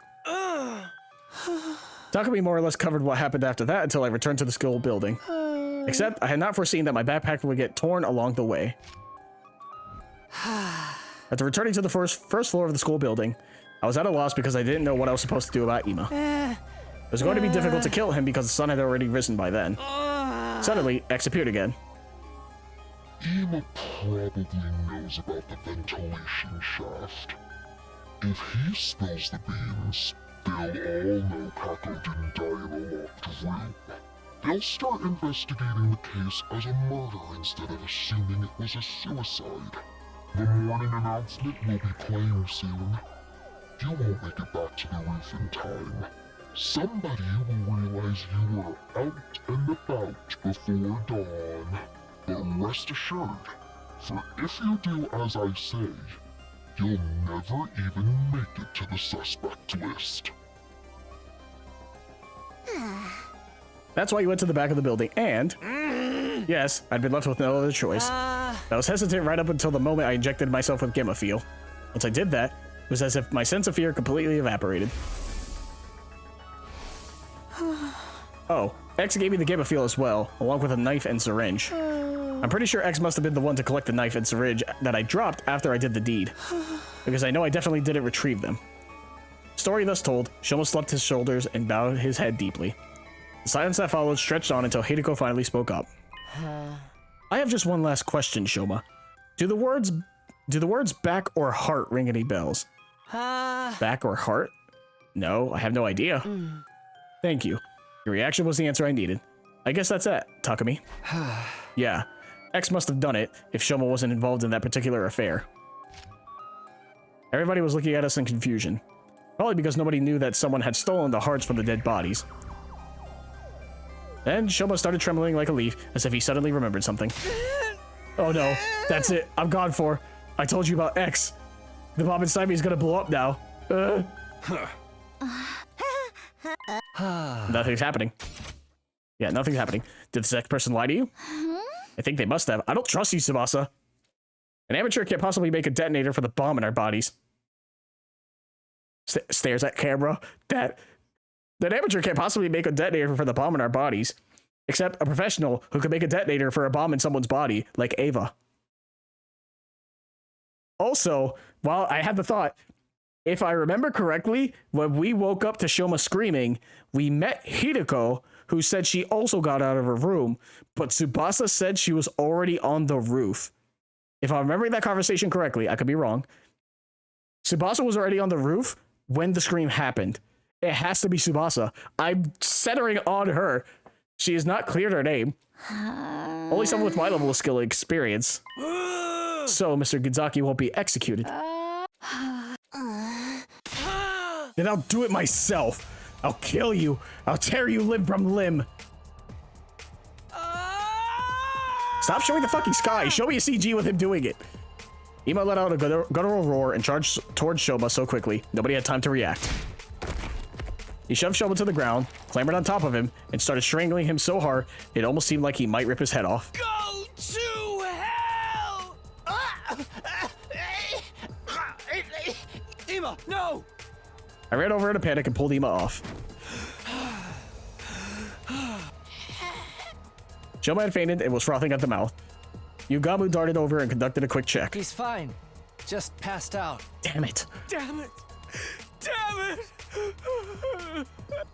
Takumi more or less covered what happened after that until I returned to the school building. Except, I had not foreseen that my backpack would get torn along the way. After returning to the first floor of the school building, I was at a loss because I didn't know what I was supposed to do about Ima. It was going to be difficult to kill him because the sun had already risen by then. Suddenly, X appeared again. Ima probably knows about the ventilation shaft. If he spills the beans, they'll all know Kako didn't die in a locked room. They'll start investigating the case as a murder instead of assuming it was a suicide. The morning announcement will be playing soon. You won't make it back to the roof in time. Somebody will realize you were out and about before dawn. But rest assured, for if you do as I say, you'll never even make it to the suspect list. That's why you went to the back of the building, and... yes, I'd been left with no other choice. I was hesitant right up until the moment I injected myself with Gamma Feel. Once I did that, it was as if my sense of fear completely evaporated. Oh, X gave me the Gamma Feel as well, along with a knife and syringe. I'm pretty sure X must have been the one to collect the knife and syringe that I dropped after I did the deed, because I know I definitely didn't retrieve them. Story thus told, Shoma slumped his shoulders and bowed his head deeply. The silence that followed stretched on until Hideko finally spoke up. I have just one last question, Shoma. Do the words back or heart ring any bells? Back or heart? No, I have no idea. Thank you. Your reaction was the answer I needed. I guess that's it, Takumi. Yeah, X must have done it if Shoma wasn't involved in that particular affair. Everybody was looking at us in confusion. Probably because nobody knew that someone had stolen the hearts from the dead bodies. Then Shoma started trembling like a leaf, as if he suddenly remembered something. Oh no, that's it. I'm gone for. I told you about X. The bomb inside me is gonna blow up now. Nothing's happening. Yeah, nothing's happening. Did this X person lie to you? I think they must have. I don't trust you, Tsubasa. An amateur can't possibly make a detonator for the bomb in our bodies. Stares at camera. That amateur can't possibly make a detonator for the bomb in our bodies. Except a professional who could make a detonator for a bomb in someone's body, like Ava. Also, while I had the thought, if I remember correctly, when we woke up to Shoma screaming, we met Hideko, who said she also got out of her room, but Tsubasa said she was already on the roof. If I'm remembering that conversation correctly, I could be wrong. Tsubasa was already on the roof when the scream happened. It has to be Tsubasa. I'm centering on her. She has not cleared her name. Only someone with my level of skill and experience. So Mr. Gizaki won't be executed. Then I'll do it myself. I'll kill you. I'll tear you limb from limb. Stop showing the fucking sky. Show me a CG with him doing it. Ima let out a guttural roar and charged towards Shoma so quickly, nobody had time to react. He shoved Shoma to the ground, clambered on top of him, and started strangling him so hard, it almost seemed like he might rip his head off. Go to hell! Ima, no! I ran over in a panic and pulled Ima off. Shoma had fainted and was frothing at the mouth. Yugamu darted over and conducted a quick check. He's fine. Just passed out. Damn it. Damn it! Damn it!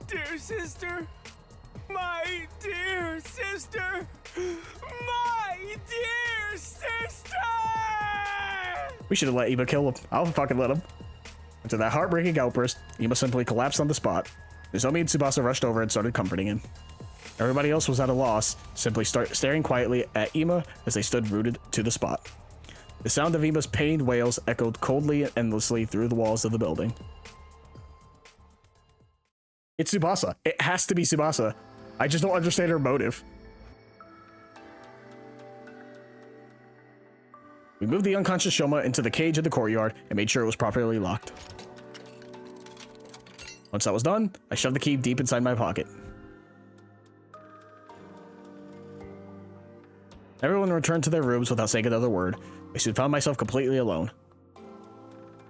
Dear sister! My dear sister! My dear sister! We should have let Ima kill him. I'll fucking let him. After that heartbreaking outburst, Ima simply collapsed on the spot. Nozomi and Tsubasa rushed over and started comforting him. Everybody else was at a loss, simply staring quietly at Ima as they stood rooted to the spot. The sound of Ima's pained wails echoed coldly and endlessly through the walls of the building. It's Tsubasa. It has to be Tsubasa. I just don't understand her motive. We moved the unconscious Shoma into the cage in the courtyard and made sure it was properly locked. Once that was done, I shoved the key deep inside my pocket. Everyone returned to their rooms without saying another word. I soon found myself completely alone.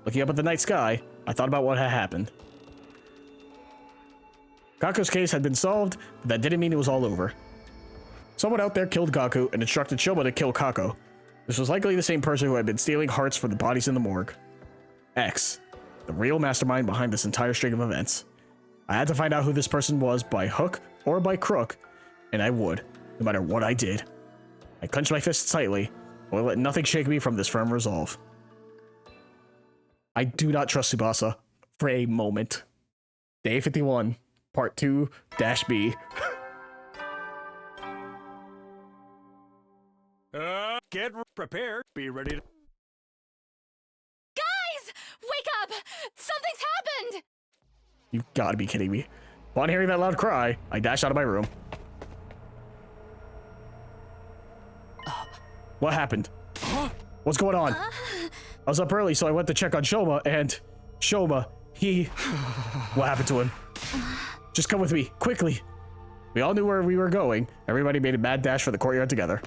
Looking up at the night sky, I thought about what had happened. Gaku's case had been solved, but that didn't mean it was all over. Someone out there killed Gaku and instructed Shoma to kill Kako. This was likely the same person who had been stealing hearts from the bodies in the morgue. X, the real mastermind behind this entire string of events. I had to find out who this person was by hook or by crook, and I would, no matter what I did. I clenched my fists tightly, and would let nothing shake me from this firm resolve. I do not trust Tsubasa for a moment. Day 51, Part 2-B. Get prepared. Be ready to... Guys! Wake up! Something's happened! You gotta be kidding me. Upon hearing that loud cry, I dashed out of my room. What happened? What's going on? I was up early, so I went to check on Shoma, and... Shoma, he... What happened to him? Just come with me, quickly. We all knew where we were going. Everybody made a mad dash for the courtyard together.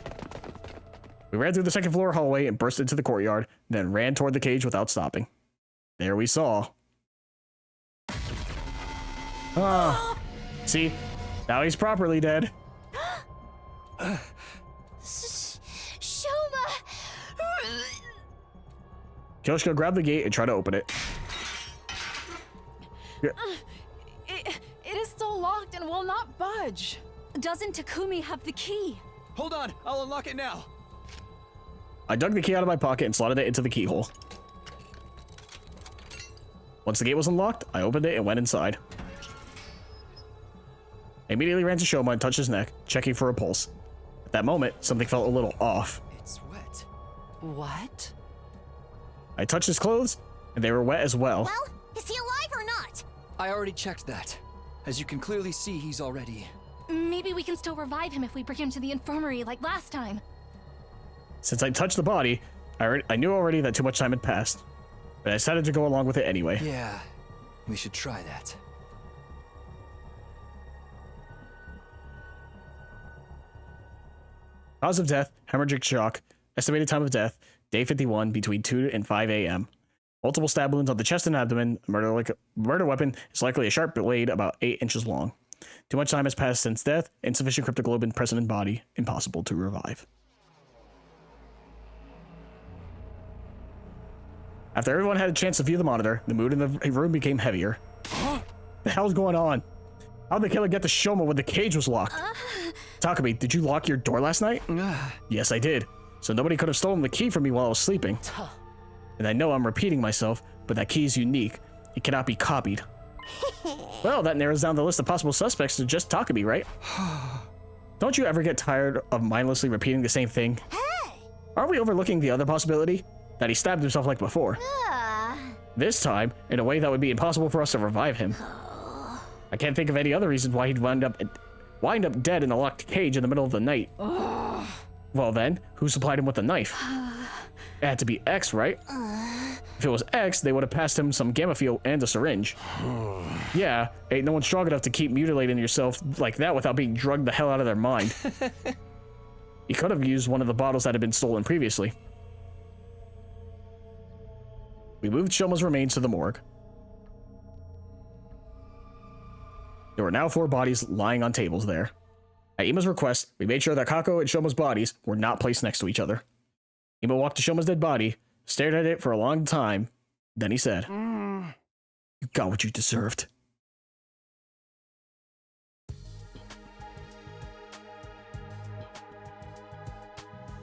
We ran through the second floor hallway and burst into the courtyard, then ran toward the cage without stopping. There we saw. Ah. See? Now he's properly dead. Shoma! Kyoshiko grabbed the gate and tried to open it. It is still locked and will not budge. Doesn't Takumi have the key? Hold on, I'll unlock it now. I dug the key out of my pocket and slotted it into the keyhole. Once the gate was unlocked, I opened it and went inside. I immediately ran to Shoma and touched his neck, checking for a pulse. At that moment, something felt a little off. It's wet. What? I touched his clothes, and they were wet as well. Well, is he alive or not? I already checked that. As you can clearly see, he's already... Maybe we can still revive him if we bring him to the infirmary like last time. Since I touched the body, I knew already that too much time had passed, but I decided to go along with it anyway. Yeah, we should try that. Cause of death, hemorrhagic shock. Estimated time of death, day 51, between 2 and 5 a.m. Multiple stab wounds on the chest and abdomen. Murder weapon is likely a sharp blade about 8 inches long. Too much time has passed since death. Insufficient cryptoglobin present in body. Impossible to revive. After everyone had a chance to view the monitor, the mood in the room became heavier. The hell's going on? How'd the killer get to Shoma when the cage was locked? Takumi, did you lock your door last night? Yes, I did. So nobody could have stolen the key from me while I was sleeping. And I know I'm repeating myself, but that key is unique. It cannot be copied. Well, that narrows down the list of possible suspects to just Takumi, right? Don't you ever get tired of mindlessly repeating the same thing? Hey! Aren't we overlooking the other possibility? That he stabbed himself like before. This time, in a way that would be impossible for us to revive him. I can't think of any other reason why he'd wind up dead in a locked cage in the middle of the night. Well then, who supplied him with a knife? It had to be X, right? If it was X, they would have passed him some gamma fuel and a syringe. Yeah, ain't no one strong enough to keep mutilating yourself like that without being drugged the hell out of their mind. He could have used one of the bottles that had been stolen previously. We moved Shoma's remains to the morgue. There were now 4 bodies lying on tables there. At Ima's request, we made sure that Kako and Shoma's bodies were not placed next to each other. Ima walked to Shoma's dead body, stared at it for a long time, then he said, "You got what you deserved."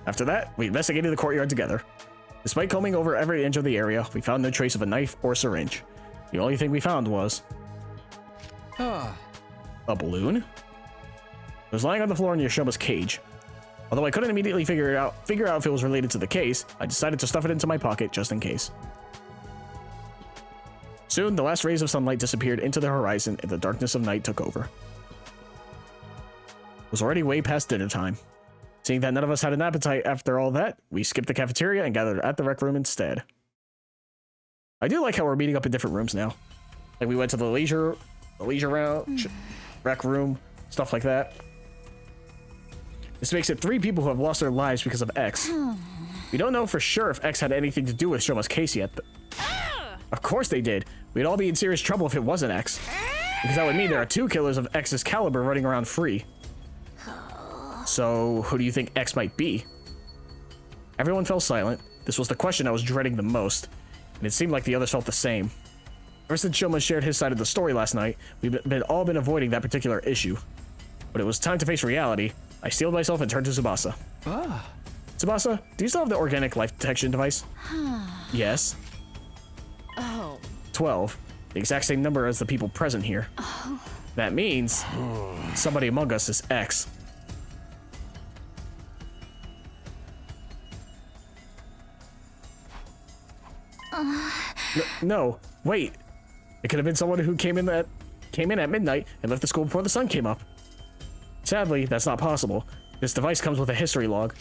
After that, we investigated the courtyard together. Despite combing over every inch of the area, we found no trace of a knife or syringe. The only thing we found was... a balloon? was lying on the floor near Shoma's cage. Although I couldn't immediately figure out if it was related to the case, I decided to stuff it into my pocket just in case. Soon, the last rays of sunlight disappeared into the horizon and the darkness of night took over. It was already way past dinner time. Seeing that none of us had an appetite after all that, we skipped the cafeteria and gathered at the rec room instead. I do like how we're meeting up in different rooms now. Like we went to the leisure round, rec room, stuff like that. This makes it 3 people who have lost their lives because of X. We don't know for sure if X had anything to do with Shoma's case yet. Of course they did. We'd all be in serious trouble if it wasn't X. Because that would mean there are 2 killers of X's caliber running around free. So, who do you think X might be? Everyone fell silent. This was the question I was dreading the most, and it seemed like the others felt the same. Ever since Shoma shared his side of the story last night, we've all been avoiding that particular issue. But it was time to face reality. I steeled myself and turned to Tsubasa. Tsubasa, do you still have the organic life detection device? Yes. Oh. 12. The exact same number as the people present here. That means somebody among us is X. No, wait. It could have been someone who came in at midnight and left the school before the sun came up. Sadly, that's not possible. This device comes with a history log.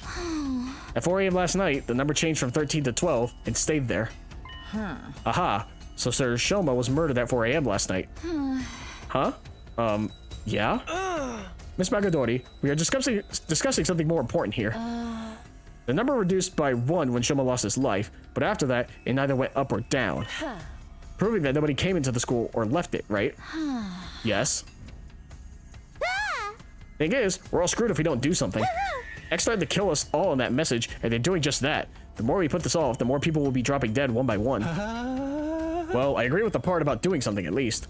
At 4 a.m. last night, the number changed from 13 to 12 and stayed there. Aha. So Sir Shoma was murdered at 4 a.m. last night. Huh? Yeah? Miss Magadori, we are discussing something more important here. The number reduced by 1 when Shoma lost his life, but after that, it neither went up or down. Proving that nobody came into the school or left it, right? Yes. Thing is, we're all screwed if we don't do something. X tried to kill us all in that message, and they're doing just that. The more we put this off, the more people will be dropping dead one by one. Well, I agree with the part about doing something at least.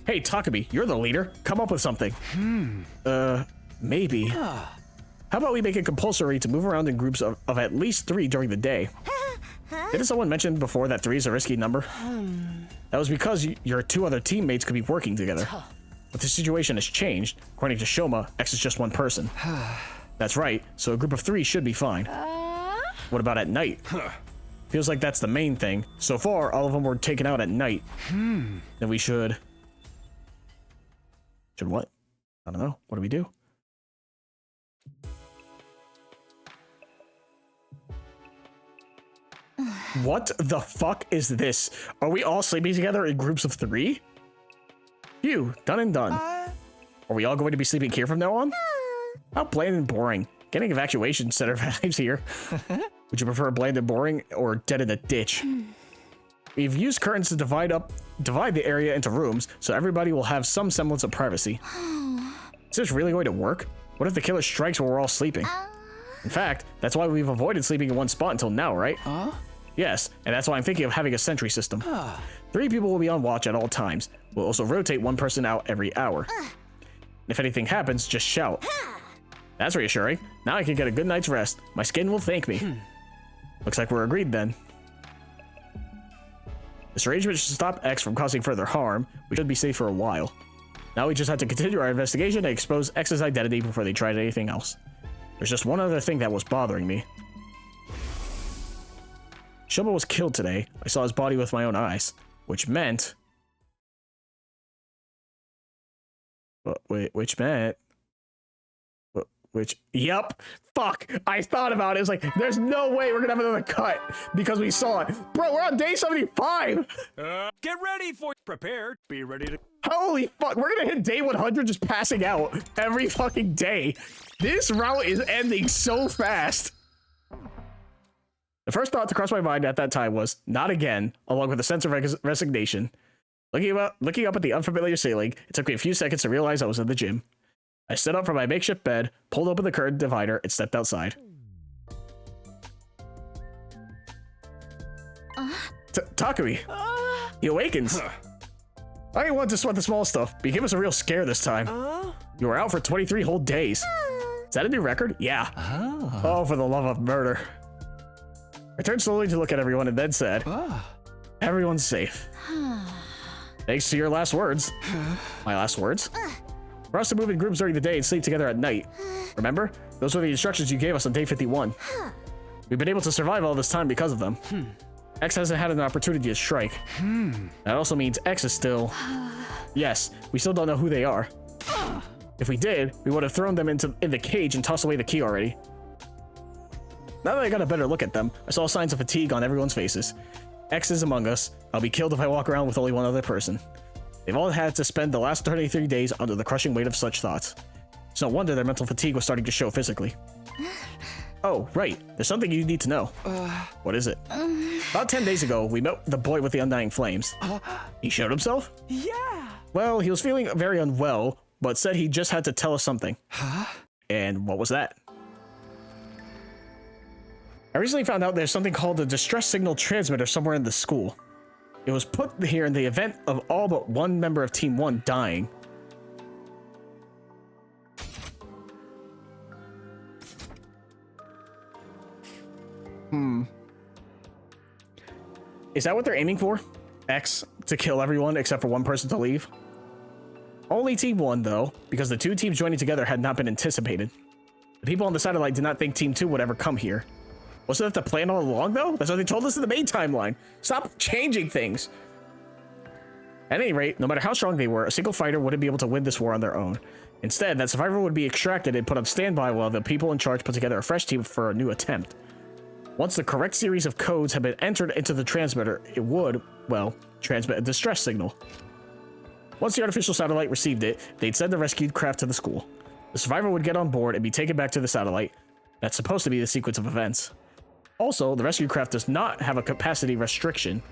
Hey, Takumi, you're the leader. Come up with something. Maybe. How about we make it compulsory to move around in groups of at least 3 during the day? Didn't someone mention before that 3 is a risky number? That was because your 2 other teammates could be working together. But the situation has changed. According to Shoma, X is just 1 person. That's right, so a group of 3 should be fine. What about at night? Feels like that's the main thing. So far, all of them were taken out at night. Then we should... Should what? I don't know. What do we do? What the fuck is this? Are we all sleeping together in groups of 3? Phew, done and done. Are we all going to be sleeping here from now on? How bland and boring. Getting evacuation center vibes here. Would you prefer bland and boring or dead in a ditch? We've used curtains to divide the area into rooms, so everybody will have some semblance of privacy. Is this really going to work? What if the killer strikes while we're all sleeping? In fact, that's why we've avoided sleeping in one spot until now, right? Yes, and that's why I'm thinking of having a sentry system. 3 people will be on watch at all times. We'll also rotate 1 person out every hour. If anything happens, just shout. That's reassuring. Now I can get a good night's rest. My skin will thank me. Looks like we're agreed then. This arrangement should stop X from causing further harm. We should be safe for a while. Now we just have to continue our investigation and expose X's identity before they tried anything else. There's just one other thing that was bothering me. Shoma was killed today. I saw his body with my own eyes, which meant... Yep. Fuck. I thought about it. It's like, there's no way we're gonna have another cut because we saw it. Bro, we're on day 75. Get ready for... Prepared. Be ready to... Holy fuck. We're gonna hit day 100 just passing out every fucking day. This route is ending so fast. The first thought to cross my mind at that time was, not again, along with a sense of resignation. Looking up at the unfamiliar ceiling, it took me a few seconds to realize I was in the gym. I stood up from my makeshift bed, pulled open the curtain divider, and stepped outside. Takumi! He awakens! I didn't want to sweat the small stuff, but he gave us a real scare this time. You were out for 23 whole days. Is that a new record? Yeah. Oh, for the love of murder. I turned slowly to look at everyone and then said, everyone's safe. Thanks to your last words. My last words? For us to move in groups during the day and sleep together at night. Remember? Those were the instructions you gave us on day 51. We've been able to survive all this time because of them. X hasn't had an opportunity to strike. That also means X is still... Yes, we still don't know who they are. If we did, we would have thrown them in the cage and tossed away the key already. Now that I got a better look at them, I saw signs of fatigue on everyone's faces. X is among us. I'll be killed if I walk around with only one other person. They've all had to spend the last 33 days under the crushing weight of such thoughts. It's no wonder their mental fatigue was starting to show physically. Oh, right. There's something you need to know. What is it? About 10 days ago, we met the boy with the undying flames. He showed himself? Yeah. Well, he was feeling very unwell, but said he just had to tell us something. And what was that? I recently found out there's something called a distress signal transmitter somewhere in the school. It was put here in the event of all but one member of Team 1 dying. Is that what they're aiming for? X to kill everyone except for one person to leave? Only Team 1 though, because the two teams joining together had not been anticipated. The people on the satellite did not think Team 2 would ever come here. Wasn't that the plan all along though? That's what they told us in the main timeline. Stop changing things. At any rate, no matter how strong they were, a single fighter wouldn't be able to win this war on their own. Instead, that survivor would be extracted and put on standby while the people in charge put together a fresh team for a new attempt. Once the correct series of codes had been entered into the transmitter, it would, well, transmit a distress signal. Once the artificial satellite received it, they'd send the rescued craft to the school. The survivor would get on board and be taken back to the satellite. That's supposed to be the sequence of events. Also, the rescue craft does not have a capacity restriction.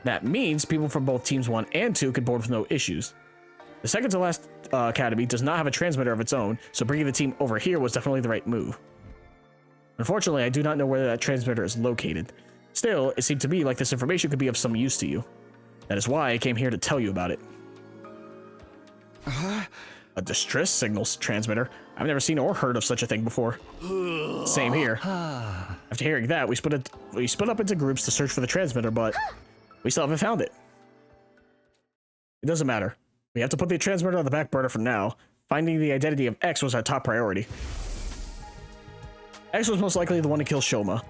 That means people from both teams 1 and 2 could board with no issues. The second to last academy does not have a transmitter of its own, so bringing the team over here was definitely the right move. Unfortunately, I do not know where that transmitter is located. Still, it seemed to me like this information could be of some use to you. That is why I came here to tell you about it. A distress signals transmitter? I've never seen or heard of such a thing before. Same here. After hearing that, we split up into groups to search for the transmitter, but we still haven't found it. It doesn't matter. We have to put the transmitter on the back burner for now. Finding the identity of X was our top priority. X was most likely the one to kill Shoma,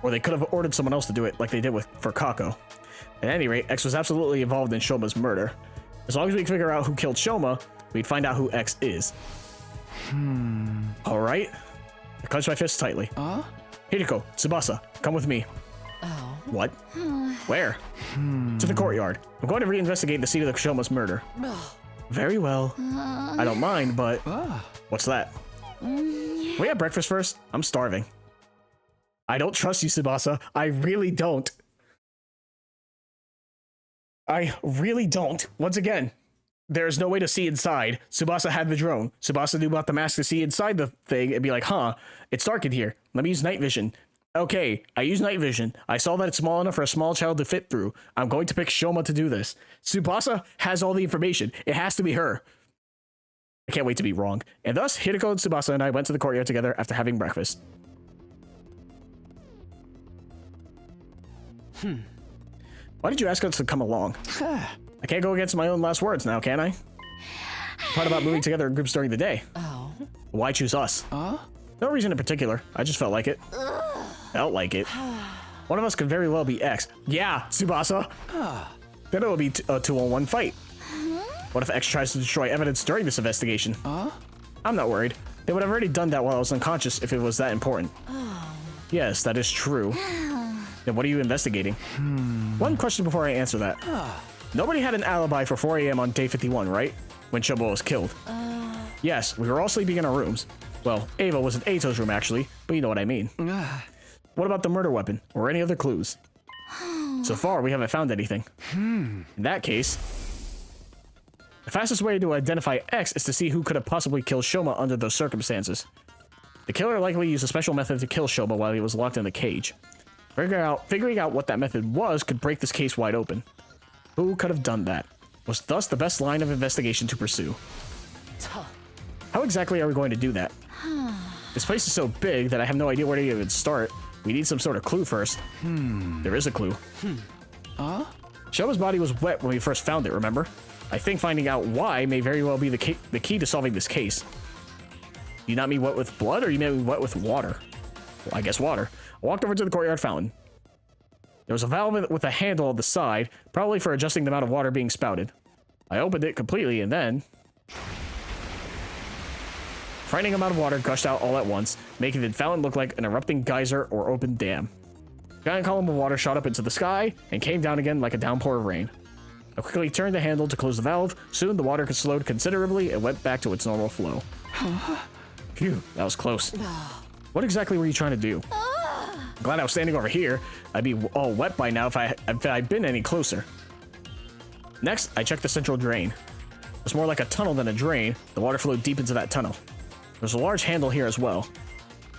or they could have ordered someone else to do it like they did for Kako. At any rate, X was absolutely involved in Shoma's murder. As long as we can figure out who killed Shoma, we'd find out who X is. Alright. I clenched my fists tightly. Hideko, Tsubasa, come with me. Oh. What? Where? To the courtyard. I'm going to reinvestigate the scene of the Shoma's murder. Very well. I don't mind, but... What's that? We have breakfast first? I'm starving. I don't trust you, Tsubasa. I really don't. I really don't. Once again, there's no way to see inside. Tsubasa had the drone. Tsubasa knew about the mask to see inside the thing and be like, huh, it's dark in here. Let me use night vision. Okay, I use night vision. I saw that it's small enough for a small child to fit through. I'm going to pick Shoma to do this. Tsubasa has all the information. It has to be her. I can't wait to be wrong. And thus, Hideko and Tsubasa and I went to the courtyard together after having breakfast. Why did you ask us to come along? I can't go against my own last words now, can I? Part about moving together in groups during the day. Oh. Why choose us? No reason in particular. I just felt like it. Felt like it. One of us could very well be X. Yeah, Tsubasa. Then it would be a 2-on-1 fight. What if X tries to destroy evidence during this investigation? I'm not worried. They would have already done that while I was unconscious if it was that important. Yes, that is true. Then what are you investigating? One question before I answer that. Nobody had an alibi for 4 a.m. on day 51, right? When Shobo was killed. Yes, we were all sleeping in our rooms. Well, Ava was in Eito's room actually, but you know what I mean. What about the murder weapon, or any other clues? So far, we haven't found anything. In that case, the fastest way to identify X is to see who could have possibly killed Shoma under those circumstances. The killer likely used a special method to kill Shoma while he was locked in the cage. Figuring out what that method was could break this case wide open. Who could have done that? Was thus the best line of investigation to pursue. How exactly are we going to do that? This place is so big that I have no idea where to even start. We need some sort of clue first. There is a clue. Shoma's body was wet when we first found it, remember? I think finding out why may very well be the key to solving this case. You not mean wet with blood, or you mean wet with water? Well, I guess water. I walked over to the courtyard fountain. There was a valve with a handle on the side, probably for adjusting the amount of water being spouted. I opened it completely, and then... frightening amount of water gushed out all at once, making the fountain look like an erupting geyser or open dam. A giant column of water shot up into the sky, and came down again like a downpour of rain. I quickly turned the handle to close the valve. Soon, the water slowed considerably and went back to its normal flow. Phew, that was close. What exactly were you trying to do? I'm glad I was standing over here. I'd be all wet by now if I'd been any closer. Next, I checked the central drain. It was more like a tunnel than a drain. The water flowed deep into that tunnel. There's a large handle here as well.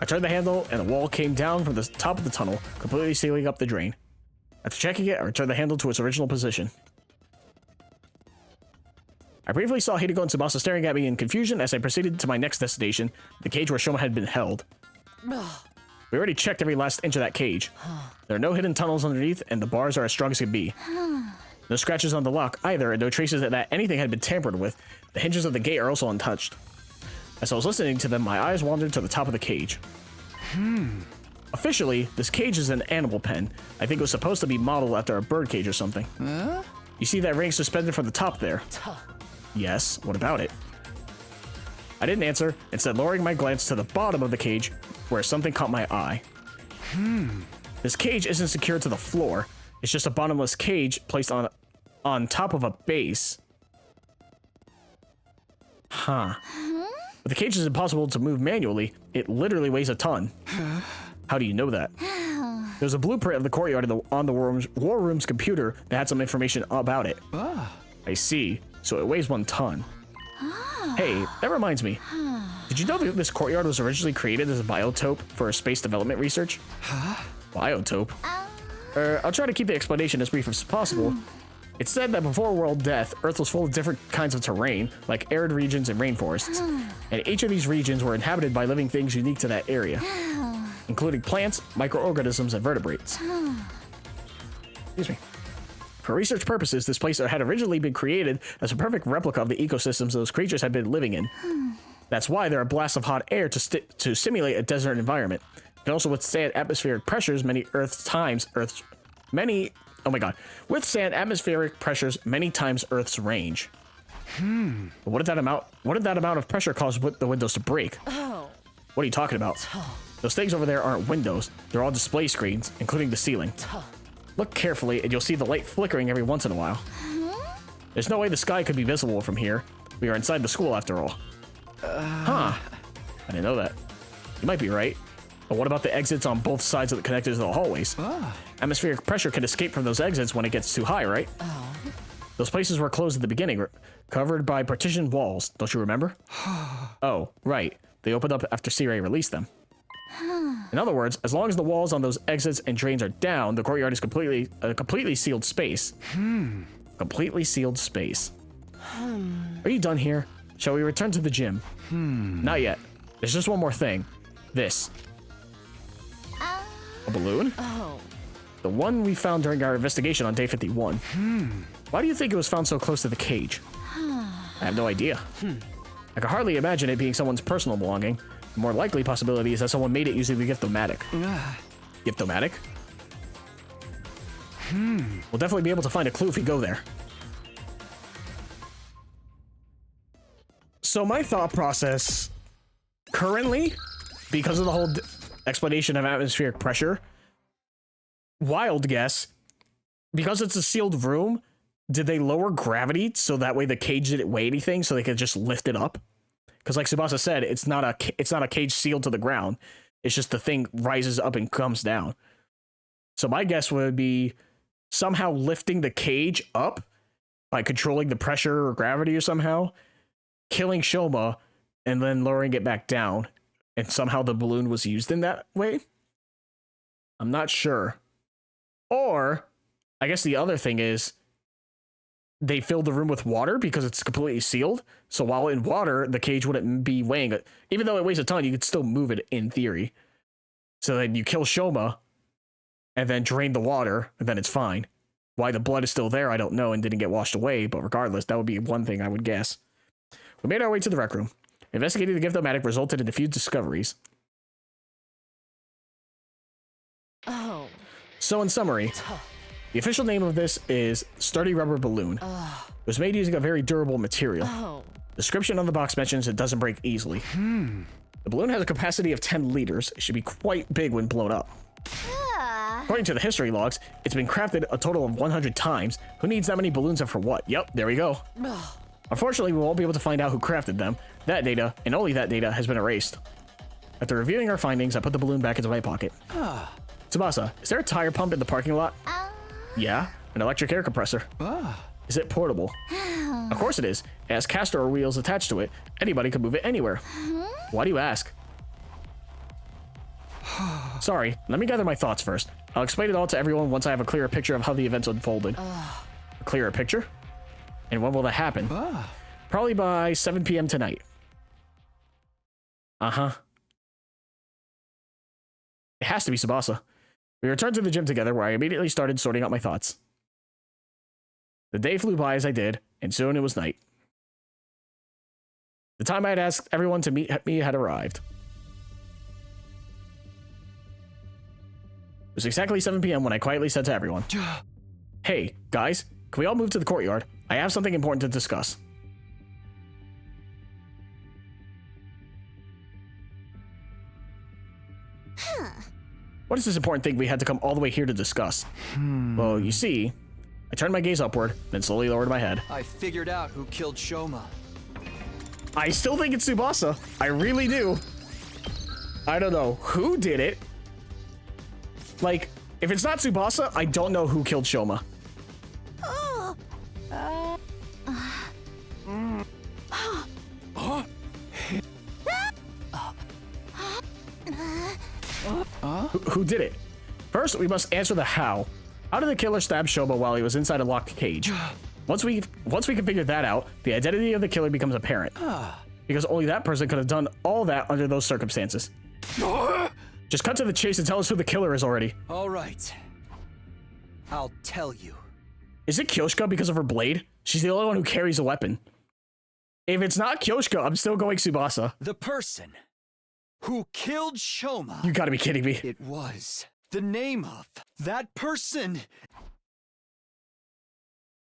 I turned the handle, and the wall came down from the top of the tunnel, completely sealing up the drain. After checking it, I returned the handle to its original position. I briefly saw Hideko and Tsubasa staring at me in confusion as I proceeded to my next destination, the cage where Shoma had been held. We already checked every last inch of that cage. There are no hidden tunnels underneath, and the bars are as strong as can be. No scratches on the lock either, and no traces that anything had been tampered with. The hinges of the gate are also untouched. As I was listening to them, my eyes wandered to the top of the cage. Officially, this cage is an animal pen. I think it was supposed to be modeled after a bird cage or something. You see that ring suspended from the top there? Yes, what about it? I didn't answer, instead lowering my glance to the bottom of the cage, where something caught my eye. This cage isn't secured to the floor. It's just a bottomless cage placed on top of a base. But the cage is impossible to move manually. It literally weighs a ton. How do you know that? There's a blueprint of the courtyard on the war room's computer that had some information about it. I see. So it weighs 1 ton. Hey, that reminds me. Did you know that this courtyard was originally created as a biotope for space development research? Biotope? I'll try to keep the explanation as brief as possible. It's said that before world death, Earth was full of different kinds of terrain, like arid regions and rainforests. And each of these regions were inhabited by living things unique to that area, including plants, microorganisms, and vertebrates. Excuse me. For research purposes, this place had originally been created as a perfect replica of the ecosystems those creatures had been living in. That's why there are blasts of hot air to simulate a desert environment. It can also withstand atmospheric pressures withstand atmospheric pressures many times Earth's range. But what did that amount of pressure cause the windows to break? What are you talking about? Those things over there aren't windows. They're all display screens, including the ceiling. Look carefully and you'll see the light flickering every once in a while. There's no way the sky could be visible from here. We are inside the school after all. I didn't know that. You might be right. But what about the exits on both sides of the connectors of the hallways? Atmospheric pressure can escape from those exits when it gets too high, right? Those places were closed at the beginning, covered by partitioned walls. Don't you remember? Oh, right. They opened up after C-Ray released them. In other words, as long as the walls on those exits and drains are down, the courtyard is a completely sealed space. Completely sealed space. Are you done here? Shall we return to the gym? Not yet. There's just one more thing. This. A balloon? The one we found during our investigation on day 51. Why do you think it was found so close to the cage? I have no idea. I can hardly imagine it being someone's personal belonging. The more likely possibility is that someone made it using the Gift-O-Matic. Gift-O-Matic? We'll definitely be able to find a clue if we go there. So my thought process currently, because of the whole explanation of atmospheric pressure, wild guess, because it's a sealed room, did they lower gravity so that way the cage didn't weigh anything so they could just lift it up? Because like Tsubasa said, it's not a cage sealed to the ground. It's just the thing rises up and comes down. So my guess would be somehow lifting the cage up by controlling the pressure or gravity or somehow, killing Shoma, and then lowering it back down. And somehow the balloon was used in that way? I'm not sure. Or, I guess the other thing is, they filled the room with water because it's completely sealed. So while in water, the cage wouldn't be weighing it. Even though it weighs a ton, you could still move it in theory. So then you kill Shoma, and then drain the water, and then it's fine. Why the blood is still there, I don't know, and didn't get washed away, but regardless, that would be one thing I would guess. We made our way to the rec room. Investigating the gift-o-matic resulted in a few discoveries. Oh. So in summary, the official name of this is Sturdy Rubber Balloon. It was made using a very durable material. Description on the box mentions it doesn't break easily. The balloon has a capacity of 10 liters. It should be quite big when blown up. According to the history logs, it's been crafted a total of 100 times. Who needs that many balloons and for what? Yep, there we go. Unfortunately, we won't be able to find out who crafted them. That data, and only that data, has been erased. After reviewing our findings, I put the balloon back into my pocket. Tsubasa, is there a tire pump in the parking lot? Yeah, an electric air compressor. Is it portable? Of course it is. It has caster or wheels attached to it. Anybody can move it anywhere. Why do you ask? Sorry, let me gather my thoughts first. I'll explain it all to everyone once I have a clearer picture of how the events unfolded. A clearer picture? And when will that happen? Probably by 7 p.m. tonight. It has to be Tsubasa. We returned to the gym together, where I immediately started sorting out my thoughts. The day flew by as I did, and soon it was night. The time I had asked everyone to meet me had arrived. It was exactly 7 p.m. when I quietly said to everyone, "Hey, guys, can we all move to the courtyard? I have something important to discuss." What is this important thing we had to come all the way here to discuss? Well, you see, I turned my gaze upward, then slowly lowered my head. I figured out who killed Shoma. I still think it's Tsubasa. I really do. I don't know who did it. Like, if it's not Tsubasa, I don't know who killed Shoma. Who did it? First, we must answer the how. How did the killer stab Shoma while he was inside a locked cage? Once we can figure that out, the identity of the killer becomes apparent. Because only that person could have done all that under those circumstances. Just cut to the chase and tell us who the killer is already. All right. I'll tell you. Is it Kyoshka because of her blade? She's the only one who carries a weapon. If it's not Kyoshka, I'm still going Tsubasa. The person who killed Shoma. You gotta be kidding me. It was the name of that person.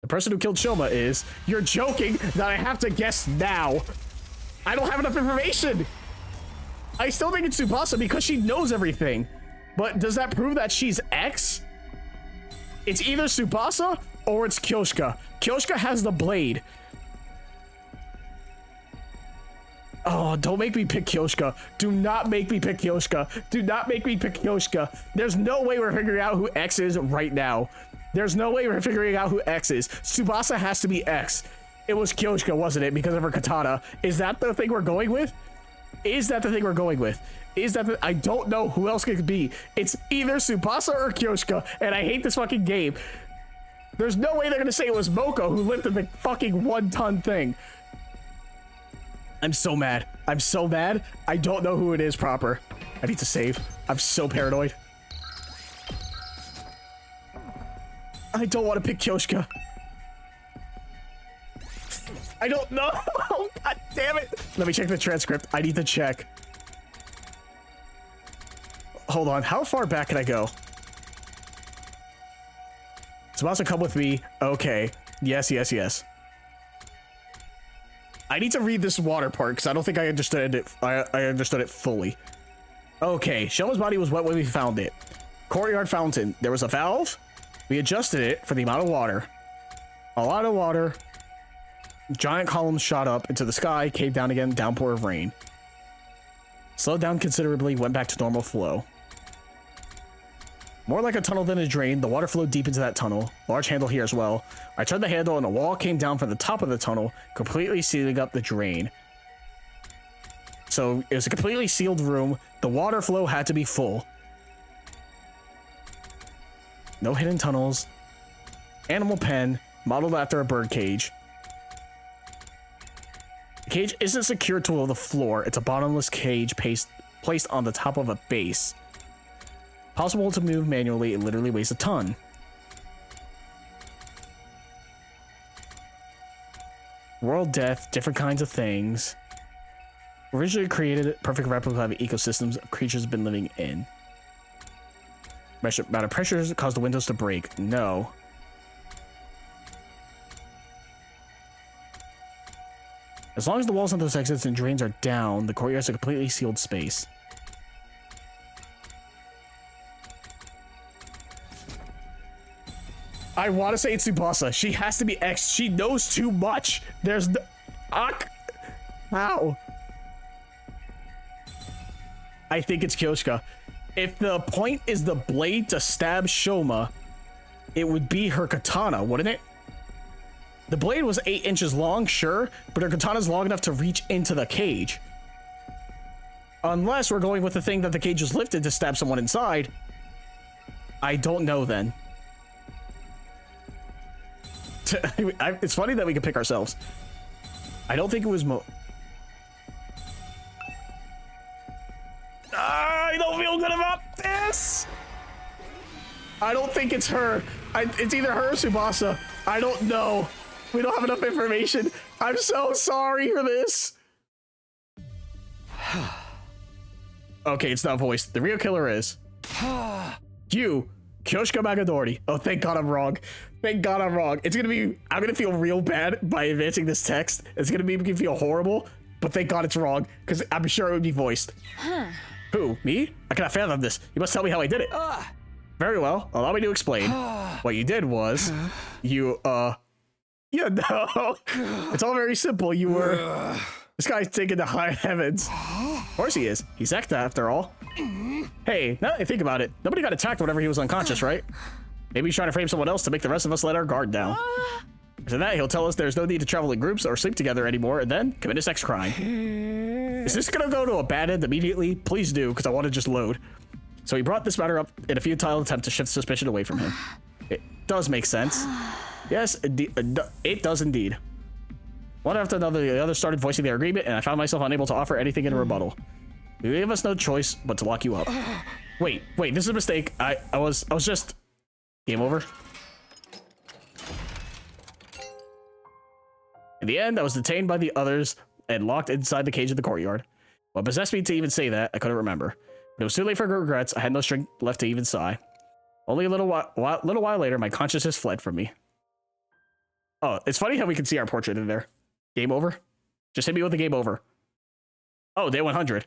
The person who killed Shoma is... You're joking that I have to guess now. I don't have enough information. I still think it's Tsubasa because she knows everything. But does that prove that she's X? It's either Tsubasa or it's Kyoshka. Kyoshka has the blade. Oh, don't make me pick Kyoshka. Do not make me pick Kyoshka. Do not make me pick Kyoshka. There's no way we're figuring out who X is right now. There's no way we're figuring out who X is. Tsubasa has to be X. It was Kyoshka, wasn't it? Because of her katana. Is that the thing we're going with? Is that the thing we're going with? Is that the... I don't know who else it could be. It's either Tsubasa or Kyoshka, and I hate this fucking game. There's no way they're gonna say it was Moko who lifted the fucking 1-ton thing. I'm so mad. I'm so mad. I don't know who it is proper. I need to save. I'm so paranoid. I don't want to pick Kyoshka. I don't know. Oh, God damn it. Let me check the transcript. I need to check. Hold on. How far back can I go? Tsubasa, come with me. Okay. Yes, yes, yes. I need to read this water part because I don't think I understood it. I understood it fully. Okay, Shoma's body was wet when we found it. Courtyard fountain. There was a valve. We adjusted it for the amount of water. A lot of water. Giant columns shot up into the sky, came down again, downpour of rain. Slowed down considerably, went back to normal flow. More like a tunnel than a drain, the water flowed deep into that tunnel. Large handle here as well. I turned the handle and a wall came down from the top of the tunnel, completely sealing up the drain. So it was a completely sealed room. The water flow had to be full. No hidden tunnels. Animal pen, modeled after a bird cage. The cage isn't secured to the floor. It's a bottomless cage placed on the top of a base. Possible to move manually, it literally weighs a ton. World death, different kinds of things. Originally created perfect replica of ecosystems creatures have been living in. Amount of pressures caused the windows to break. No. As long as the walls on those exits and drains are down, the courtyard's a completely sealed space. I want to say it's Tsubasa. She has to be X. She knows too much. There's no... How? I think it's Kyoshka. If the point is the blade to stab Shoma, it would be her katana, wouldn't it? The blade was 8 inches long, sure, but her katana's long enough to reach into the cage. Unless we're going with the thing that the cage was lifted to stab someone inside. I don't know then. It's funny that we can pick ourselves. I don't think it was I don't feel good about this. I don't think it's her. It's either her or Tsubasa. I don't know. We don't have enough information. I'm so sorry for this. Okay, it's not voiced. The real killer is you, Kyoshika Magadori. Oh, thank God I'm wrong. Thank God I'm wrong. I'm gonna feel real bad by advancing this text. It's gonna make me feel horrible, but thank God it's wrong, because I'm sure it would be voiced. Who, me? I cannot fathom this. You must tell me how I did it. Very well, allow me to explain. What you did was, you know, it's all very simple. You were, this guy's taken to high heavens. Of course he is. He's Ekta after all. Hey, now that I think about it, nobody got attacked whenever he was unconscious, right? Maybe he's trying to frame someone else to make the rest of us let our guard down. After that, he'll tell us there's no need to travel in groups or sleep together anymore, and then commit a sex crime. Is this gonna go to a bad end immediately? Please do, because I want to just load. So he brought this matter up in a futile attempt to shift suspicion away from him. It does make sense. Yes, it does indeed. One after another, the others started voicing their agreement, and I found myself unable to offer anything in rebuttal. They gave us no choice but to lock you up. Wait, this is a mistake. I was just... Game over. In the end, I was detained by the others and locked inside the cage of the courtyard. What possessed me to even say that, I couldn't remember. But it was too late for regrets. I had no strength left to even sigh. Only a little while later, my consciousness fled from me. Oh, it's funny how we can see our portrait in there. Game over? Just hit me with the game over. Oh, day 100.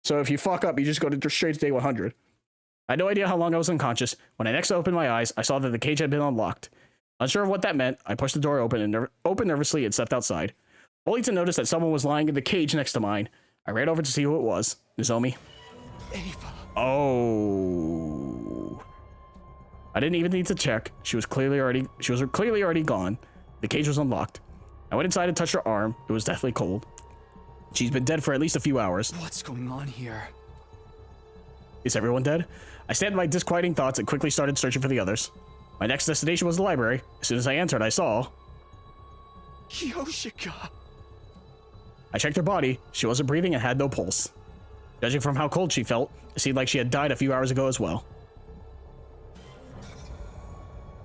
So if you fuck up, you just go straight to day 100. I had no idea how long I was unconscious. When I next opened my eyes, I saw that the cage had been unlocked. Unsure of what that meant, I pushed the door open and opened nervously and stepped outside, only to notice that someone was lying in the cage next to mine. I ran over to see who it was. Nozomi. Oh. I didn't even need to check. She was clearly already gone. The cage was unlocked. I went inside and touched her arm. It was deathly cold. She's been dead for at least a few hours. What's going on here? Is everyone dead? I stayed my disquieting thoughts and quickly started searching for the others. My next destination was the library. As soon as I entered, I saw... Kyoshika! I checked her body. She wasn't breathing and had no pulse. Judging from how cold she felt, it seemed like she had died a few hours ago as well.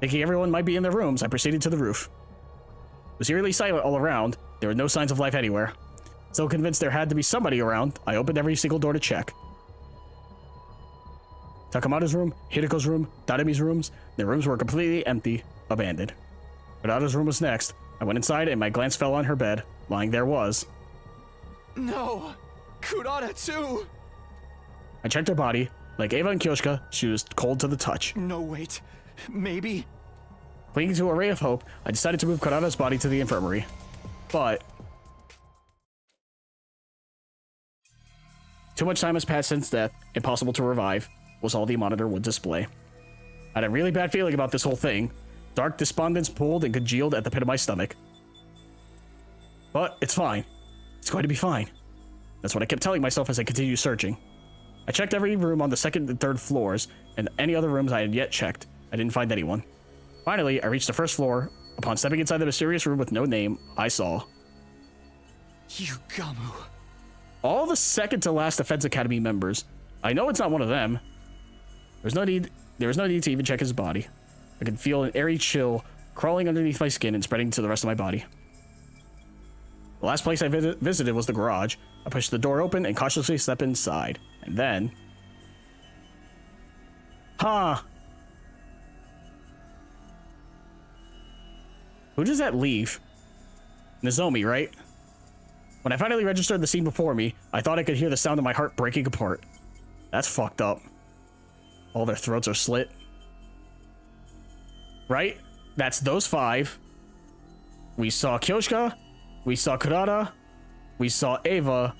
Thinking everyone might be in their rooms, I proceeded to the roof. It was eerily silent all around. There were no signs of life anywhere. So convinced there had to be somebody around, I opened every single door to check. Takamada's room, Hideko's room, Tadami's rooms, their rooms were completely empty, abandoned. Kurata's room was next. I went inside and my glance fell on her bed. Lying there was... No! Kurata too! I checked her body. Like Eva and Kyoshika, she was cold to the touch. No, wait. Maybe... Clinging to a ray of hope, I decided to move Kurata's body to the infirmary. But... too much time has passed since death, impossible to revive, was all the monitor would display. I had a really bad feeling about this whole thing. Dark despondence pulled and congealed at the pit of my stomach. But it's fine. It's going to be fine. That's what I kept telling myself as I continued searching. I checked every room on the second and third floors, and any other rooms I had yet checked. I didn't find anyone. Finally, I reached the first floor. Upon stepping inside the mysterious room with no name, I saw... Yugamu. All the second to last Defense Academy members. I know it's not one of them. There was no need to even check his body. I could feel an airy chill crawling underneath my skin and spreading to the rest of my body. The last place I visited was the garage. I pushed the door open and cautiously stepped inside. And then... Huh. Who does that leave? Nozomi, right? When I finally registered the scene before me, I thought I could hear the sound of my heart breaking apart. That's fucked up. All their throats are slit. Right? That's those 5. We saw Kyoshka, we saw Kurata, we saw Eva,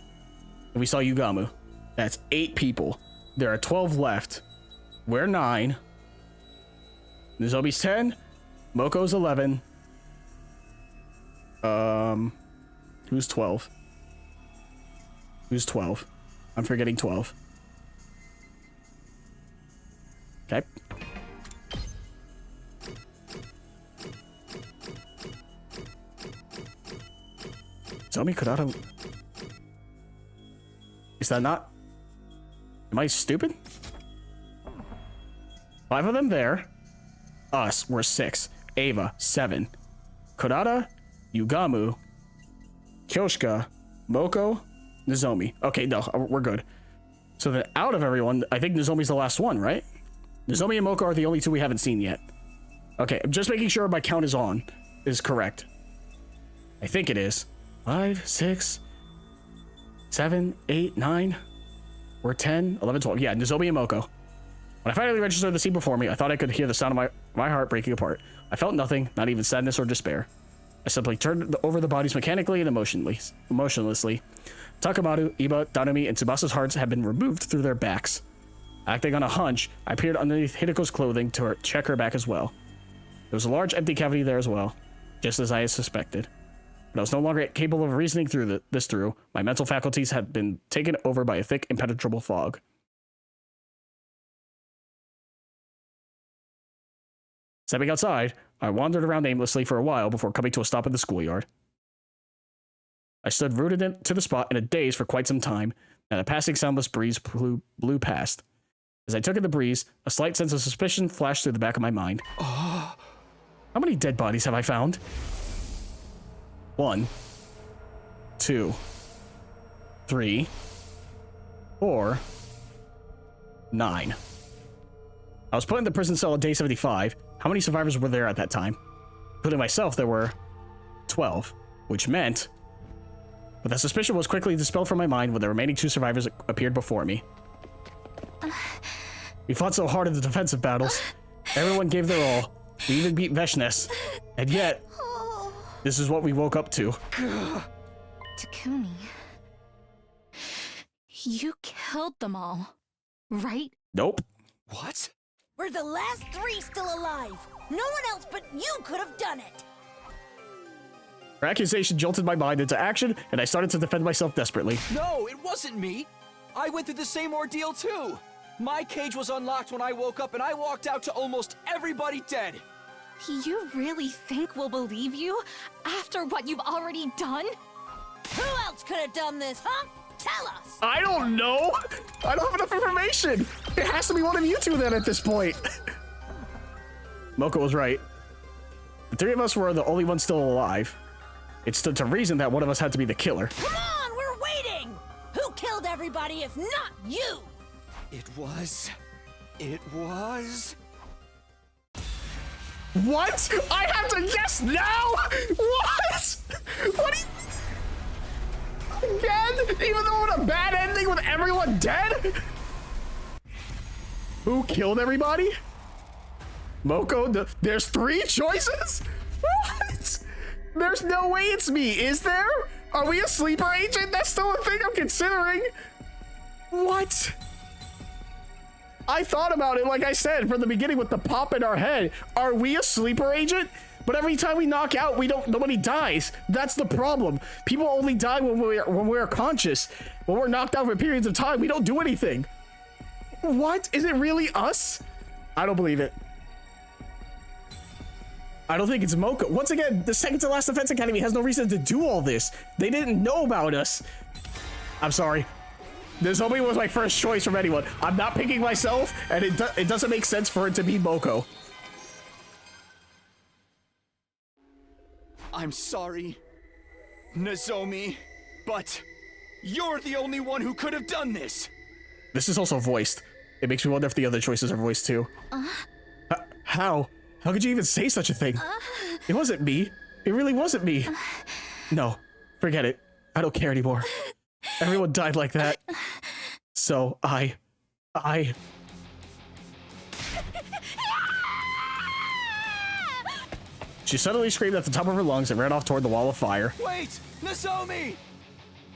and we saw Yugamu. That's 8 people. There are 12 left. We're 9. Nozomi's 10. Moko's 11. Who's 12? Who's 12? I'm forgetting 12. Okay. Nozomi, Kurata. Is that not? Am I stupid? 5 of them there. Us, we're 6. Ava, 7. Kurata, Yugamu, Kyoshka, Moko, Nozomi. Okay, no, we're good. So then out of everyone, I think Nozomi's the last one, right? Nozomi and Moko are the only 2 we haven't seen yet. Okay, I'm just making sure my count is correct. I think it is. 5, 6, 7, 8, 9. We're 10, 11, 12. Yeah, Nozomi and Moko. When I finally registered the scene before me, I thought I could hear the sound of my heart breaking apart. I felt nothing, not even sadness or despair. I simply turned over the bodies mechanically and emotionlessly. Takamaru, Iba, Danami, and Tsubasa's hearts had been removed through their backs. Acting on a hunch, I peered underneath Hideko's clothing to check her back as well. There was a large empty cavity there as well, just as I had suspected. But I was no longer capable of reasoning through this through. My mental faculties had been taken over by a thick, impenetrable fog. Stepping outside, I wandered around aimlessly for a while before coming to a stop in the schoolyard. I stood rooted to the spot in a daze for quite some time, and a passing soundless breeze blew past. As I took in the breeze, a slight sense of suspicion flashed through the back of my mind. How many dead bodies have I found? 1, 2, 3, 4, 9. I was put in the prison cell on day 75. How many survivors were there at that time? Including myself, there were 12, which meant... But that suspicion was quickly dispelled from my mind when the remaining 2 survivors appeared before me. We fought so hard in the defensive battles. Everyone gave their all. We even beat Veshness. And yet, this is what we woke up to. Takumi. You killed them all, right? Nope. What? We're the last 3 still alive. No one else but you could have done it. Her accusation jolted my mind into action, and I started to defend myself desperately. No, it wasn't me. I went through the same ordeal too. My cage was unlocked when I woke up, and I walked out to almost everybody dead. You really think we'll believe you after what you've already done? Who else could have done this, huh? Tell us! I don't know! I don't have enough information! It has to be one of you 2 then at this point. Moko was right. The 3 of us were the only ones still alive. It stood to reason that one of us had to be the killer. Come on, we're waiting! Who killed everybody if not you? It was... What? I have to guess now? What? What do you... Again? Even though with a bad ending with everyone dead? Who killed everybody? Moko? There's 3 choices? What? There's no way it's me, is there? Are we a sleeper agent? That's still a thing I'm considering. What? I thought about it, like I said, from the beginning with the pop in our head. Are we a sleeper agent? But every time we knock out, nobody dies. That's the problem. People only die when we're conscious. When we're knocked out for periods of time, we don't do anything. What? Is it really us? I don't believe it. I don't think it's Moko. Once again, the second to last Defense Academy has no reason to do all this. They didn't know about us. I'm sorry. Nozomi was my first choice from anyone. I'm not picking myself, and it doesn't make sense for it to be Moko. I'm sorry. Nozomi, but you're the only one who could have done this. This is also voiced. It makes me wonder if the other choices are voiced too. How? How could you even say such a thing? It wasn't me. It really wasn't me. No, forget it. I don't care anymore. Everyone died like that. So I... She suddenly screamed at the top of her lungs and ran off toward the wall of fire. Wait! Nozomi!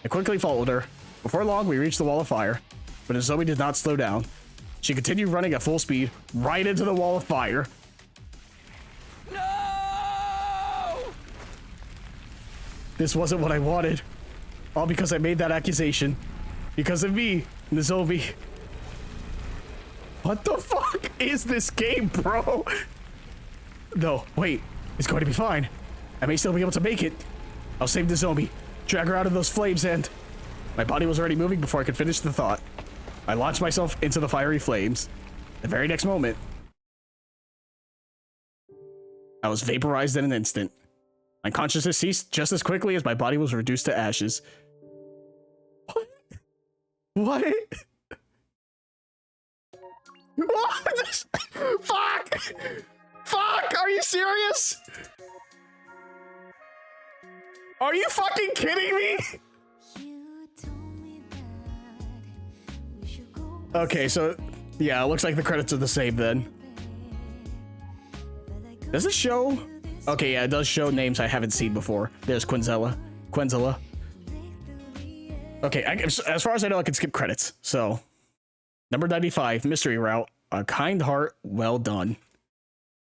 I quickly followed her. Before long, we reached the wall of fire, but Nozomi did not slow down. She continued running at full speed, right into the wall of fire. No! This wasn't what I wanted. All because I made that accusation. Because of me, Nozomi. What the fuck is this game, bro? No, wait. It's going to be fine. I may still be able to make it. I'll save Nozomi, drag her out of those flames, and... My body was already moving before I could finish the thought. I launched myself into the fiery flames. The very next moment, I was vaporized in an instant. My consciousness ceased just as quickly as my body was reduced to ashes. What? What? Fuck! Fuck! Are you serious? Are you fucking kidding me? Okay, so yeah, it looks like the credits are the same then. Does it show? Okay, yeah, it does show names I haven't seen before. There's Quinzella. Okay, as far as I know, I can skip credits. So, number 95, Mystery Route. A Kind Heart, well done.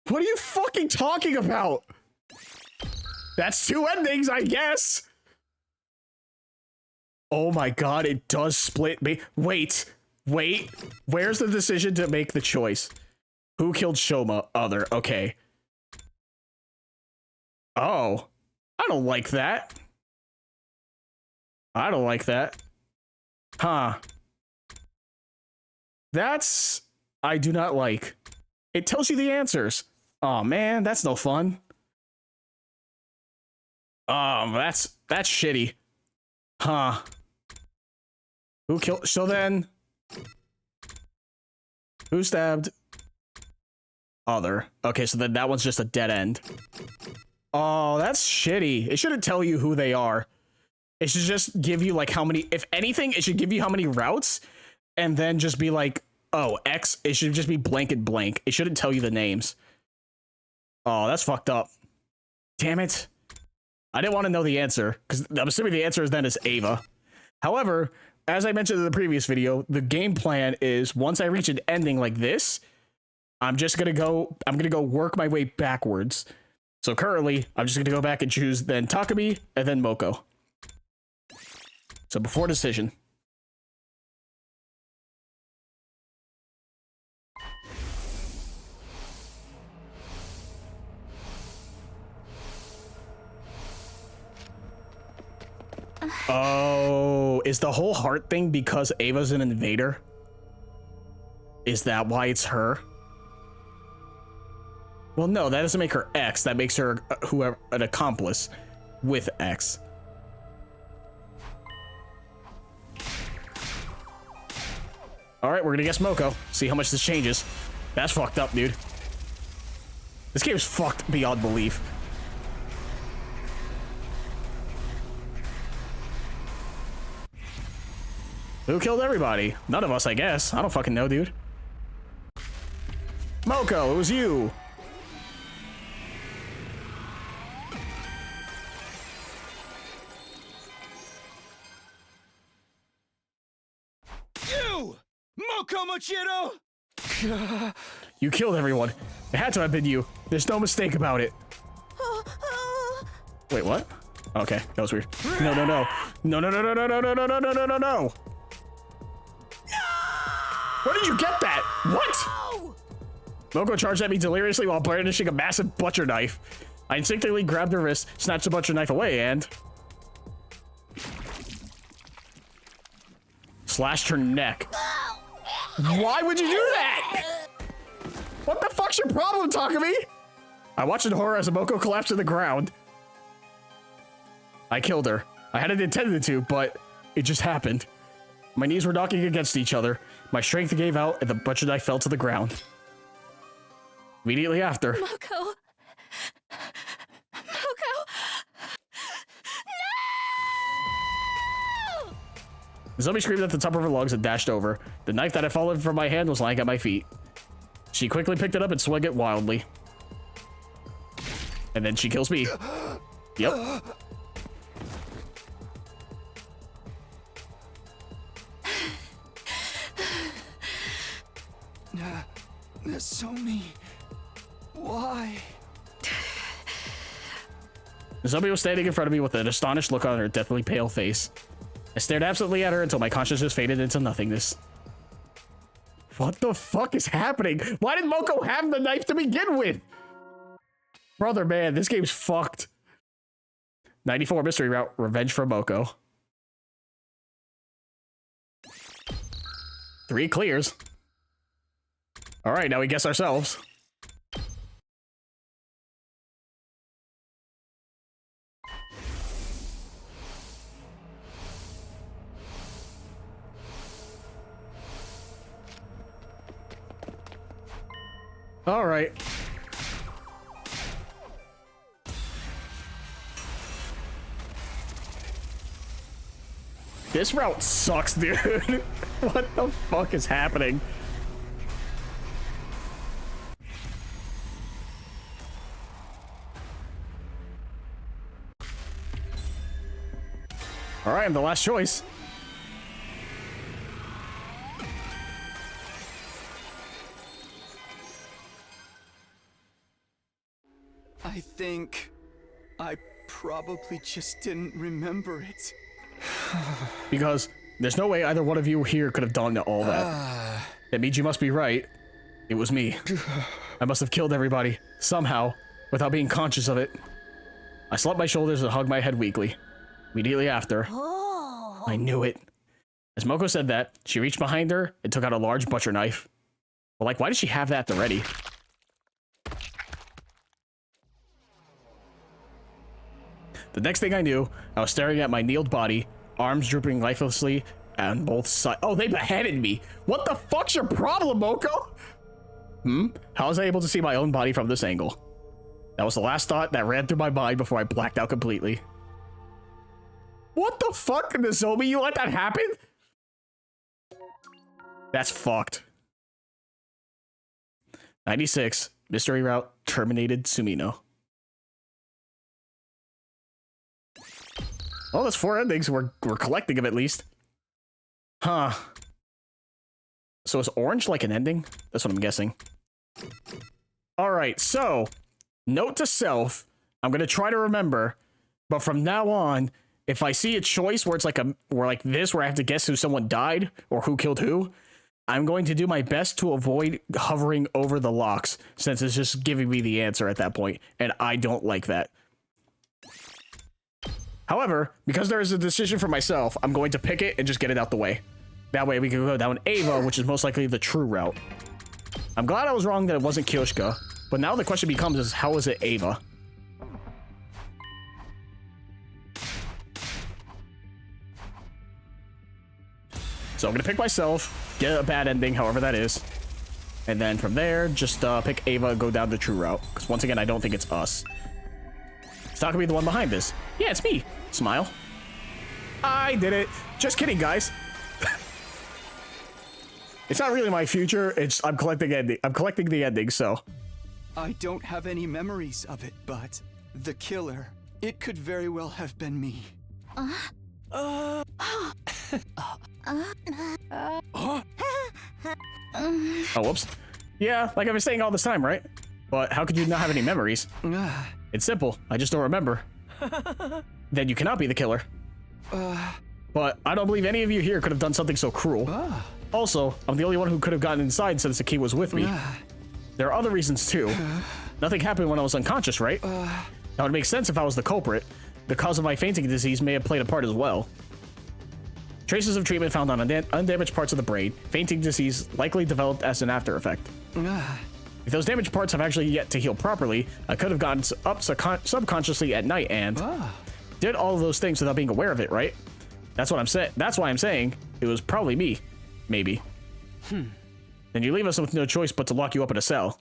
What are you fucking talking about? That's 2 endings, I guess. Oh my god, it does split me. Wait. Where's the decision to make the choice? Who killed Shoma? Other. Okay. Oh. I don't like that. Huh. That's... I do not like. It tells you the answers. Oh man, that's no fun. That's shitty. Huh. Who killed... So then... Who stabbed? Other. Okay, so then that one's just a dead end. Oh, that's shitty. It shouldn't tell you who they are. It should just give you like how many... If anything, it should give you how many routes, and then just be like, oh, X. It should just be blank and blank. It shouldn't tell you the names. Oh, that's fucked up. Damn it. I didn't want to know the answer, because I'm assuming the answer is then is Ava. However, as I mentioned in the previous video, the game plan is once I reach an ending like this, I'm gonna go work my way backwards. So currently, I'm just gonna go back and choose then Takumi and then Moko. So before decision. Oh, is the whole heart thing because Ava's an invader? Is that why it's her? Well, no, that doesn't make her X. That makes her whoever an accomplice with X. All right, we're gonna guess Moko. See how much this changes. That's fucked up, dude. This game's fucked beyond belief. Who killed everybody? None of us, I guess. I don't fucking know, dude. Moko, it was you. You! Moko Mochiro! You killed everyone. It had to have been you. There's no mistake about it. Wait, what? Okay, that was weird. No. Where did you get that? What? Moko charged at me deliriously while brandishing a massive butcher knife. I instinctively grabbed her wrist, snatched the butcher knife away, and... slashed her neck. Why would you do that? What the fuck's your problem, Takumi? I watched in horror as Moko collapsed to the ground. I killed her. I hadn't intended to, but it just happened. My knees were knocking against each other. My strength gave out, and the butcher knife fell to the ground. Immediately after. Moko. Moko. No! The zombie screamed at the top of her lungs and dashed over. The knife that had fallen from my hand was lying at my feet. She quickly picked it up and swung it wildly. And then she kills me. Yep. Nozomi, why? The zombie was standing in front of me with an astonished look on her deathly pale face. I stared absently at her until my consciousness faded into nothingness. What the fuck is happening? Why did Moko have the knife to begin with? Brother, man, this game's fucked. 94 mystery route, revenge for Moko. 3 clears. All right, now we guess ourselves. All right. This route sucks, dude. What the fuck is happening? All right, I'm the last choice. I think I probably just didn't remember it. Because there's no way either one of you here could have done all that. That means you must be right. It was me. I must have killed everybody, somehow, without being conscious of it. I slumped my shoulders and hugged my head weakly. Immediately after, I knew it. As Moko said that, she reached behind her and took out a large butcher knife. Well, like, why did she have that at the ready? The next thing I knew, I was staring at my kneeled body, arms drooping lifelessly on both sides. Oh, they beheaded me. What the fuck's your problem, Moko? How was I able to see my own body from this angle? That was the last thought that ran through my mind before I blacked out completely. What the fuck, Nozomi? You let that happen? That's fucked. 96, mystery route, terminated Sumino. Oh, that's 4 endings. We're collecting them at least. Huh. So is orange like an ending? That's what I'm guessing. All right, so note to self, I'm gonna try to remember, but from now on, if I see a choice where it's like where I have to guess who someone died or who killed who, I'm going to do my best to avoid hovering over the locks, since it's just giving me the answer at that point, and I don't like that. However, because there is a decision for myself, I'm going to pick it and just get it out the way. That way we can go down Ava, which is most likely the true route. I'm glad I was wrong that it wasn't Kyoshika, but now the question becomes is how is it Ava? So I'm gonna pick myself, get a bad ending, however that is. And then from there, just pick Ava and go down the true route. Because once again, I don't think it's us. It's not gonna be the one behind this. Yeah, it's me. Smile. I did it. Just kidding, guys. It's not really my future. It's I'm collecting the ending, so. I don't have any memories of it, but the killer, it could very well have been me. Oh, whoops. Yeah, like I was saying all this time, right? But how could you not have any memories? It's simple. I just don't remember. Then you cannot be the killer. But I don't believe any of you here could have done something so cruel. Also, I'm the only one who could have gotten inside since the key was with me. There are other reasons too. Nothing happened when I was unconscious, right? That would make sense if I was the culprit. The cause of my fainting disease may have played a part as well. Traces of treatment found on undamaged parts of the brain. Fainting disease likely developed as an after effect. If those damaged parts have actually yet to heal properly, I could have gotten up subconsciously at night and... did all of those things without being aware of it, right? That's what I'm saying. That's why I'm saying it was probably me. Maybe. Then you leave us with no choice but to lock you up in a cell.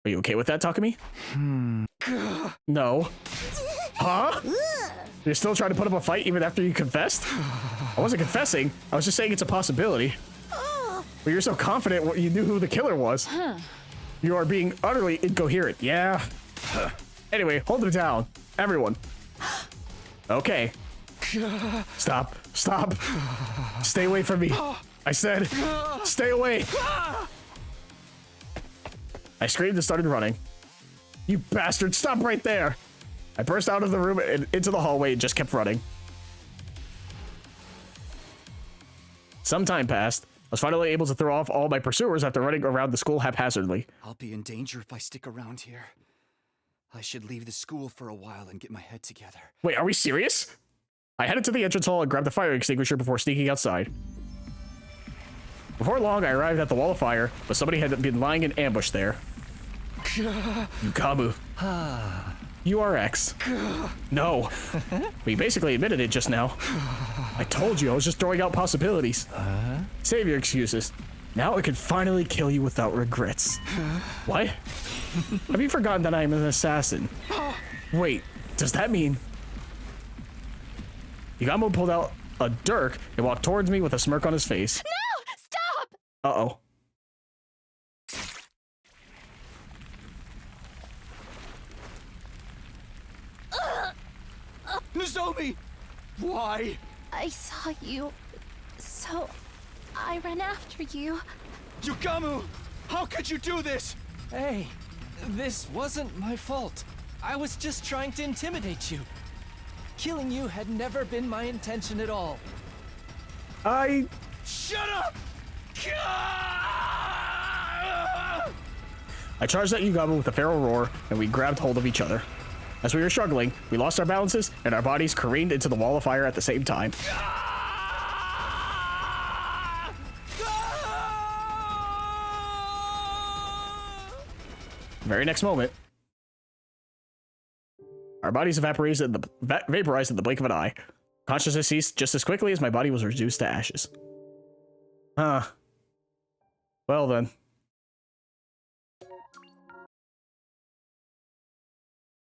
Are you okay with that, Takumi? No. Huh? You're still trying to put up a fight even after you confessed? I wasn't confessing. I was just saying it's a possibility. But you're so confident you knew who the killer was. You are being utterly incoherent. Yeah. Anyway, hold him down. Everyone. Okay. Stop. Stop. Stay away from me. I said, stay away. I screamed and started running. You bastard, stop right there. I burst out of the room and into the hallway and just kept running. Some time passed. I was finally able to throw off all my pursuers after running around the school haphazardly. I'll be in danger if I stick around here. I should leave the school for a while and get my head together. Wait, are we serious? I headed to the entrance hall and grabbed the fire extinguisher before sneaking outside. Before long, I arrived at the wall of fire, but somebody had been lying in ambush there. Yukamu. You are X. No. We basically admitted it just now. I told you I was just throwing out possibilities. Save your excuses. Now I can finally kill you without regrets. What? Have you forgotten that I am an assassin? Wait, does that mean... Yukamu pulled out a dirk and walked towards me with a smirk on his face. No! Stop! Uh-oh. Nozomi! Why? I saw you, so I ran after you. Yukamu! How could you do this? Hey, this wasn't my fault. I was just trying to intimidate you. Killing you had never been my intention at all. Shut up! I charged at Yukamu with a feral roar, and we grabbed hold of each other. As we were struggling, we lost our balances, and our bodies careened into the wall of fire at the same time. The very next moment, our bodies vaporized in the blink of an eye. Consciousness ceased just as quickly as my body was reduced to ashes. Well then.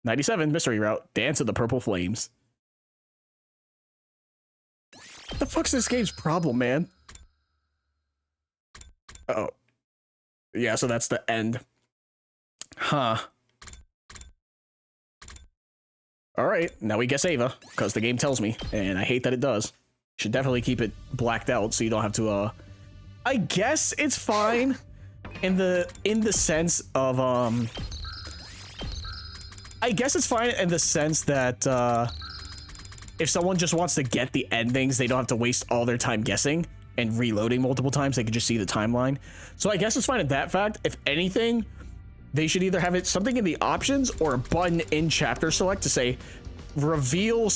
'97 mystery route, Dance of the Purple Flames. What the fuck's this game's problem, man? Uh-oh. Yeah, so that's the end. Huh. Alright, now we guess Ava, because the game tells me, and I hate that it does. Should definitely keep it blacked out so you don't have to, I guess it's fine in the sense of, I guess it's fine in the sense that, if someone just wants to get the endings, they don't have to waste all their time guessing and reloading multiple times. They can just see the timeline. So I guess it's fine in that fact. If anything, they should either have it something in the options or a button in chapter select to say reveal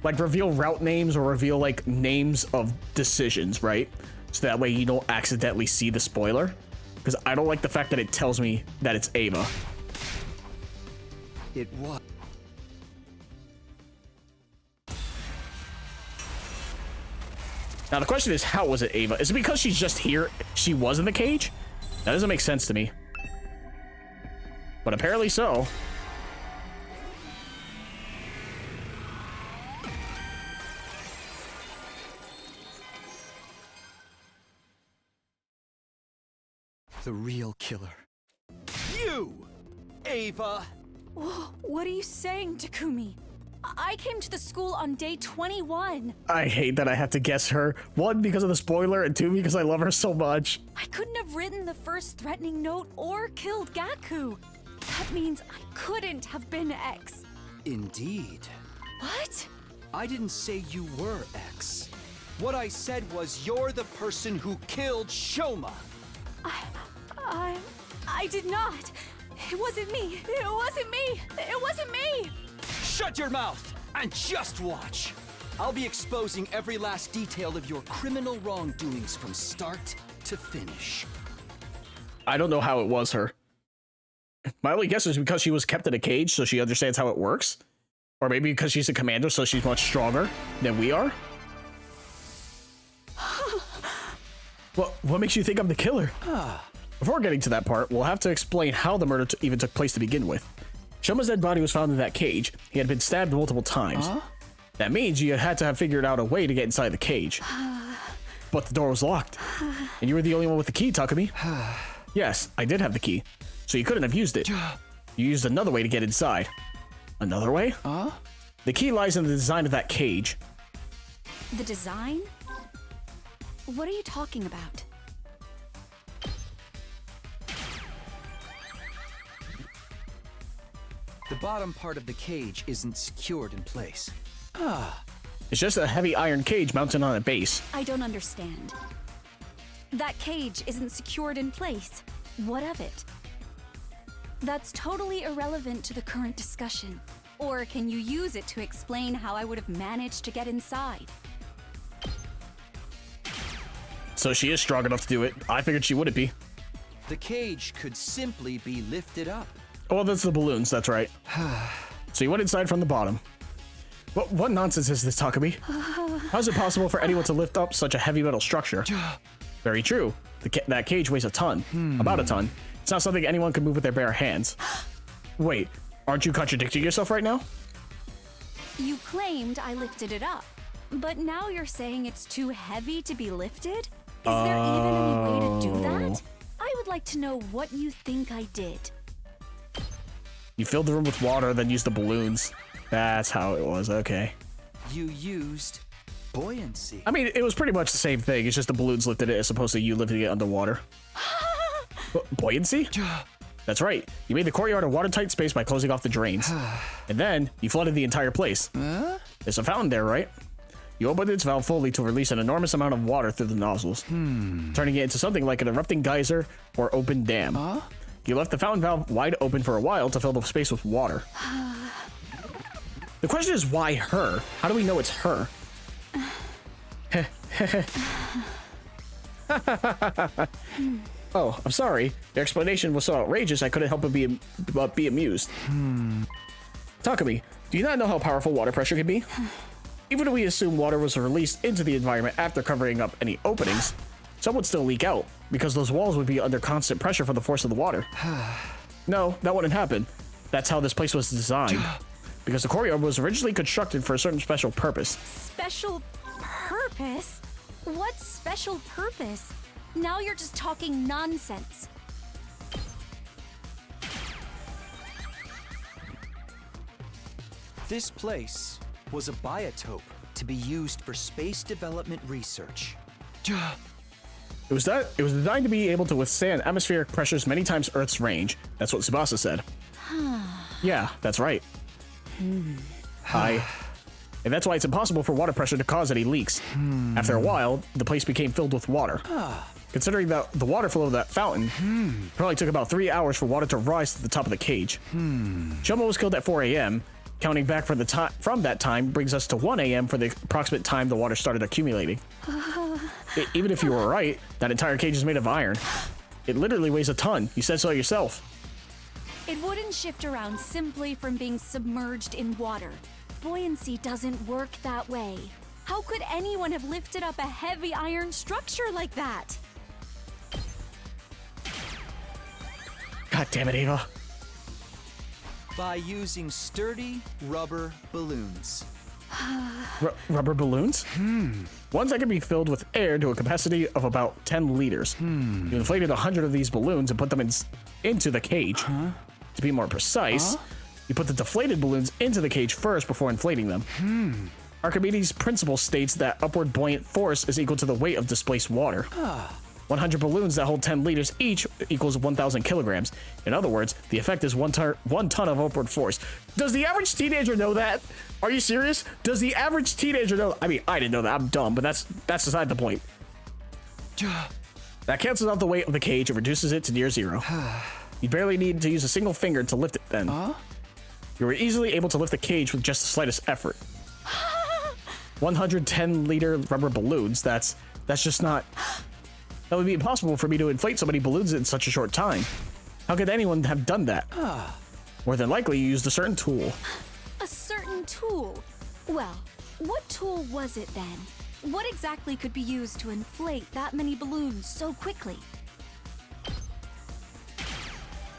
reveal route names or reveal like names of decisions, right? So that way you don't accidentally see the spoiler. Because I don't like the fact that it tells me that it's Ava. It was. Now the question is, how was it Ava? Is it because she's just here? She was in the cage? That doesn't make sense to me. But apparently so. The real killer. You! Ava! What are you saying, Takumi? I came to the school on day 21. I hate that I have to guess her. One, because of the spoiler, and two, because I love her so much. I couldn't have written the first threatening note or killed Gaku. That means I couldn't have been X. Indeed. What? I didn't say you were X. What I said was you're the person who killed Shoma. I did not. It wasn't me. It wasn't me. It wasn't me. Shut your mouth and just watch. I'll be exposing every last detail of your criminal wrongdoings from start to finish. I don't know how it was her. My only guess is because she was kept in a cage, so she understands how it works. Or maybe because she's a commander, so she's much stronger than we are. What makes you think I'm the killer? Before getting to that part, we'll have to explain how the murder even took place to begin with. Shoma's dead body was found in that cage. He had been stabbed multiple times. That means you had to have figured out a way to get inside the cage. But the door was locked. And you were the only one with the key, Takumi. Yes, I did have the key. So you couldn't have used it. You used another way to get inside. Another way? The key lies in the design of that cage. The design? What are you talking about? The bottom part of the cage isn't secured in place. It's just a heavy iron cage mounted on a base. I don't understand. That cage isn't secured in place. What of it? That's totally irrelevant to the current discussion. Or can you use it to explain how I would have managed to get inside? So she is strong enough to do it. I figured she wouldn't be. The cage could simply be lifted up. Oh, that's the balloons, that's right. So you went inside from the bottom. What nonsense is this, Takumi? How is it possible for anyone to lift up such a heavy metal structure? Very true. That cage weighs a ton. About a ton. It's not something anyone can move with their bare hands. Wait, aren't you contradicting yourself right now? You claimed I lifted it up, but now you're saying it's too heavy to be lifted? Is there even any way to do that? I would like to know what you think I did. You filled the room with water, then used the balloons. That's how it was, okay. You used buoyancy. I mean, it was pretty much the same thing. It's just the balloons lifted it as opposed to you lifting it underwater. Buoyancy? That's right. You made the courtyard a watertight space by closing off the drains. And then, you flooded the entire place. There's a fountain there, right? You opened its valve fully to release an enormous amount of water through the nozzles, turning it into something like an erupting geyser or open dam. You left the fountain valve wide open for a while to fill the space with water. The question is, why her? How do we know it's her? Oh, I'm sorry. Your explanation was so outrageous I couldn't help but be amused. Takumi, do you not know how powerful water pressure can be? Even if we assume water was released into the environment after covering up any openings, some would still leak out, because those walls would be under constant pressure from the force of the water. No, that wouldn't happen. That's how this place was designed. Because the courtyard was originally constructed for a certain special purpose. Special purpose? What special purpose? Now you're just talking nonsense. This place was a biotope to be used for space development research. It was designed to be able to withstand atmospheric pressures many times Earth's range. That's what Tsubasa said. Yeah, that's right. And that's why it's impossible for water pressure to cause any leaks. After a while, the place became filled with water. Considering that the water flow of that fountain probably took about 3 hours for water to rise to the top of the cage. Shoma was killed at 4 a.m. Counting back from that time brings us to 1 a.m. for the approximate time the water started accumulating. Even if you were right, that entire cage is made of iron. It literally weighs a ton. You said so yourself. It wouldn't shift around simply from being submerged in water. Buoyancy doesn't work that way. How could anyone have lifted up a heavy iron structure like that? God damn it, Ava. By using sturdy rubber balloons. Rubber balloons? Ones that can be filled with air to a capacity of about 10 liters. You inflated 100 of these balloons and put them into the cage. To be more precise, you put the deflated balloons into the cage first before inflating them. Archimedes' principle states that upward buoyant force is equal to the weight of displaced water. 100 balloons that hold 10 liters each equals 1,000 kilograms. In other words, the effect is 1 ton of upward force. Does the average teenager know that? Are you serious? Does the average teenager know? I mean, I didn't know that. I'm dumb, but that's beside the point. That cancels out the weight of the cage and reduces it to near zero. You barely need to use a single finger to lift it then. You were easily able to lift the cage with just the slightest effort. 110-liter rubber balloons, that's just not... That would be impossible for me to inflate so many balloons in such a short time. How could anyone have done that? More than likely, you used a certain tool. A certain tool? Well, what tool was it then? What exactly could be used to inflate that many balloons so quickly?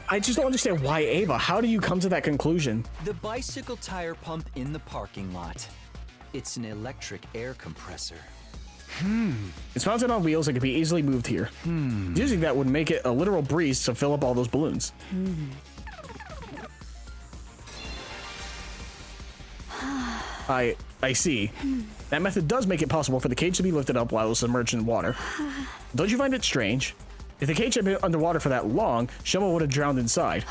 I just don't understand why, Ava. How do you come to that conclusion? The bicycle tire pump in the parking lot. It's an electric air compressor. It's mounted on wheels and can be easily moved here. Using that would make it a literal breeze to fill up all those balloons. I see. That method does make it possible for the cage to be lifted up while it was submerged in water. Don't you find it strange? If the cage had been underwater for that long, Shoma would have drowned inside.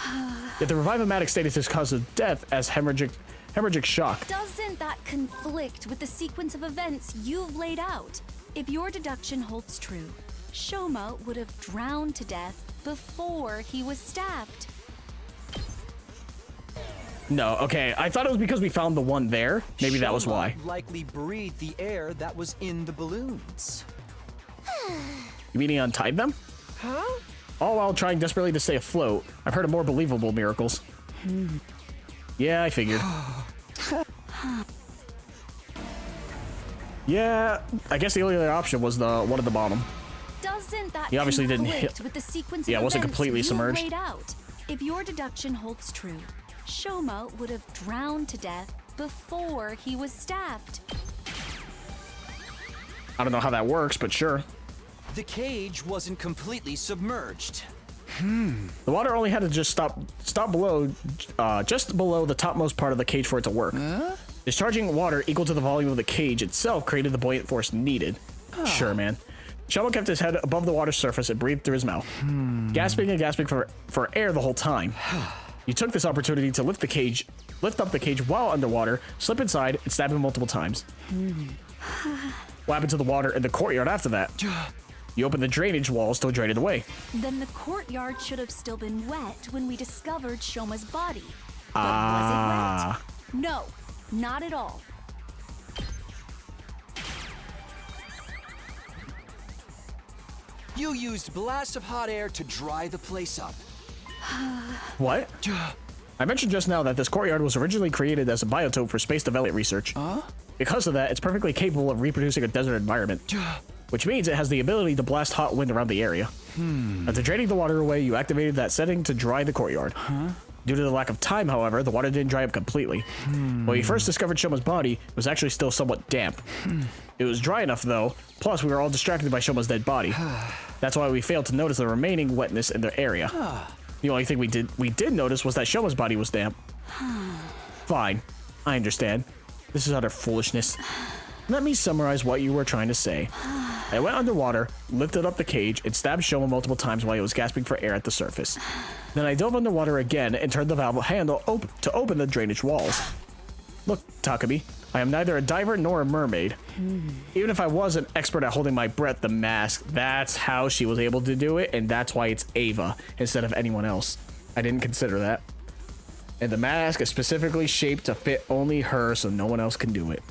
Yet the revivomatic status is cause of death as hemorrhagic shock. Doesn't that conflict with the sequence of events you've laid out? If your deduction holds true, Shoma would have drowned to death before he was stabbed. No, okay. I thought it was because we found the one there. Maybe that was why. Likely breathed the air that was in the balloons. You mean he untied them? Huh? All while trying desperately to stay afloat. I've heard of more believable miracles. Yeah, I figured. Yeah, I guess the only other option was the one at the bottom. Doesn't that He obviously didn't hit. with the sequence Yeah, of it wasn't events completely you've submerged. laid out? If your deduction holds true, Shoma would have drowned to death before he was stabbed. I don't know how that works, but sure. The cage wasn't completely submerged. The water only had to just stop below, just below the topmost part of the cage for it to work. Discharging water equal to the volume of the cage itself created the buoyant force needed. Sure, man. Shoma kept his head above the water's surface and breathed through his mouth, gasping and gasping for air the whole time. You took this opportunity to lift up the cage while underwater, slip inside, and stab him multiple times. What happened to the water in the courtyard after that? You opened the drainage walls to drain it away. Then the courtyard should have still been wet when we discovered Shoma's body. But was it wet? No, not at all. You used blasts of hot air to dry the place up. What? I mentioned just now that this courtyard was originally created as a biotope for space development research. Because of that, it's perfectly capable of reproducing a desert environment, which means it has the ability to blast hot wind around the area. After draining the water away, you activated that setting to dry the courtyard. Due to the lack of time, however, the water didn't dry up completely. When we first discovered Shoma's body, it was actually still somewhat damp. It was dry enough, though, plus we were all distracted by Shoma's dead body. That's why we failed to notice the remaining wetness in the area. The only thing we did notice was that Shoma's body was damp. Fine, I understand. This is utter foolishness. Let me summarize what you were trying to say. I went underwater, lifted up the cage, and stabbed Shoma multiple times while he was gasping for air at the surface. Then I dove underwater again and turned the valve handle to open the drainage walls. Look, Takumi, I am neither a diver nor a mermaid. Even if I was an expert at holding my breath, the mask, that's how she was able to do it, and that's why it's Ava instead of anyone else. I didn't consider that. And the mask is specifically shaped to fit only her, so no one else can do it.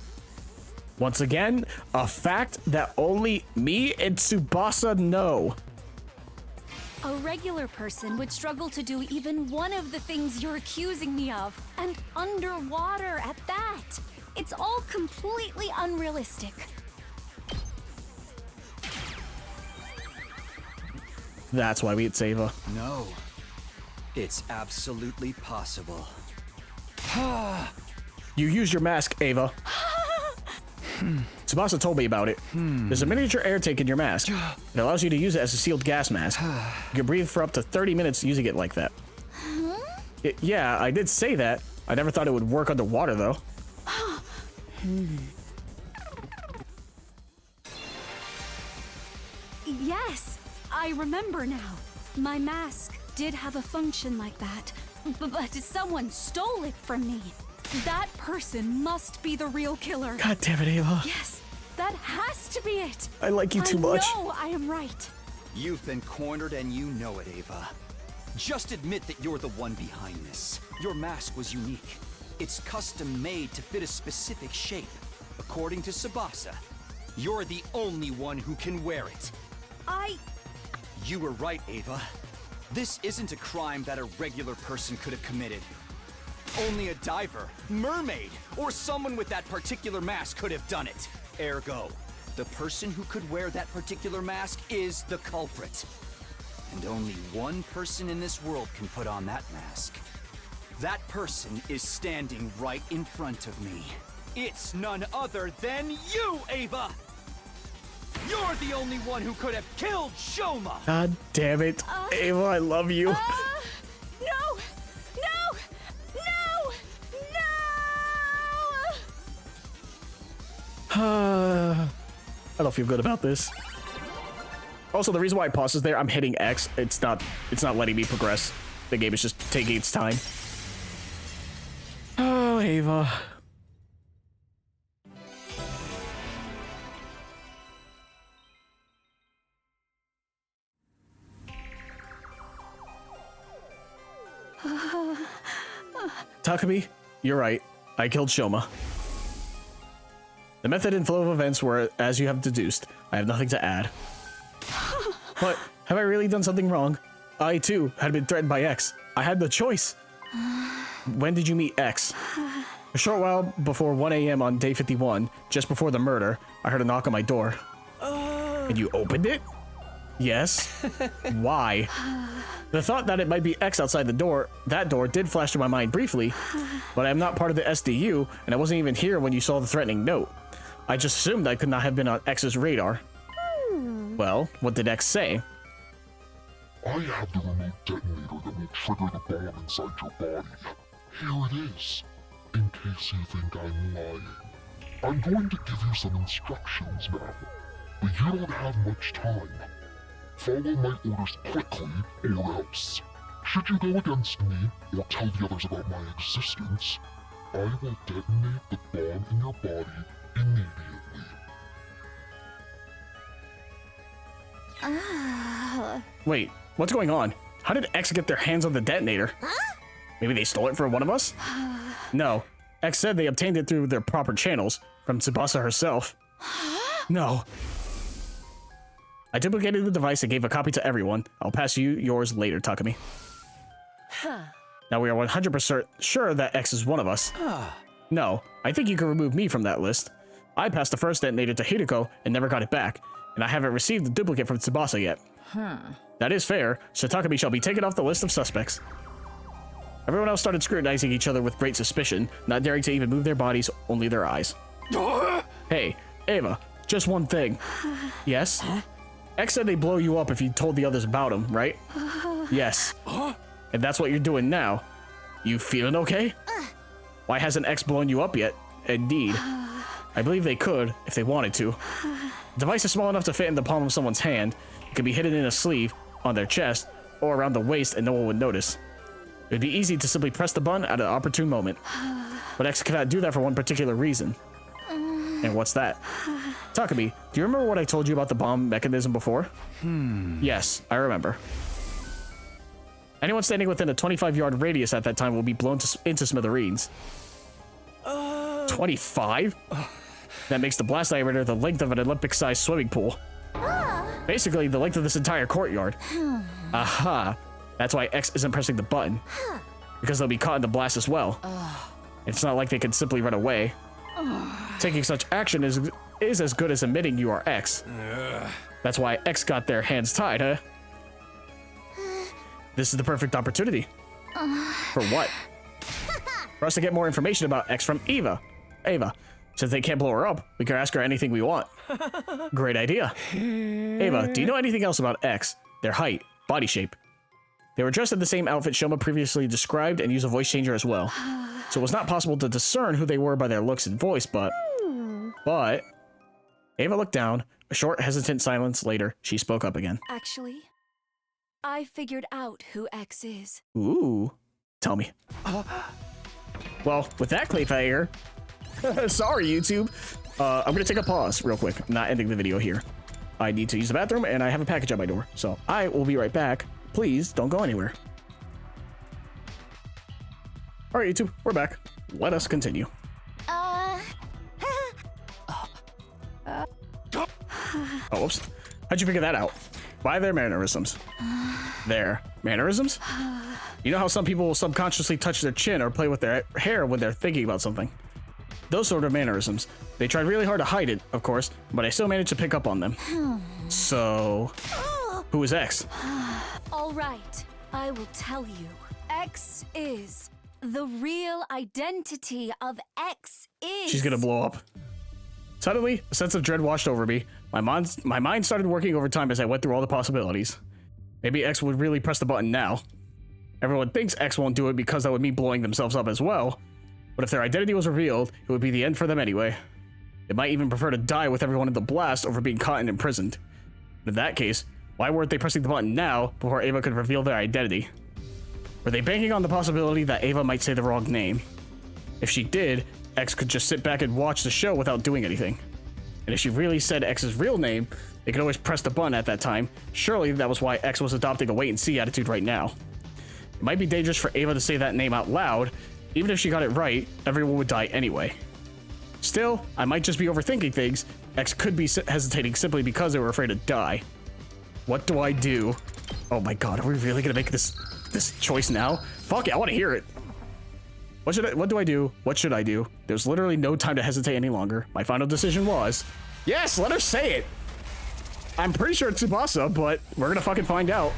Once again, a fact that only me and Tsubasa know. A regular person would struggle to do even one of the things you're accusing me of, and underwater at that. It's all completely unrealistic. That's why we hit Ava. No, it's absolutely possible. You used your mask, Ava. Tsubasa told me about it. There's a miniature air tank in your mask. It allows you to use it as a sealed gas mask. You can breathe for up to 30 minutes using it like that. Yeah, I did say that. I never thought it would work underwater, though. Yes, I remember now. My mask did have a function like that, but someone stole it from me. That person must be the real killer. God damn it, Ava. Yes, that has to be it. I like you too much. No, I am right. You've been cornered and you know it, Ava. Just admit that you're the one behind this. Your mask was unique. It's custom made to fit a specific shape. According to Tsubasa, you're the only one who can wear it. I... You were right, Ava. This isn't a crime that a regular person could have committed. Only a diver, mermaid, or someone with that particular mask could have done it. Ergo, the person who could wear that particular mask is the culprit. And only one person in this world can put on that mask. That person is standing right in front of me. It's none other than you, Ava! You're the only one who could have killed Shoma! God damn it. Ava, I love you. No! No! No! No! I don't feel good about this. Also, the reason why I paused is there, I'm hitting X. It's not letting me progress. The game is just taking its time. Oh, Ava. Takumi, you're right. I killed Shoma. The method and flow of events were as you have deduced. I have nothing to add. But have I really done something wrong? I, too, had been threatened by X. I had the choice. When did you meet X? A short while before 1 a.m. on day 51, just before the murder, I heard a knock on my door. And you opened it? Yes. Why? The thought that it might be X outside that door did flash through my mind briefly, but I am not part of the SDU, and I wasn't even here when you saw the threatening note. I just assumed I could not have been on X's radar. Well, what did X say? I have the remote detonator that will trigger the bomb inside your body. Here it is, in case you think I'm lying. I'm going to give you some instructions now, but you don't have much time. Follow my orders quickly, or else. Should you go against me, or tell the others about my existence, I will detonate the bomb in your body immediately. Wait, what's going on? How did X get their hands on the detonator? Maybe they stole it from one of us? No. X said they obtained it through their proper channels, from Tsubasa herself. No. I duplicated the device and gave a copy to everyone. I'll pass you yours later, Takumi. Now we are 100% sure that X is one of us. No, I think you can remove me from that list. I passed the first detonator to Hideko and never got it back, and I haven't received the duplicate from Tsubasa yet. That is fair, so Takumi shall be taken off the list of suspects. Everyone else started scrutinizing each other with great suspicion, not daring to even move their bodies, only their eyes. Hey, Ava, just one thing. Yes? X said they'd blow you up if you told the others about him, right? Yes. And that's what you're doing now. You feeling okay? Why hasn't X blown you up yet? Indeed. I believe they could, if they wanted to. The device is small enough to fit in the palm of someone's hand. It could be hidden in a sleeve, on their chest, or around the waist and no one would notice. It would be easy to simply press the button at an opportune moment. But X cannot do that for one particular reason. And what's that? Takumi, do you remember what I told you about the bomb mechanism before? Yes, I remember. Anyone standing within a 25-yard radius at that time will be blown into smithereens. 25? That makes the blast diameter the length of an Olympic-sized swimming pool. Basically, the length of this entire courtyard. Aha. That's why X isn't pressing the button. Because they'll be caught in the blast as well. It's not like they can simply run away. Taking such action is as good as admitting you are X. That's why X got their hands tied, huh? This is the perfect opportunity. For what? For us to get more information about X from Ava. Since they can't blow her up, we can ask her anything we want. Great idea. Ava, do you know anything else about X? Their height, body shape. They were dressed in the same outfit Shoma previously described and used a voice changer as well. So it was not possible to discern who they were by their looks and voice, but... Ava looked down. A short, hesitant silence later, she spoke up again. Actually, I figured out who X is. Ooh. Tell me. Well, with that cliffhanger... Sorry, YouTube. I'm gonna take a pause real quick. I'm not ending the video here. I need to use the bathroom, and I have a package at my door. So I will be right back. Please don't go anywhere. All right, YouTube, we're back. Let us continue. Oh, whoops. How'd you figure that out? Why their mannerisms? There. Mannerisms? You know how some people will subconsciously touch their chin or play with their hair when they're thinking about something? Those sort of mannerisms. They tried really hard to hide it, of course, but I still managed to pick up on them. So, who is X? All right, I will tell you. X is the real identity of X is. She's gonna blow up. Suddenly, a sense of dread washed over me. My mind started working overtime as I went through all the possibilities. Maybe X would really press the button now. Everyone thinks X won't do it because that would mean blowing themselves up as well. But if their identity was revealed, it would be the end for them anyway. They might even prefer to die with everyone in the blast over being caught and imprisoned. But in that case, why weren't they pressing the button now before Ava could reveal their identity? Were they banking on the possibility that Ava might say the wrong name? If she did, X could just sit back and watch the show without doing anything. And if she really said X's real name, they could always press the button at that time. Surely that was why X was adopting a wait-and-see attitude right now. It might be dangerous for Ava to say that name out loud. Even if she got it right, everyone would die anyway. Still, I might just be overthinking things. X could be hesitating simply because they were afraid to die. What do I do? Oh my god, are we really gonna make this choice now? Fuck it, I want to hear it. What do I do? What should I do? There's literally no time to hesitate any longer. My final decision was, yes, let her say it. I'm pretty sure it's Tsubasa, but we're gonna fucking find out.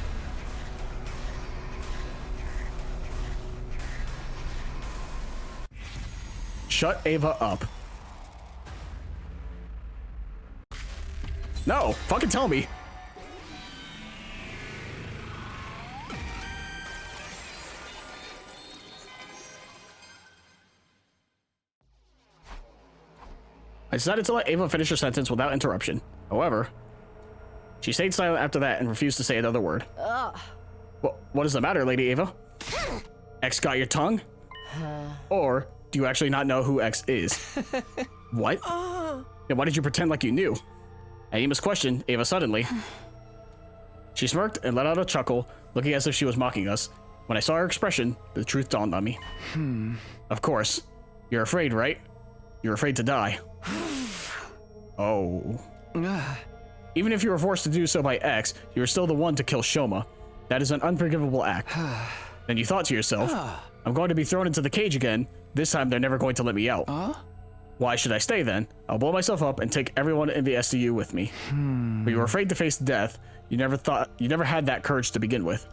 Shut Ava up. No, fucking tell me. I decided to let Ava finish her sentence without interruption. However, she stayed silent after that and refused to say another word. What is the matter, Lady Ava? X got your tongue? Or do you actually not know who X is? What? Then why did you pretend like you knew? At Ima's question, Ava suddenly... She smirked and let out a chuckle, looking as if she was mocking us. When I saw her expression, the truth dawned on me. Of course. You're afraid, right? You're afraid to die. Oh. Even if you were forced to do so by X, you were still the one to kill Shoma. That is an unforgivable act. Then you thought to yourself, I'm going to be thrown into the cage again. This time they're never going to let me out. Why should I stay then? I'll blow myself up and take everyone in the SDU with me. But you were afraid to face death. You never had that courage to begin with.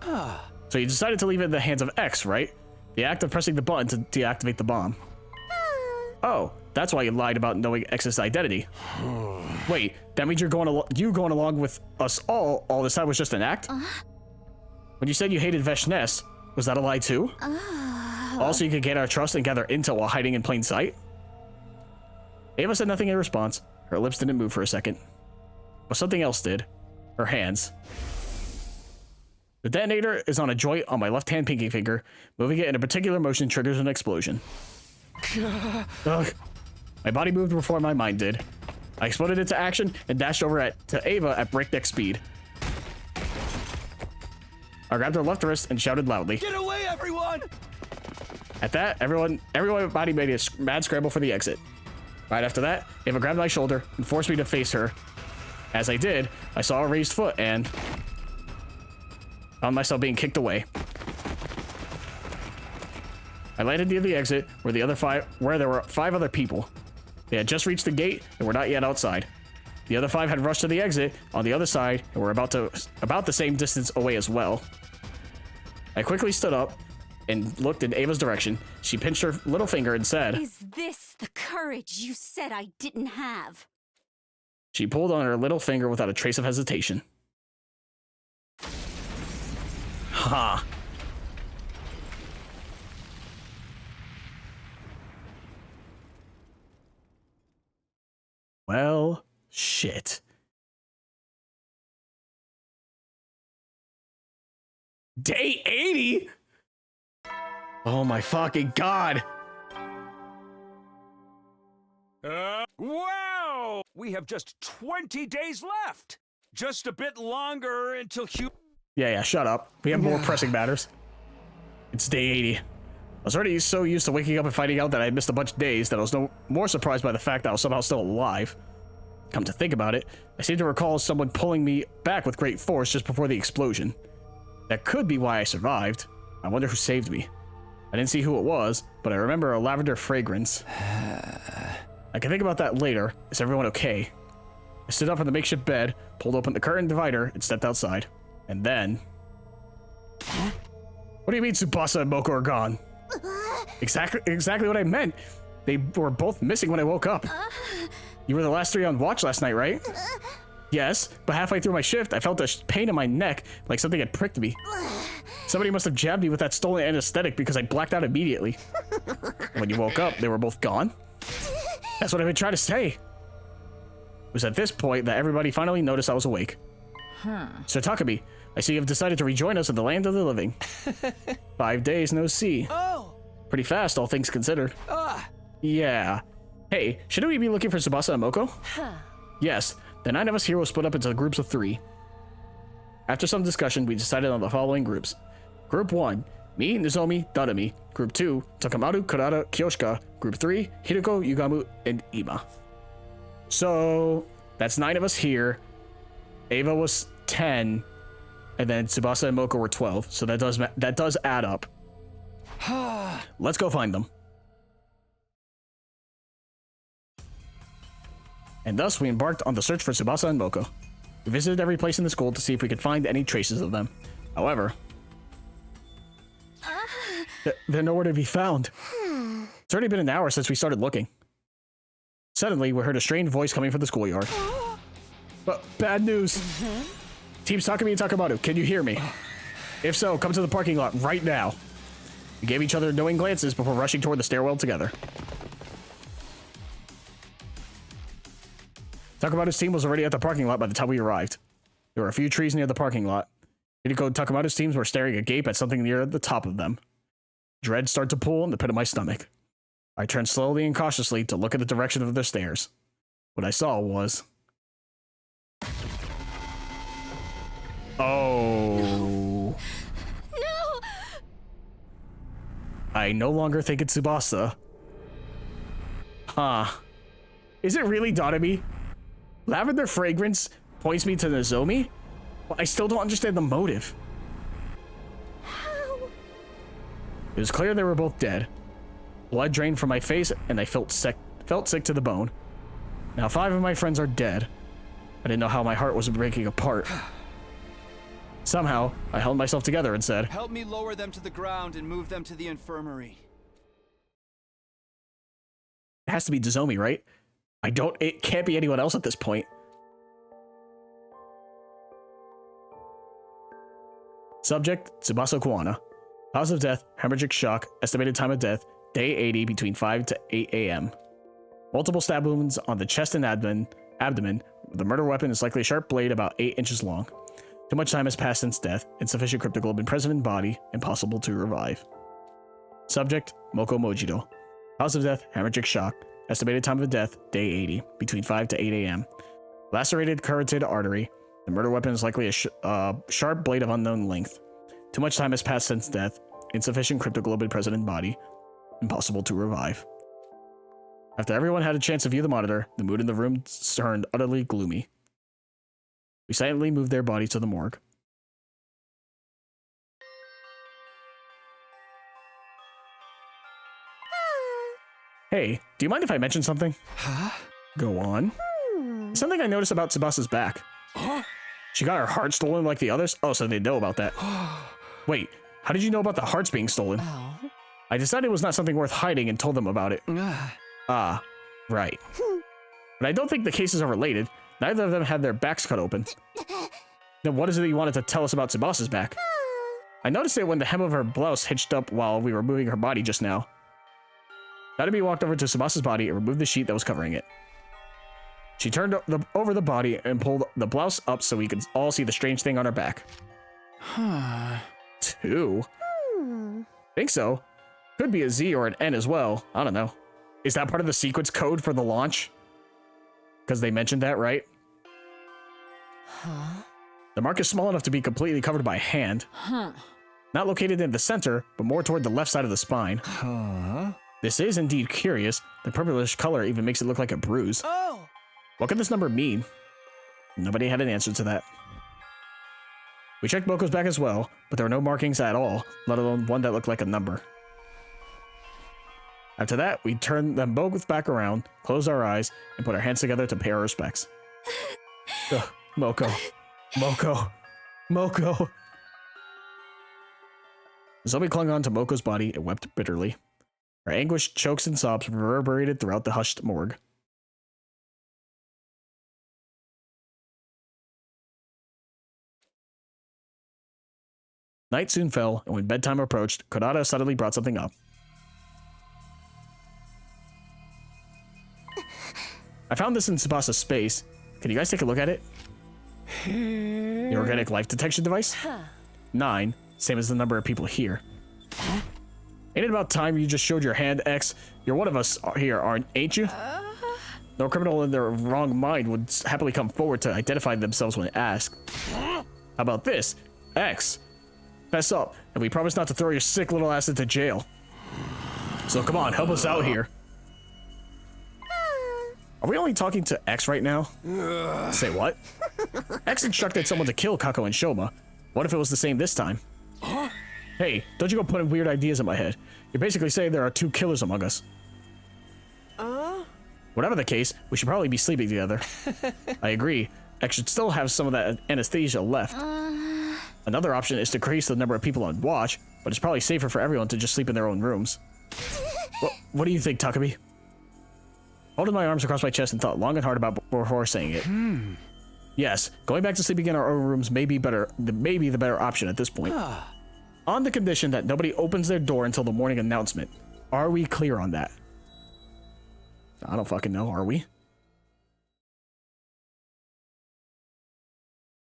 So you decided to leave it in the hands of X, right? The act of pressing the button to deactivate the bomb. Oh, that's why you lied about knowing X's identity. Wait, that means you going along with us all this time was just an act? When you said you hated Veshness, was that a lie too? Also, you could gain our trust and gather intel while hiding in plain sight? Ava said nothing in response. Her lips didn't move for a second. But something else did. Her hands. The detonator is on a joint on my left-hand pinky finger. Moving it in a particular motion triggers an explosion. Ugh. My body moved before my mind did. I exploded into action and dashed over to Ava at breakneck speed. I grabbed her left wrist and shouted loudly. Get away, everyone! At that, everyone body made a mad scramble for the exit. Right after that, Ava grabbed my shoulder and forced me to face her. As I did, I saw a raised foot and found myself being kicked away. I landed near the exit where there were 5 other people. They had just reached the gate and were not yet outside. The other 5 had rushed to the exit on the other side and were about the same distance away as well. I quickly stood up and looked in Ava's direction. She pinched her little finger and said, Is this the courage you said I didn't have? She pulled on her little finger without a trace of hesitation. Ha! Well, shit. Day 80? Oh my fucking god! Wow! We have just 20 days left! Just a bit longer until Yeah, shut up. We have more pressing matters. It's day 80. I was already so used to waking up and finding out that I had missed a bunch of days that I was no more surprised by the fact that I was somehow still alive. Come to think about it, I seem to recall someone pulling me back with great force just before the explosion. That could be why I survived. I wonder who saved me. I didn't see who it was, but I remember a lavender fragrance. I can think about that later. Is everyone okay? I stood up on the makeshift bed, pulled open the curtain divider, and stepped outside. And then... What do you mean Tsubasa and Moko are gone? Exactly what I meant. They were both missing when I woke up. You were the last 3 on watch last night, right? Yes, but halfway through my shift, I felt a pain in my neck, like something had pricked me. Somebody must have jabbed me with that stolen anesthetic because I blacked out immediately. When you woke up, they were both gone? That's what I've been trying to say. It was at this point that everybody finally noticed I was awake. So Takumi, I see you've decided to rejoin us in the land of the living. 5 days no see. Oh! Pretty fast, all things considered. Yeah. Hey, shouldn't we be looking for Tsubasa and Moko? Yes, the 9 of us here will split up into groups of 3. After some discussion, we decided on the following groups. Group 1, me, Nozomi, Dadami. Group 2, Takamaru, Kurata, Kyoshika. Group 3, Hiroko, Yugamu, and Ima. So, that's 9 of us here. Ava was 10, and then Tsubasa and Moko were 12, so that does add up. Let's go find them. And thus, we embarked on the search for Tsubasa and Moko. We visited every place in the school to see if we could find any traces of them. However, they're nowhere to be found. It's already been an hour since we started looking. Suddenly, we heard a strange voice coming from the schoolyard. But bad news. Teams Takumi and Takamaru, can you hear me? If so, come to the parking lot right now. We gave each other knowing glances before rushing toward the stairwell together. Takamaru's team was already at the parking lot by the time we arrived. There were a few trees near the parking lot. Hiriko and Takamaru's teams were staring agape at something near the top of them. Dread started to pull in the pit of my stomach. I turned slowly and cautiously to look at the direction of the stairs. What I saw was... Oh... No! I no longer think it's Tsubasa. Huh. Is it really Dadami? Lavender fragrance points me to Nozomi? But I still don't understand the motive. How? It was clear they were both dead. Blood drained from my face, and I felt sick to the bone. Now 5 of my friends are dead. I didn't know how my heart was breaking apart. It I held myself together and said, Help me lower them to the ground and move them to the infirmary. It has to be Nozomi, right? It can't be anyone else at this point. Subject, Tsubasa Kuwana. Cause of death, hemorrhagic shock. Estimated time of death, day 80 between 5 to 8 a.m. Multiple stab wounds on the chest and abdomen. The murder weapon is likely a sharp blade about 8 inches long. Too much time has passed since death. Insufficient cryptoglobin present in body. Impossible to revive. Subject, Moko Mojito. Cause of death, hemorrhagic shock. Estimated time of death, day 80, between 5 to 8 a.m. Lacerated carotid artery. The murder weapon is likely a sharp blade of unknown length. Too much time has passed since death. Insufficient cryptoglobin present in body. Impossible to revive. After everyone had a chance to view the monitor, the mood in the room turned utterly gloomy. We silently moved their bodies to the morgue. Hey, do you mind if I mention something? Huh? Go on. Something I noticed about Tsubasa's back. She got her heart stolen like the others? Oh, so they know about that. Wait, how did you know about the hearts being stolen? I decided it was not something worth hiding and told them about it. Ah, right. But I don't think the cases are related. Neither of them had their backs cut open. Then what is it that you wanted to tell us about Tsubasa's back? I noticed it when the hem of her blouse hitched up while we were moving her body just now. Dadami walked over to Tsubasa's body and removed the sheet that was covering it. She turned over the body and pulled the blouse up so we could all see the strange thing on her back. 2? Think so. Could be a Z or an N as well. I don't know. Is that part of the sequence code for the launch? Because they mentioned that, right? The mark is small enough to be completely covered by a hand. Not located in the center, but more toward the left side of the spine. This is indeed curious. The purplish color even makes it look like a bruise. What could this number mean? Nobody had an answer to that. We checked Moko's back as well, but there were no markings at all, let alone one that looked like a number. After that, we turned them both back around, closed our eyes, and put our hands together to pay our respects. Ugh, Moko. Moko. Moko. Zoe clung on to Moko's body and wept bitterly. Her anguished chokes and sobs reverberated throughout the hushed morgue. Night soon fell, and when bedtime approached, Kodada suddenly brought something up. I found this in Tsubasa's space. Can you guys take a look at it? The organic life detection device? 9, same as the number of people here. Ain't it about time you just showed your hand, X? You're one of us here, ain't you? No criminal in their wrong mind would happily come forward to identify themselves when asked. How about this? X, fess up, and we promise not to throw your sick little ass into jail. So come on, help us out here. Are we only talking to X right now? Say what? X instructed someone to kill Kako and Shoma. What if it was the same this time? Hey, don't you go putting weird ideas in my head. You're basically saying there are 2 killers among us. Whatever the case, we should probably be sleeping together. I agree. X should still have some of that anesthesia left. Another option is to increase the number of people on watch, but it's probably safer for everyone to just sleep in their own rooms. What do you think, Takumi? Holding my arms across my chest and thought long and hard about before saying it. Yes, going back to sleeping in our own rooms may be the better option at this point. On the condition that nobody opens their door until the morning announcement. Are we clear on that? I don't fucking know, are we?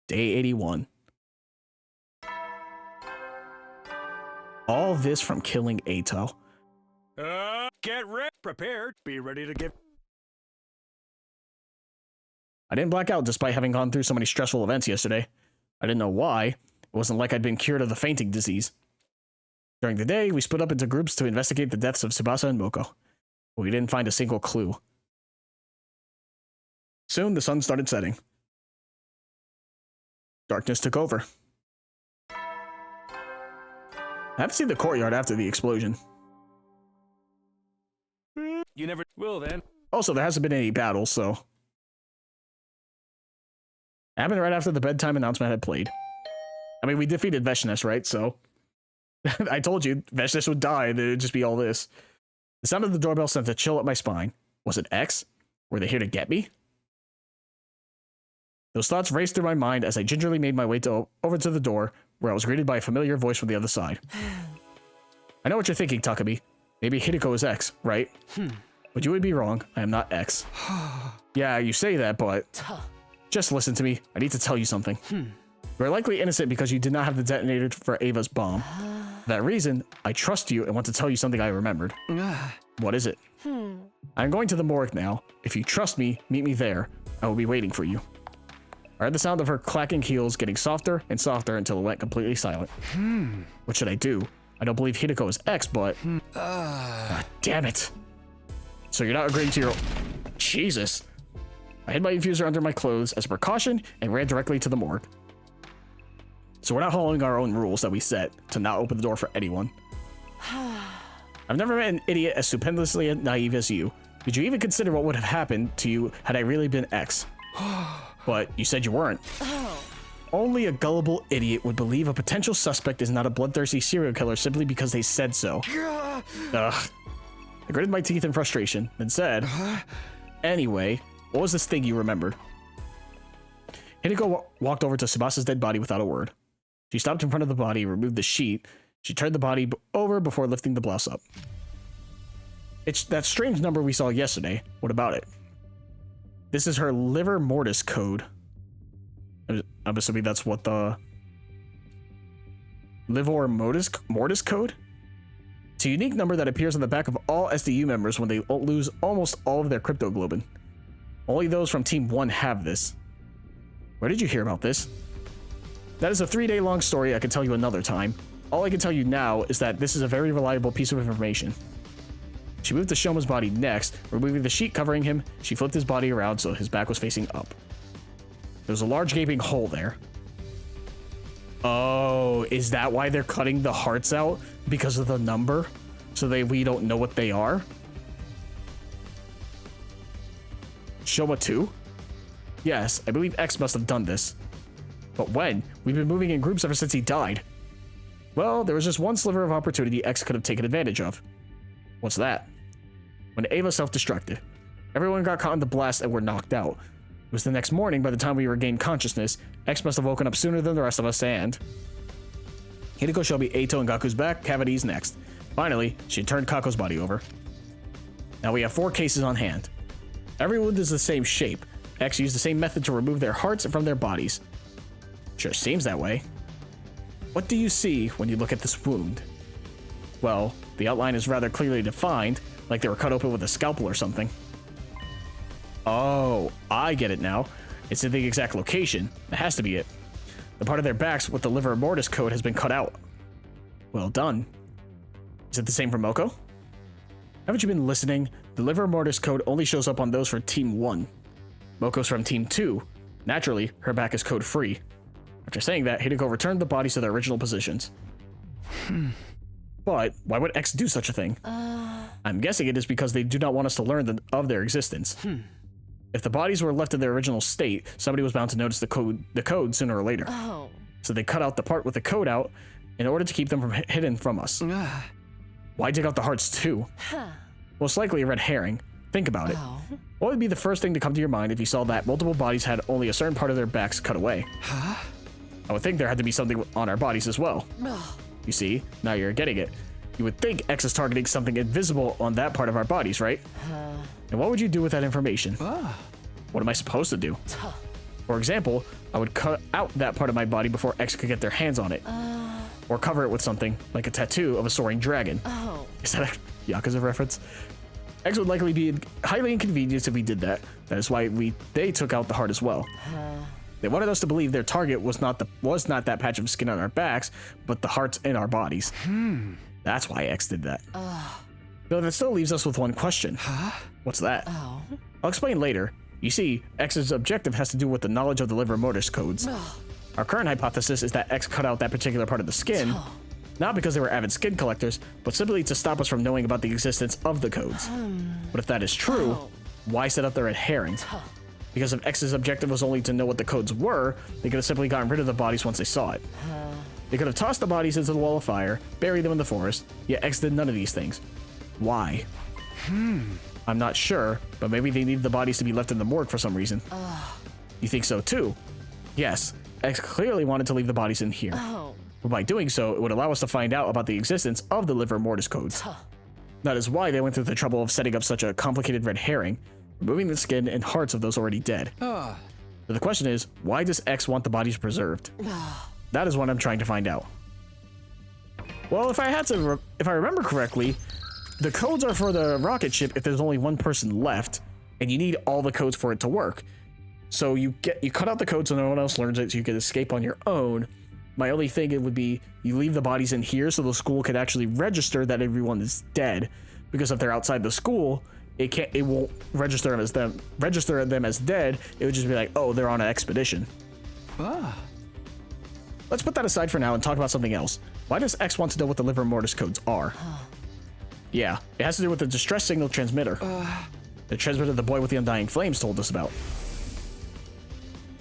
Day 81. All this from killing Ato. Get ready, prepared, be ready to give. I didn't black out despite having gone through so many stressful events yesterday. I didn't know why. It wasn't like I'd been cured of the fainting disease. During the day, we split up into groups to investigate the deaths of Tsubasa and Moko. But we didn't find a single clue. Soon, the sun started setting. Darkness took over. I haven't seen the courtyard after the explosion. You never will then. Also, there hasn't been any battles, so... It happened right after the bedtime announcement had played. I mean, we defeated Veshnes, right? So... I told you, Veshnes would die, and it would just be all this. The sound of the doorbell sent a chill up my spine. Was it X? Were they here to get me? Those thoughts raced through my mind as I gingerly made my way over to the door, where I was greeted by a familiar voice from the other side. I know what you're thinking, Takumi. Maybe Hideko is X, right? But you would be wrong. I am not X. Yeah, you say that, but... Just listen to me. I need to tell you something. You're likely innocent because you did not have the detonator for Ava's bomb. For that reason, I trust you and want to tell you something I remembered. What is it? I'm going to the morgue now. If you trust me, meet me there. I will be waiting for you. I heard the sound of her clacking heels getting softer and softer until it went completely silent. What should I do? I don't believe Hideko is X, but... God damn it. So you're not agreeing to your... Jesus. I hid my infuser under my clothes as a precaution and ran directly to the morgue. So we're not following our own rules that we set to not open the door for anyone. I've never met an idiot as stupendously naive as you. Did you even consider what would have happened to you had I really been X? But you said you weren't. Only a gullible idiot would believe a potential suspect is not a bloodthirsty serial killer simply because they said so. Ugh. I gritted my teeth in frustration, then said, Anyway, what was this thing you remembered? Hideko walked over to Tsubasa's dead body without a word. She stopped in front of the body, removed the sheet. She turned the body over before lifting the blouse up. It's that strange number we saw yesterday. What about it? This is her liver mortis code. I'm assuming that's what the... Livor mortis code? It's a unique number that appears on the back of all SDU members when they lose almost all of their cryptoglobin. Only those from Team 1 have this. Where did you hear about this? That is a 3-day long story I can tell you another time. All I can tell you now is that this is a very reliable piece of information. She moved to Shoma's body next, removing the sheet covering him. She flipped his body around so his back was facing up. There was a large gaping hole there. Oh, is that why they're cutting the hearts out? Because of the number? So we don't know what they are? Shoma 2? Yes, I believe X must have done this. But when? We've been moving in groups ever since he died. Well, there was just one sliver of opportunity X could have taken advantage of. What's that? When Ava self-destructed. Everyone got caught in the blast and were knocked out. It was the next morning by the time we regained consciousness. X must have woken up sooner than the rest of us, and Hideko showed me Eito and Gaku's back cavities next. Finally, she turned Kako's body over. Now we have 4 cases on hand. Every wound is the same shape. X used the same method to remove their hearts from their bodies. Sure seems that way. What do you see when you look at this wound? Well, the outline is rather clearly defined, like they were cut open with a scalpel or something. Oh, I get it now. It's in the exact location. That has to be it. The part of their backs with the liver mortis code has been cut out. Well done. Is it the same for Moko? Haven't you been listening? The liver mortis code only shows up on those for Team 1. Moko's from Team 2. Naturally, her back is code free. After saying that, Hideko returned the bodies to their original positions. But why would X do such a thing? I'm guessing it is because they do not want us to learn of their existence. If the bodies were left in their original state, somebody was bound to notice the code sooner or later. Oh. So they cut out the part with the code out in order to keep them hidden from us. Why dig out the hearts too? Most likely a red herring. Think about it. What would be the first thing to come to your mind if you saw that multiple bodies had only a certain part of their backs cut away? I would think there had to be something on our bodies as well. You see, now you're getting it. You would think X is targeting something invisible on that part of our bodies, right? And what would you do with that information? What am I supposed to do? For example, I would cut out that part of my body before X could get their hands on it. Or cover it with something, like a tattoo of a soaring dragon. Is that a Yakuza reference? X would likely be highly inconvenienced if we did that. That is why they took out the heart as well. They wanted us to believe their target was not that patch of skin on our backs, but the hearts in our bodies. That's why X did that. Though that still leaves us with one question. What's that? I'll explain later. You see, X's objective has to do with the knowledge of the liver mortis codes. Our current hypothesis is that X cut out that particular part of the skin, not because they were avid skin collectors, but simply to stop us from knowing about the existence of the codes. But if that is true, why set up the red herring? Because if X's objective was only to know what the codes were, they could have simply gotten rid of the bodies once they saw it. They could have tossed the bodies into the wall of fire, buried them in the forest, yet X did none of these things. Why? I'm not sure, but maybe they needed the bodies to be left in the morgue for some reason. You think so too? Yes, X clearly wanted to leave the bodies in here. But by doing so, it would allow us to find out about the existence of the liver mortis codes. That is why they went through the trouble of setting up such a complicated red herring, removing the skin and hearts of those already dead. So the question is, why does X want the bodies preserved? That is what I'm trying to find out. Well, if I remember correctly, the codes are for the rocket ship if there's only one person left, and you need all the codes for it to work. So you cut out the code so no one else learns it, so you can escape on your own. My only thing it would be you leave the bodies in here so the school could actually register that everyone is dead, because if they're outside the school, it won't register them as dead. It would just be like, oh, they're on an expedition. Let's put that aside for now and talk about something else. Why does X want to know what the liver mortis codes are? Yeah, it has to do with the distress signal transmitter. The transmitter the boy with the undying flames told us about.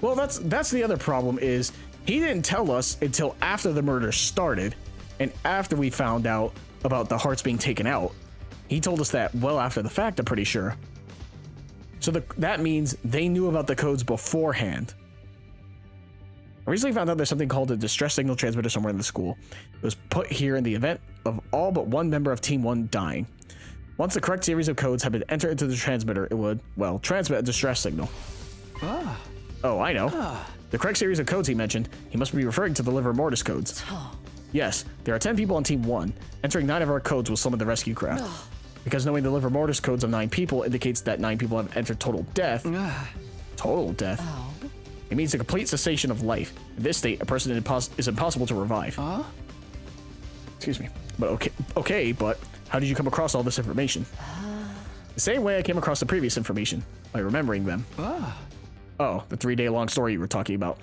Well, that's the other problem is he didn't tell us until after the murder started and after we found out about the hearts being taken out. He told us that well after the fact, I'm pretty sure. So that means they knew about the codes beforehand. I recently found out there's something called a distress signal transmitter somewhere in the school. It was put here in the event of all but one member of Team 1 dying. Once the correct series of codes had been entered into the transmitter, it would, well, transmit a distress signal. Oh, I know. The correct series of codes he mentioned, he must be referring to the liver mortis codes. Yes, there are 10 people on Team 1. Entering 9 of our codes will summon the rescue craft. Because knowing the liver mortis codes of 9 people indicates that 9 people have entered total death. Total death? It means a complete cessation of life. In this state, a person is impossible to revive. Excuse me. But okay, but how did you come across all this information? The same way I came across the previous information, by remembering them. Oh, the 3-day-long story you were talking about.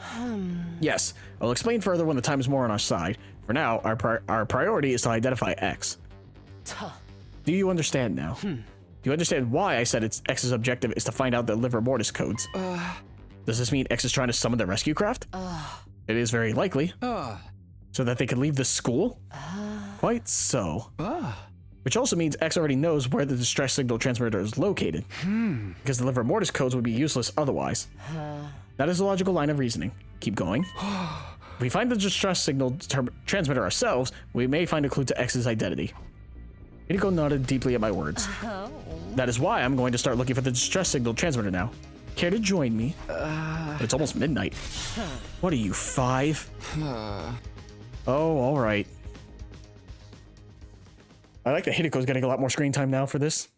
Yes, I'll explain further when the time is more on our side. For now, our priority is to identify X. Do you understand now? Do you understand why I said X's objective is to find out the Livor Mortis codes? Does this mean X is trying to summon the rescue craft? It is very likely. So that they can leave the school? Quite so. Which also means X already knows where the distress signal transmitter is located. Because the Livor Mortis codes would be useless otherwise. That is a logical line of reasoning. Keep going. If we find the distress signal transmitter ourselves, we may find a clue to X's identity. Hideko nodded deeply at my words. That is why I'm going to start looking for the distress signal transmitter now. Care to join me? But it's almost midnight. What are you, 5? Oh, alright. I like that Hideko's getting a lot more screen time now for this.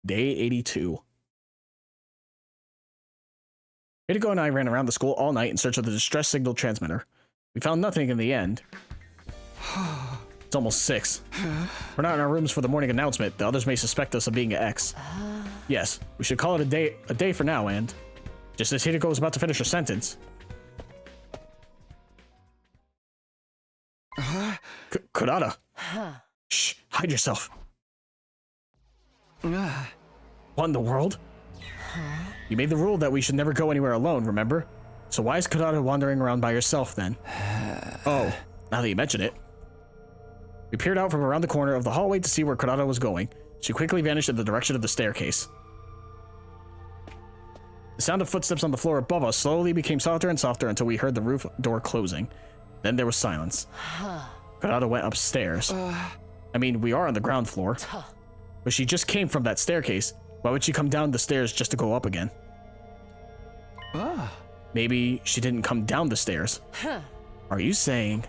Day 82. Hideko and I ran around the school all night in search of the distress signal transmitter. We found nothing in the end. It's almost 6. We're not in our rooms for the morning announcement. The others may suspect us of being X. Yes, we should call it a day for now, and... Just as Hideko was about to finish her sentence... Kurata! Shh, hide yourself. What in the world? You made the rule that we should never go anywhere alone, remember? So why is Kurata wandering around by herself then? Oh, now that you mention it. We peered out from around the corner of the hallway to see where Kurata was going. She quickly vanished in the direction of the staircase. The sound of footsteps on the floor above us slowly became softer and softer until we heard the roof door closing. Then there was silence. Kurata went upstairs. I mean, we are on the ground floor. But she just came from that staircase. Why would she come down the stairs just to go up again? Maybe she didn't come down the stairs. Are you saying...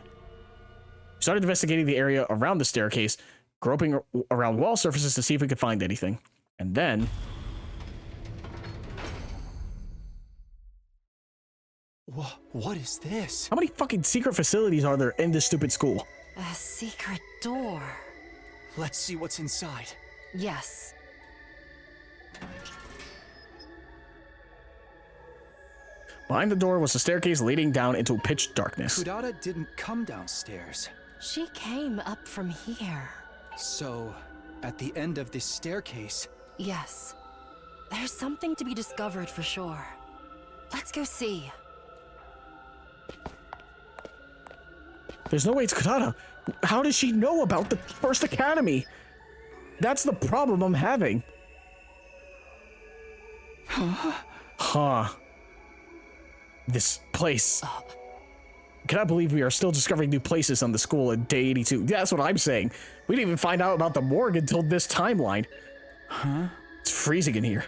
We started investigating the area around the staircase, groping around wall surfaces to see if we could find anything. And then... What is this? How many fucking secret facilities are there in this stupid school? A secret door. Let's see what's inside. Yes. Behind the door was a staircase leading down into pitch darkness. Kurata didn't come downstairs. She came up from here. So, at the end of this staircase... Yes. There's something to be discovered for sure. Let's go see. There's no way it's Kurata. How does she know about the First Academy? That's the problem I'm having. Huh. This place. I cannot believe we are still discovering new places on the school in day 82. That's what I'm saying. We didn't even find out about the morgue until this timeline. It's freezing in here.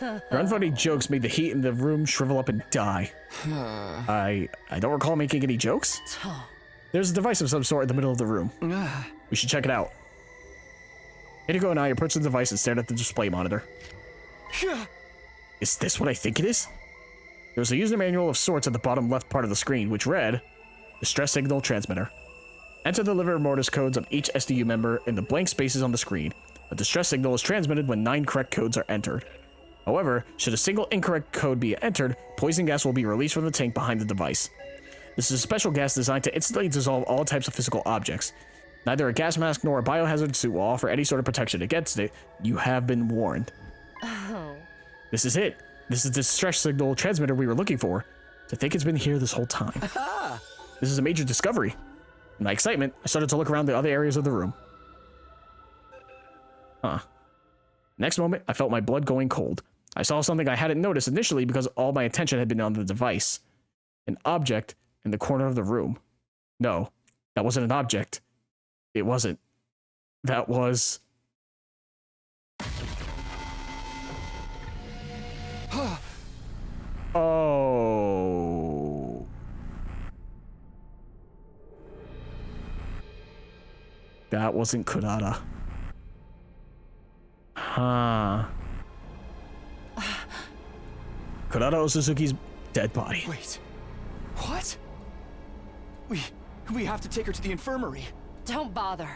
Your unfunny jokes made the heat in the room shrivel up and die. I don't recall making any jokes. There's a device of some sort in the middle of the room. We should check it out. Hideko and I approached the device and stared at the display monitor. Is this what I think it is? There was a user manual of sorts at the bottom left part of the screen, which read, Distress Signal Transmitter. Enter the Livor Mortis codes of each SDU member in the blank spaces on the screen. A distress signal is transmitted when 9 correct codes are entered. However, should a single incorrect code be entered, poison gas will be released from the tank behind the device. This is a special gas designed to instantly dissolve all types of physical objects. Neither a gas mask nor a biohazard suit will offer any sort of protection against it. You have been warned. Oh. This is it. This is the distress signal transmitter we were looking for. To think it's been here this whole time. This is a major discovery. In my excitement, I started to look around the other areas of the room. Next moment, I felt my blood going cold. I saw something I hadn't noticed initially because all my attention had been on the device. An object in the corner of the room. No, that wasn't an object. It wasn't. That was... Oh. That wasn't Kurata. Huh. Kurata Osuzuki's dead body. Wait. What? We have to take her to the infirmary. Don't bother.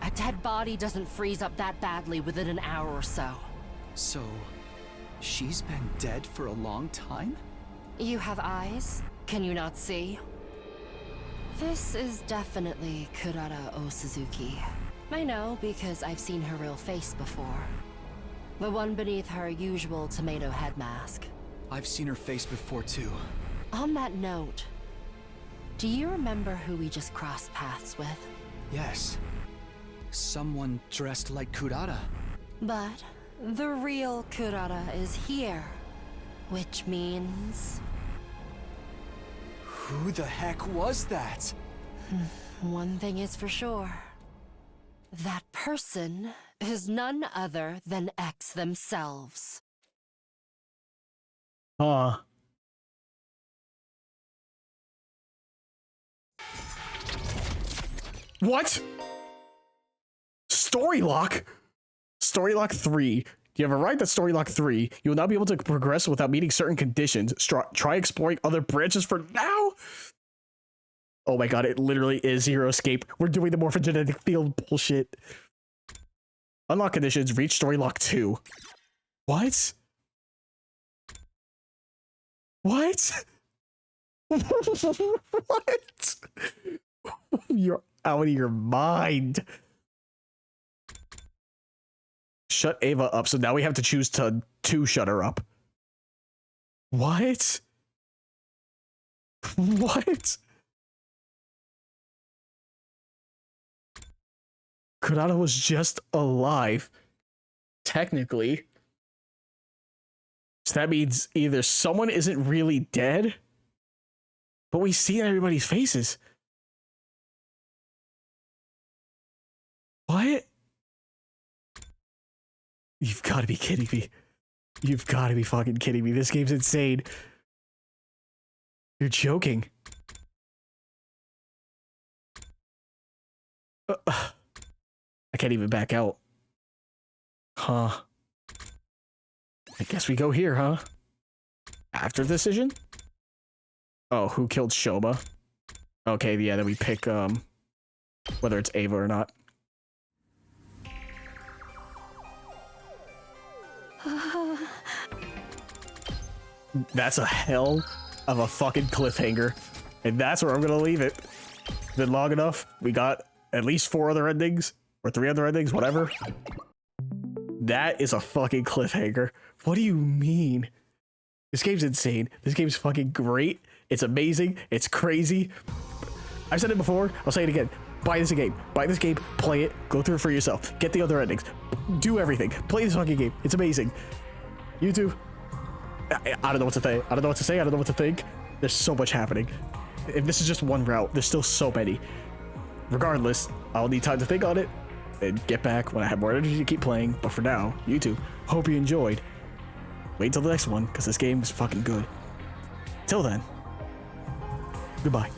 A dead body doesn't freeze up that badly within an hour or so. So, She's been dead for a long time? You have eyes? Can you not see? This is definitely Kurara Osuzuki. I know because I've seen her real face before. The one beneath her usual tomato head mask. I've seen her face before too. On that note, do you remember who we just crossed paths with? Yes. Someone dressed like Kurara. But the real Kurara is here, which means... Who the heck was that? One thing is for sure. That person is none other than X themselves. What? Story lock? Story lock 3. You have arrived at Story lock 3. You will not be able to progress without meeting certain conditions. Try exploring other branches for now. Oh my god, it literally is Zero Escape. We're doing the morphogenetic field bullshit. Unlock conditions, reach Story lock 2. What? What? What? You're out of your mind. Shut Ava up, so now we have to choose to shut her up. What? What? Kurata was just alive. Technically. So that means either someone isn't really dead, but we see everybody's faces. What? You've got to be kidding me. You've got to be fucking kidding me. This game's insane. You're joking. I can't even back out. Huh. I guess we go here, huh? After decision? Oh, who killed Shoma? Okay, yeah, then we pick, whether it's Ava or not. That's a hell of a fucking cliffhanger. And that's where I'm gonna leave it. Been long enough. We got at least 4 other endings. Or 3 other endings, whatever. That is a fucking cliffhanger. What do you mean? This game's insane. This game's fucking great. It's amazing. It's crazy. I've said it before. I'll say it again. Buy this game. Buy this game. Play it. Go through it for yourself. Get the other endings. Do everything. Play this fucking game. It's amazing. YouTube. I don't know what to say. I don't know what to say. I don't know what to think. There's so much happening. If this is just one route, there's still so many. Regardless, I'll need time to think on it and get back when I have more energy to keep playing. But for now, YouTube, hope you enjoyed. Wait till the next one, because this game is fucking good. Till then, goodbye.